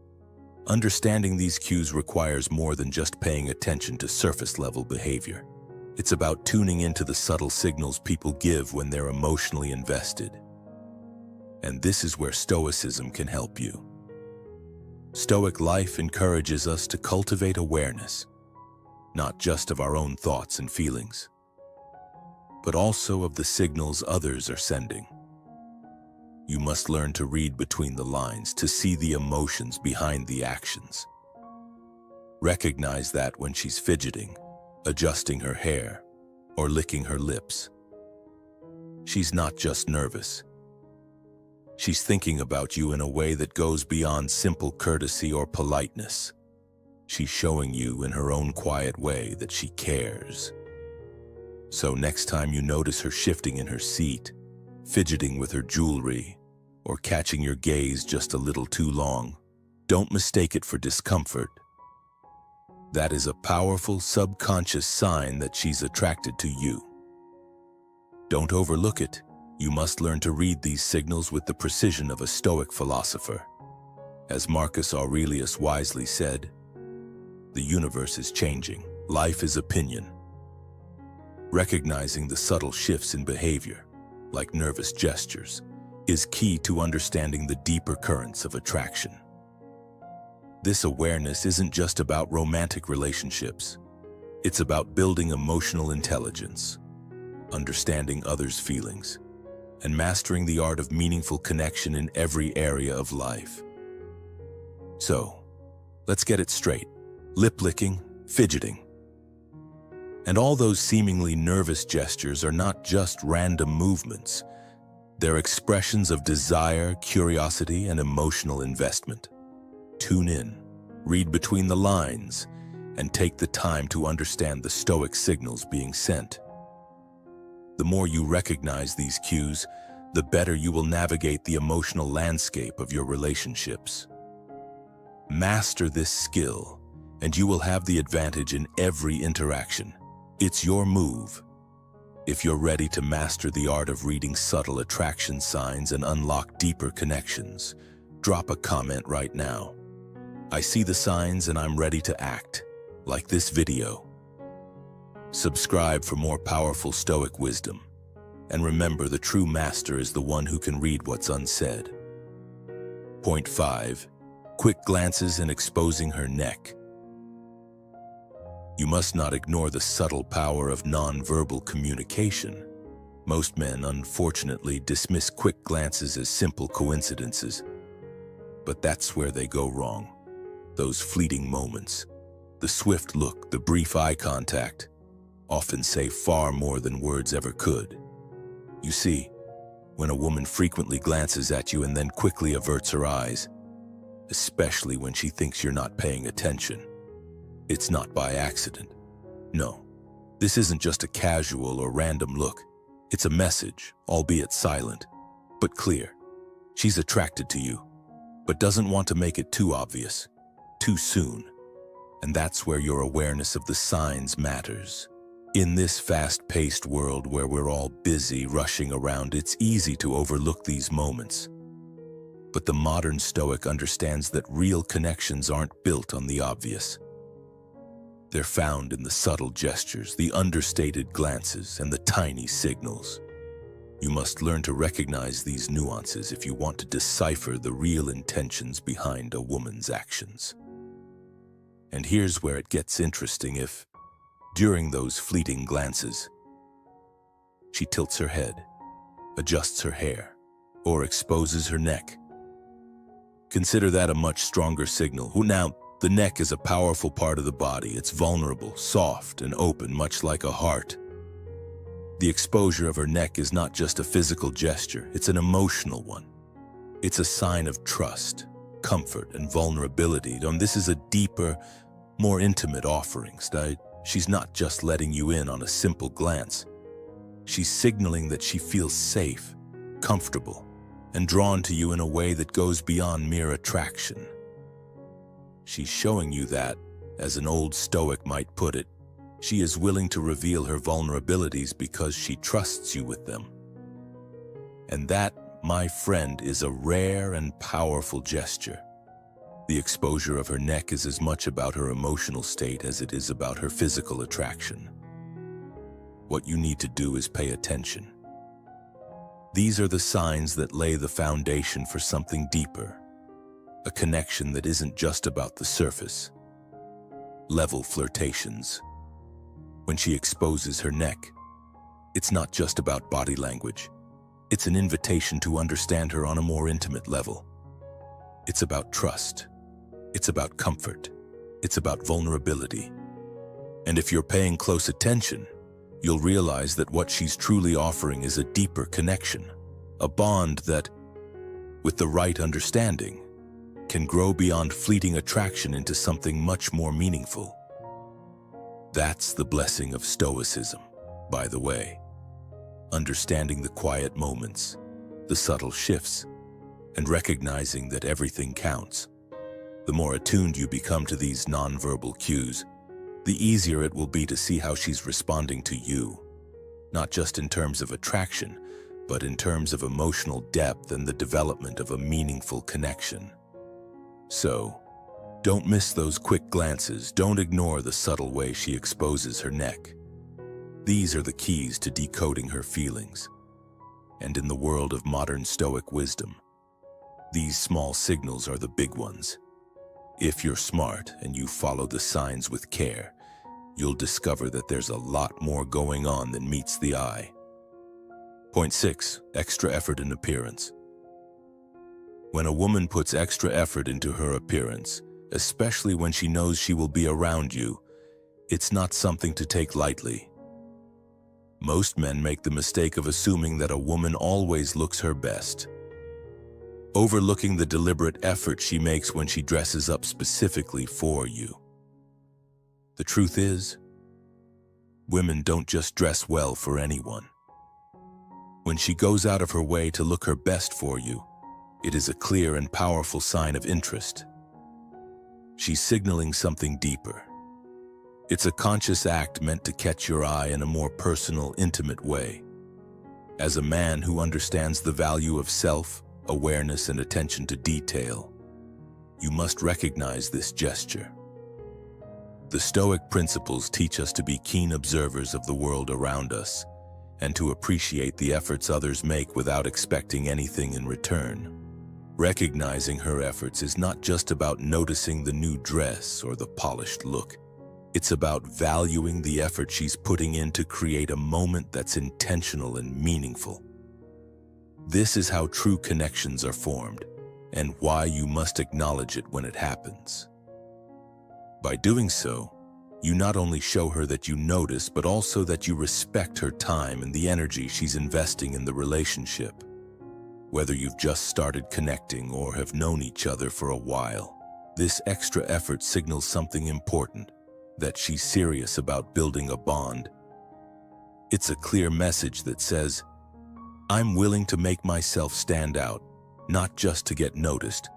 Understanding these cues requires more than just paying attention to surface-level behavior. It's about tuning into the subtle signals people give when they're emotionally invested. And this is where Stoicism can help you. Stoic life encourages us to cultivate awareness, not just of our own thoughts and feelings, but also of the signals others are sending. You must learn to read between the lines, to see the emotions behind the actions. Recognize that when she's fidgeting, adjusting her hair, or licking her lips, she's not just nervous. She's thinking about you in a way that goes beyond simple courtesy or politeness. She's showing you in her own quiet way that she cares. So next time you notice her shifting in her seat, fidgeting with her jewelry, or catching your gaze just a little too long, don't mistake it for discomfort. That is a powerful subconscious sign that she's attracted to you. Don't overlook it. You must learn to read these signals with the precision of a Stoic philosopher. As Marcus Aurelius wisely said, the universe is changing. Life is opinion. Recognizing the subtle shifts in behavior, like nervous gestures, is key to understanding the deeper currents of attraction. This awareness isn't just about romantic relationships. It's about building emotional intelligence, understanding others' feelings, and mastering the art of meaningful connection in every area of life. So, let's get it straight. Lip-licking, fidgeting, and all those seemingly nervous gestures are not just random movements. They're expressions of desire, curiosity, and emotional investment. Tune in, read between the lines, and take the time to understand the Stoic signals being sent. The more you recognize these cues, the better you will navigate the emotional landscape of your relationships. Master this skill, and you will have the advantage in every interaction. It's your move. If you're ready to master the art of reading subtle attraction signs and unlock deeper connections, drop a comment right now. I see the signs and I'm ready to act. Like this video. Subscribe for more powerful Stoic wisdom. And remember, the true master is the one who can read what's unsaid. Point 5. Quick glances and exposing her neck. You must not ignore the subtle power of non-verbal communication. Most men, unfortunately, dismiss quick glances as simple coincidences. But that's where they go wrong. Those fleeting moments, the swift look, the brief eye contact, often say far more than words ever could. You see, when a woman frequently glances at you and then quickly averts her eyes, especially when she thinks you're not paying attention, it's not by accident. No, this isn't just a casual or random look. It's a message, albeit silent, but clear. She's attracted to you, but doesn't want to make it too obvious, too soon. And that's where your awareness of the signs matters. In this fast-paced world where we're all busy rushing around, it's easy to overlook these moments. But the modern Stoic understands that real connections aren't built on the obvious. They're found in the subtle gestures, the understated glances, and the tiny signals. You must learn to recognize these nuances if you want to decipher the real intentions behind a woman's actions. And here's where it gets interesting. If, during those fleeting glances, she tilts her head, adjusts her hair, or exposes her neck, consider that a much stronger signal. Now, the neck is a powerful part of the body. It's vulnerable, soft, and open, much like a heart. The exposure of her neck is not just a physical gesture, it's an emotional one. It's a sign of trust, comfort, and vulnerability. This is a deeper, more intimate offering. She's not just letting you in on a simple glance. She's signaling that she feels safe, comfortable, and drawn to you in a way that goes beyond mere attraction. She's showing you that, as an old Stoic might put it, she is willing to reveal her vulnerabilities because she trusts you with them. And that, my friend, is a rare and powerful gesture. The exposure of her neck is as much about her emotional state as it is about her physical attraction. What you need to do is pay attention. These are the signs that lay the foundation for something deeper, a connection that isn't just about the surface level flirtations. When she exposes her neck, it's not just about body language. It's an invitation to understand her on a more intimate level. It's about trust. It's about comfort. It's about vulnerability. And if you're paying close attention, you'll realize that what she's truly offering is a deeper connection, a bond that, with the right understanding, can grow beyond fleeting attraction into something much more meaningful. That's the blessing of Stoicism, by the way. Understanding the quiet moments, the subtle shifts, and recognizing that everything counts. The more attuned you become to these nonverbal cues, the easier it will be to see how she's responding to you, not just in terms of attraction, but in terms of emotional depth and the development of a meaningful connection. So, don't miss those quick glances. Don't ignore the subtle way she exposes her neck. These are the keys to decoding her feelings. And in the world of modern Stoic wisdom, these small signals are the big ones. If you're smart and you follow the signs with care, you'll discover that there's a lot more going on than meets the eye. Point 6. Extra effort in appearance. When a woman puts extra effort into her appearance, especially when she knows she will be around you, it's not something to take lightly. Most men make the mistake of assuming that a woman always looks her best, overlooking the deliberate effort she makes when she dresses up specifically for you. The truth is, women don't just dress well for anyone. When she goes out of her way to look her best for you, it is a clear and powerful sign of interest. She's signaling something deeper. It's a conscious act meant to catch your eye in a more personal, intimate way. As a man who understands the value of self, awareness, and attention to detail, you must recognize this gesture. The Stoic principles teach us to be keen observers of the world around us and to appreciate the efforts others make without expecting anything in return. Recognizing her efforts is not just about noticing the new dress or the polished look. It's about valuing the effort she's putting in to create a moment that's intentional and meaningful. This is how true connections are formed, and why you must acknowledge it when it happens. By doing so, you not only show her that you notice, but also that you respect her time and the energy she's investing in the relationship. Whether you've just started connecting or have known each other for a while, this extra effort signals something important, that she's serious about building a bond. It's a clear message that says, I'm willing to make myself stand out, not just to get noticed,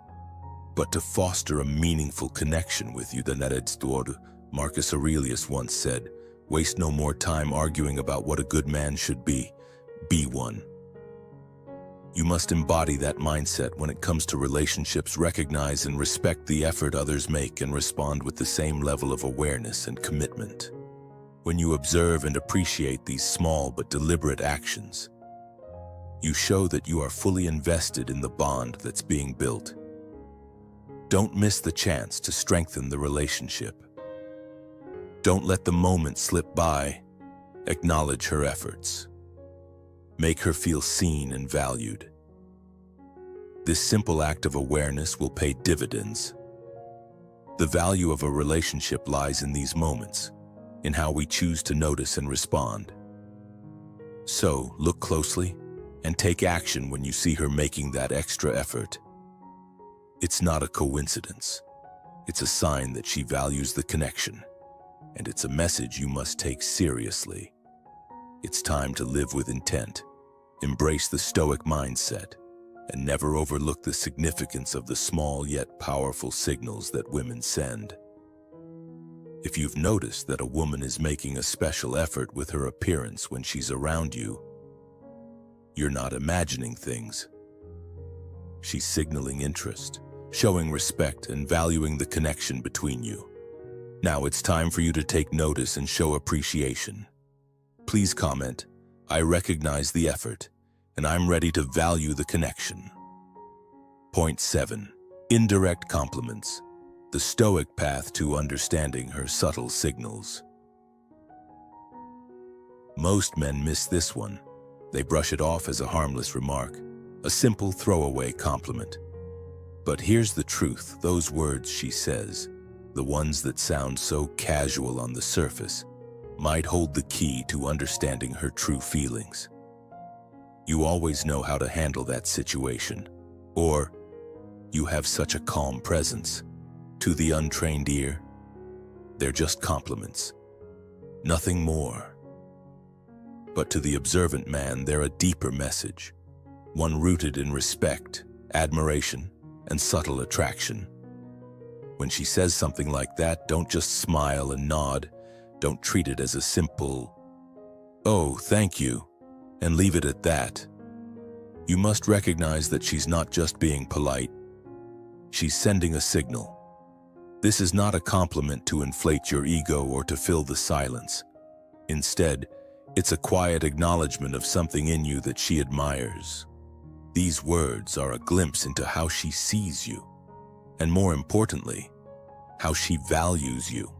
but to foster a meaningful connection with you. The detector, Marcus Aurelius once said, waste no more time arguing about what a good man should be one. You must embody that mindset when it comes to relationships. Recognize and respect the effort others make and respond with the same level of awareness and commitment. When you observe and appreciate these small but deliberate actions, you show that you are fully invested in the bond that's being built. Don't miss the chance to strengthen the relationship. Don't let the moment slip by. Acknowledge her efforts. Make her feel seen and valued. This simple act of awareness will pay dividends. The value of a relationship lies in these moments, in how we choose to notice and respond. So, look closely and take action when you see her making that extra effort. It's not a coincidence. It's a sign that she values the connection, and it's a message you must take seriously. It's time to live with intent, embrace the Stoic mindset, and never overlook the significance of the small yet powerful signals that women send. If you've noticed that a woman is making a special effort with her appearance when she's around you, you're not imagining things. She's signaling interest, showing respect, and valuing the connection between you. Now it's time for you to take notice and show appreciation. Please comment, I recognize the effort, and I'm ready to value the connection. Point 7. Indirect compliments. The Stoic path to understanding her subtle signals. Most men miss this one. They brush it off as a harmless remark, a simple throwaway compliment. But here's the truth, those words she says, the ones that sound so casual on the surface, might hold the key to understanding her true feelings. You always know how to handle that situation, or you have such a calm presence. To the untrained ear, they're just compliments, nothing more. But to the observant man, they're a deeper message, one rooted in respect, admiration, and subtle attraction. When she says something like that, don't just smile and nod. Don't treat it as a simple, "Oh, thank you," and leave it at that. You must recognize that she's not just being polite. She's sending a signal. This is not a compliment to inflate your ego or to fill the silence. Instead, it's a quiet acknowledgement of something in you that she admires. These words are a glimpse into how she sees you, and more importantly, how she values you.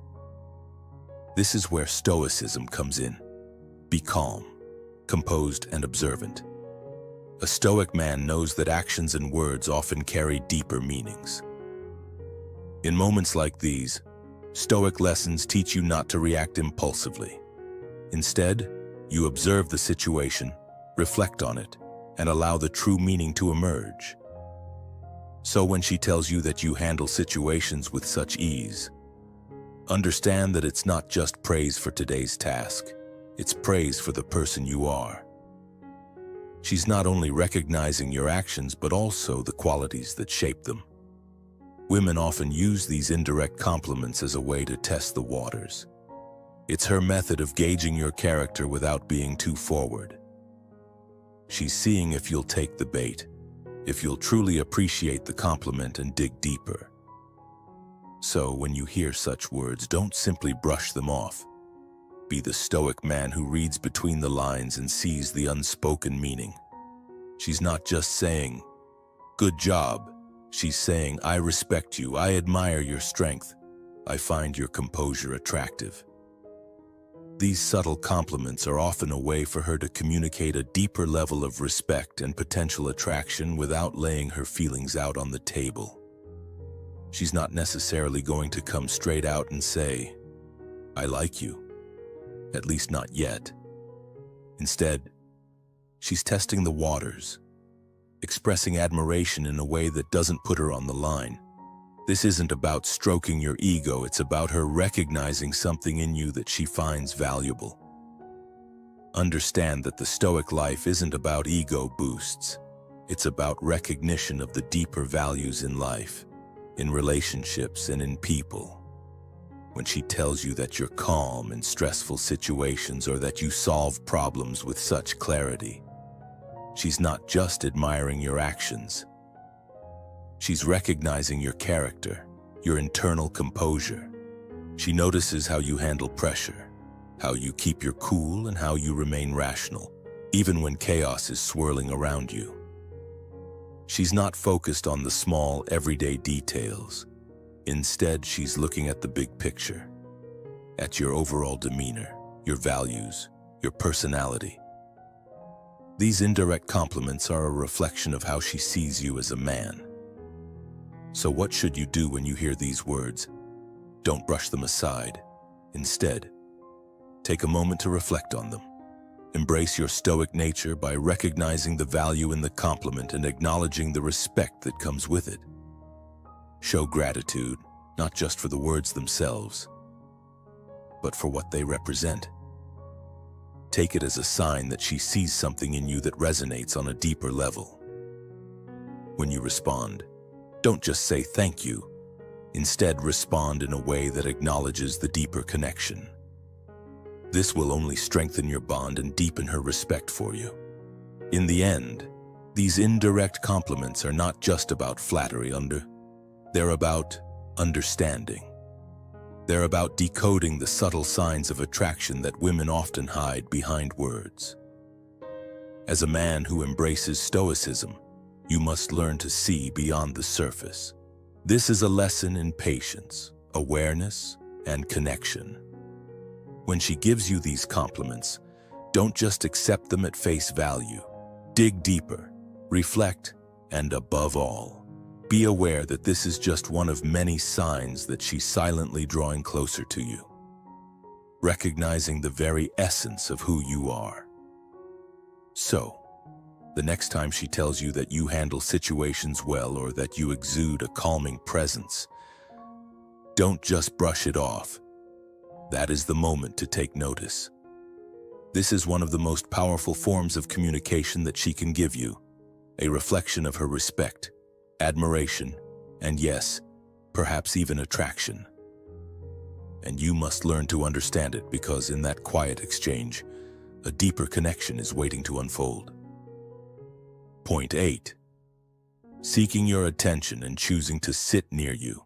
This is where Stoicism comes in. Be calm, composed, and observant. A Stoic man knows that actions and words often carry deeper meanings. In moments like these, Stoic lessons teach you not to react impulsively. Instead, you observe the situation, reflect on it, and allow the true meaning to emerge. So when she tells you that you handle situations with such ease, Understand that it's not just praise for today's task, it's praise for the person you are. She's not only recognizing your actions, but also the qualities that shape them. Women often use these indirect compliments as a way to test the waters. It's her method of gauging your character without being too forward. She's seeing if you'll take the bait, if you'll truly appreciate the compliment and dig deeper. So when you hear such words, don't simply brush them off. Be the stoic man who reads between the lines and sees the unspoken meaning. She's not just saying, "Good job." She's saying, "I respect you, I admire your strength, I find your composure attractive." These subtle compliments are often a way for her to communicate a deeper level of respect and potential attraction without laying her feelings out on the table. She's not necessarily going to come straight out and say, "I like you," at least not yet. Instead, she's testing the waters, expressing admiration in a way that doesn't put her on the line. This isn't about stroking your ego, it's about her recognizing something in you that she finds valuable. Understand that the Stoic life isn't about ego boosts. It's about recognition of the deeper values in life, in relationships, and in people. When she tells you that you're calm in stressful situations or that you solve problems with such clarity, she's not just admiring your actions. She's recognizing your character, your internal composure. She notices how you handle pressure, how you keep your cool, and how you remain rational, even when chaos is swirling around you. She's not focused on the small, everyday details. Instead, she's looking at the big picture, at your overall demeanor, your values, your personality. These indirect compliments are a reflection of how she sees you as a man. So what should you do when you hear these words? Don't brush them aside. Instead, take a moment to reflect on them. Embrace your stoic nature by recognizing the value in the compliment and acknowledging the respect that comes with it. Show gratitude, not just for the words themselves, but for what they represent. Take it as a sign that she sees something in you that resonates on a deeper level. When you respond, don't just say thank you. Instead, respond in a way that acknowledges the deeper connection. This will only strengthen your bond and deepen her respect for you. In the end, these indirect compliments are not just about flattery, they're about understanding. They're about decoding the subtle signs of attraction that women often hide behind words. As a man who embraces Stoicism, you must learn to see beyond the surface. This is a lesson in patience, awareness, and connection. When she gives you these compliments, don't just accept them at face value. Dig deeper, reflect, and above all, be aware that this is just one of many signs that she's silently drawing closer to you, recognizing the very essence of who you are. So, the next time she tells you that you handle situations well or that you exude a calming presence, don't just brush it off. That is the moment to take notice. This is one of the most powerful forms of communication that she can give you, a reflection of her respect, admiration, and yes, perhaps even attraction. And you must learn to understand it, because in that quiet exchange, a deeper connection is waiting to unfold. Point 8. Seeking your attention and choosing to sit near you.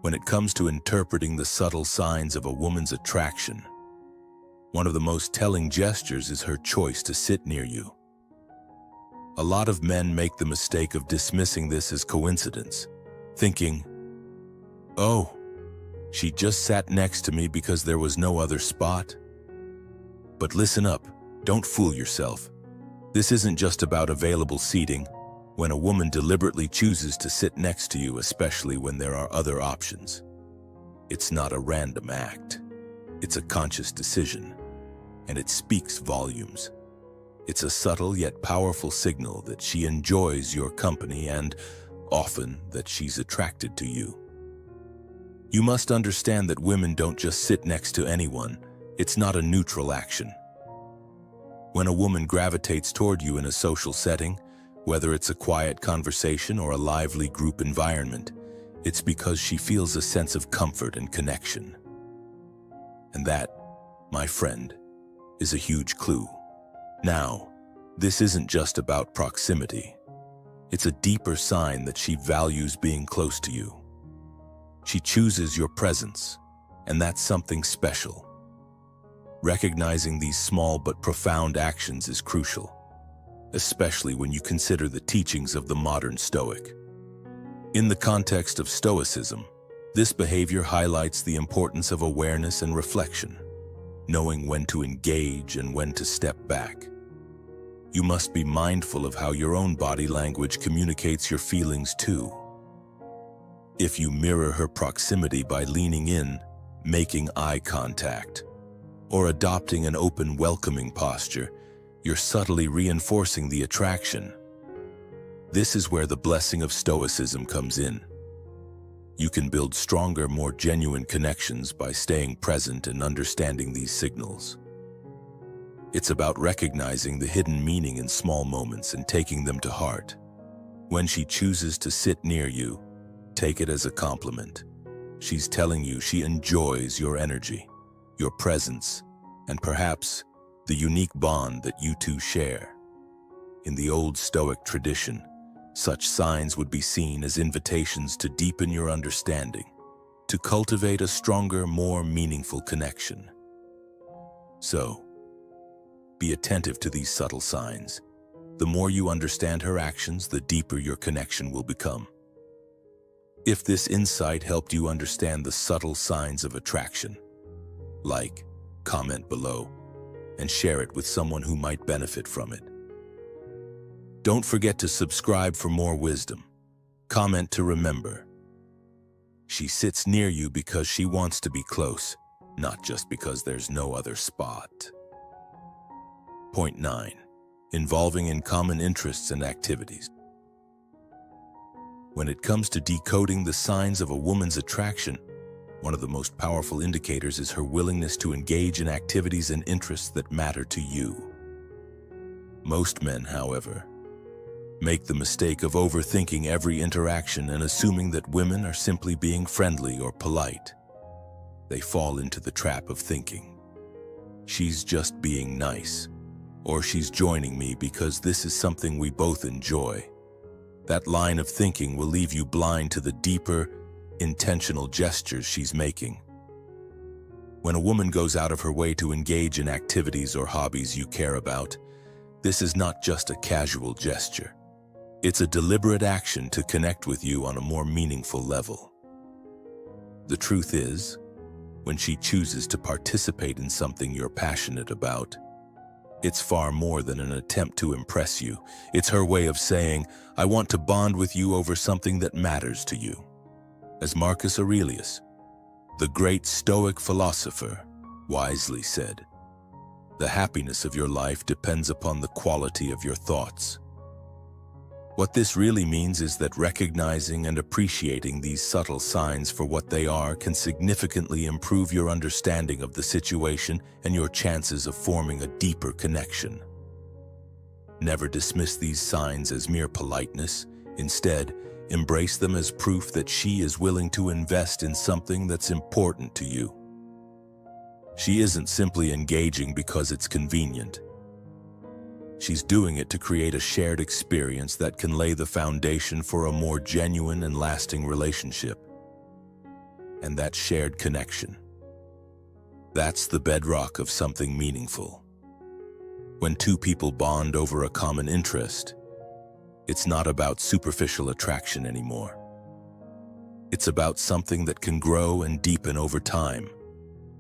When it comes to interpreting the subtle signs of a woman's attraction, one of the most telling gestures is her choice to sit near you. A lot of men make the mistake of dismissing this as coincidence, thinking, "Oh, she just sat next to me because there was no other spot." But listen up, don't fool yourself. This isn't just about available seating. When a woman deliberately chooses to sit next to you, especially when there are other options, it's not a random act. It's a conscious decision, and it speaks volumes. It's a subtle yet powerful signal that she enjoys your company and, often, that she's attracted to you. You must understand that women don't just sit next to anyone. It's not a neutral action. When a woman gravitates toward you in a social setting, whether it's a quiet conversation or a lively group environment, it's because she feels a sense of comfort and connection. And that, my friend, is a huge clue. Now, this isn't just about proximity. It's a deeper sign that she values being close to you. She chooses your presence, and that's something special. Recognizing these small but profound actions is crucial, especially when you consider the teachings of the modern Stoic. In the context of Stoicism, this behavior highlights the importance of awareness and reflection, knowing when to engage and when to step back. You must be mindful of how your own body language communicates your feelings too. If you mirror her proximity by leaning in, making eye contact, or adopting an open, welcoming posture, you're subtly reinforcing the attraction. This is where the blessing of Stoicism comes in. You can build stronger, more genuine connections by staying present and understanding these signals. It's about recognizing the hidden meaning in small moments and taking them to heart. When she chooses to sit near you, take it as a compliment. She's telling you she enjoys your energy, your presence, and perhaps the unique bond that you two share. In the old Stoic tradition, such signs would be seen as invitations to deepen your understanding, to cultivate a stronger, more meaningful connection. So, be attentive to these subtle signs. The more you understand her actions, the deeper your connection will become. If this insight helped you understand the subtle signs of attraction, like, comment below, and share it with someone who might benefit from it. Don't forget to subscribe for more wisdom. Comment to remember. She sits near you because she wants to be close, not just because there's no other spot. Point 9. Involving in common interests and activities. When it comes to decoding the signs of a woman's attraction, one of the most powerful indicators is her willingness to engage in activities and interests that matter to you. Most men, however, make the mistake of overthinking every interaction and assuming that women are simply being friendly or polite. They fall into the trap of thinking, she's just being nice, or she's joining me because this is something we both enjoy. That line of thinking will leave you blind to the deeper, intentional gestures she's making. When a woman goes out of her way to engage in activities or hobbies you care about, this is not just a casual gesture. It's a deliberate action to connect with you on a more meaningful level. The truth is, when she chooses to participate in something you're passionate about, it's far more than an attempt to impress you. It's her way of saying, I want to bond with you over something that matters to you. As Marcus Aurelius, the great Stoic philosopher, wisely said, the happiness of your life depends upon the quality of your thoughts. What this really means is that recognizing and appreciating these subtle signs for what they are can significantly improve your understanding of the situation and your chances of forming a deeper connection. Never dismiss these signs as mere politeness. Instead, embrace them as proof that she is willing to invest in something that's important to you. She isn't simply engaging because it's convenient. She's doing it to create a shared experience that can lay the foundation for a more genuine and lasting relationship. And that shared connection, that's the bedrock of something meaningful. When two people bond over a common interest, it's not about superficial attraction anymore. It's about something that can grow and deepen over time.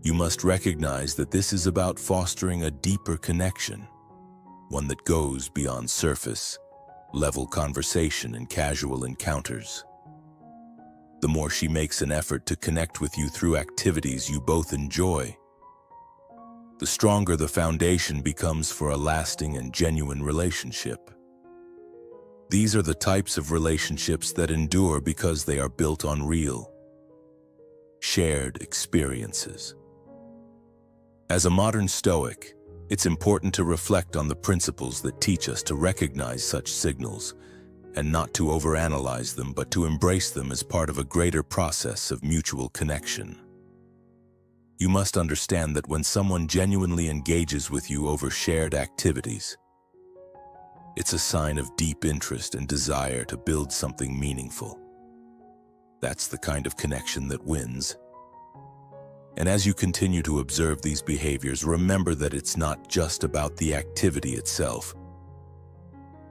You must recognize that this is about fostering a deeper connection, one that goes beyond surface-level conversation and casual encounters. The more she makes an effort to connect with you through activities you both enjoy, the stronger the foundation becomes for a lasting and genuine relationship. These are the types of relationships that endure because they are built on real, shared experiences. As a modern Stoic, it's important to reflect on the principles that teach us to recognize such signals and not to overanalyze them, but to embrace them as part of a greater process of mutual connection. You must understand that when someone genuinely engages with you over shared activities, it's a sign of deep interest and desire to build something meaningful. That's the kind of connection that wins. And as you continue to observe these behaviors, remember that it's not just about the activity itself.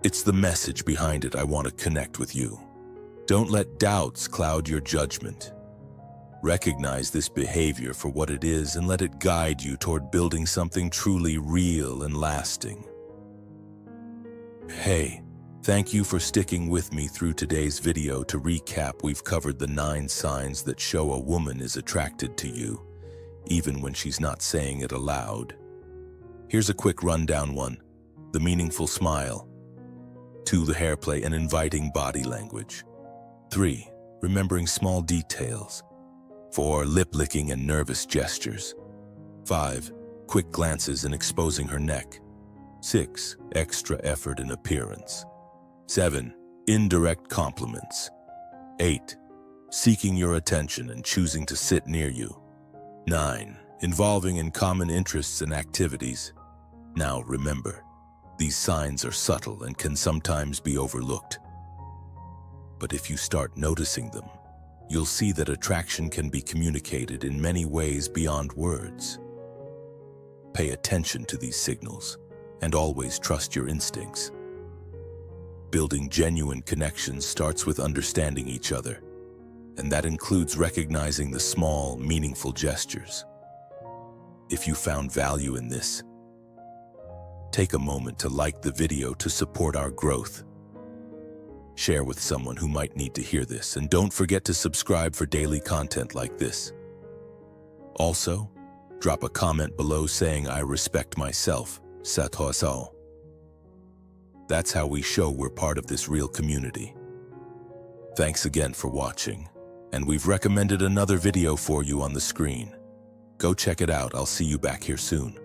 It's the message behind it. I want to connect with you. Don't let doubts cloud your judgment. Recognize this behavior for what it is and let it guide you toward building something truly real and lasting. Hey, thank you for sticking with me through today's video. To recap, we've covered the 9 signs that show a woman is attracted to you, even when she's not saying it aloud. Here's a quick rundown. 1. The meaningful smile. 2. The hair play and inviting body language. 3. Remembering small details. 4. Lip licking and nervous gestures. 5. Quick glances and exposing her neck. 6. Extra effort in appearance. 7. Indirect compliments. 8. Seeking your attention and choosing to sit near you. 9. Involving in common interests and activities. Now remember, these signs are subtle and can sometimes be overlooked. But if you start noticing them, you'll see that attraction can be communicated in many ways beyond words. Pay attention to these signals and always trust your instincts. Building genuine connections starts with understanding each other, and that includes recognizing the small, meaningful gestures. If you found value in this, take a moment to like the video to support our growth. Share with someone who might need to hear this, and don't forget to subscribe for daily content like this. Also, drop a comment below saying I respect myself. That's how we show we're part of this real community. Thanks again for watching, and we've recommended another video for you on the screen. Go check it out. I'll see you back here soon.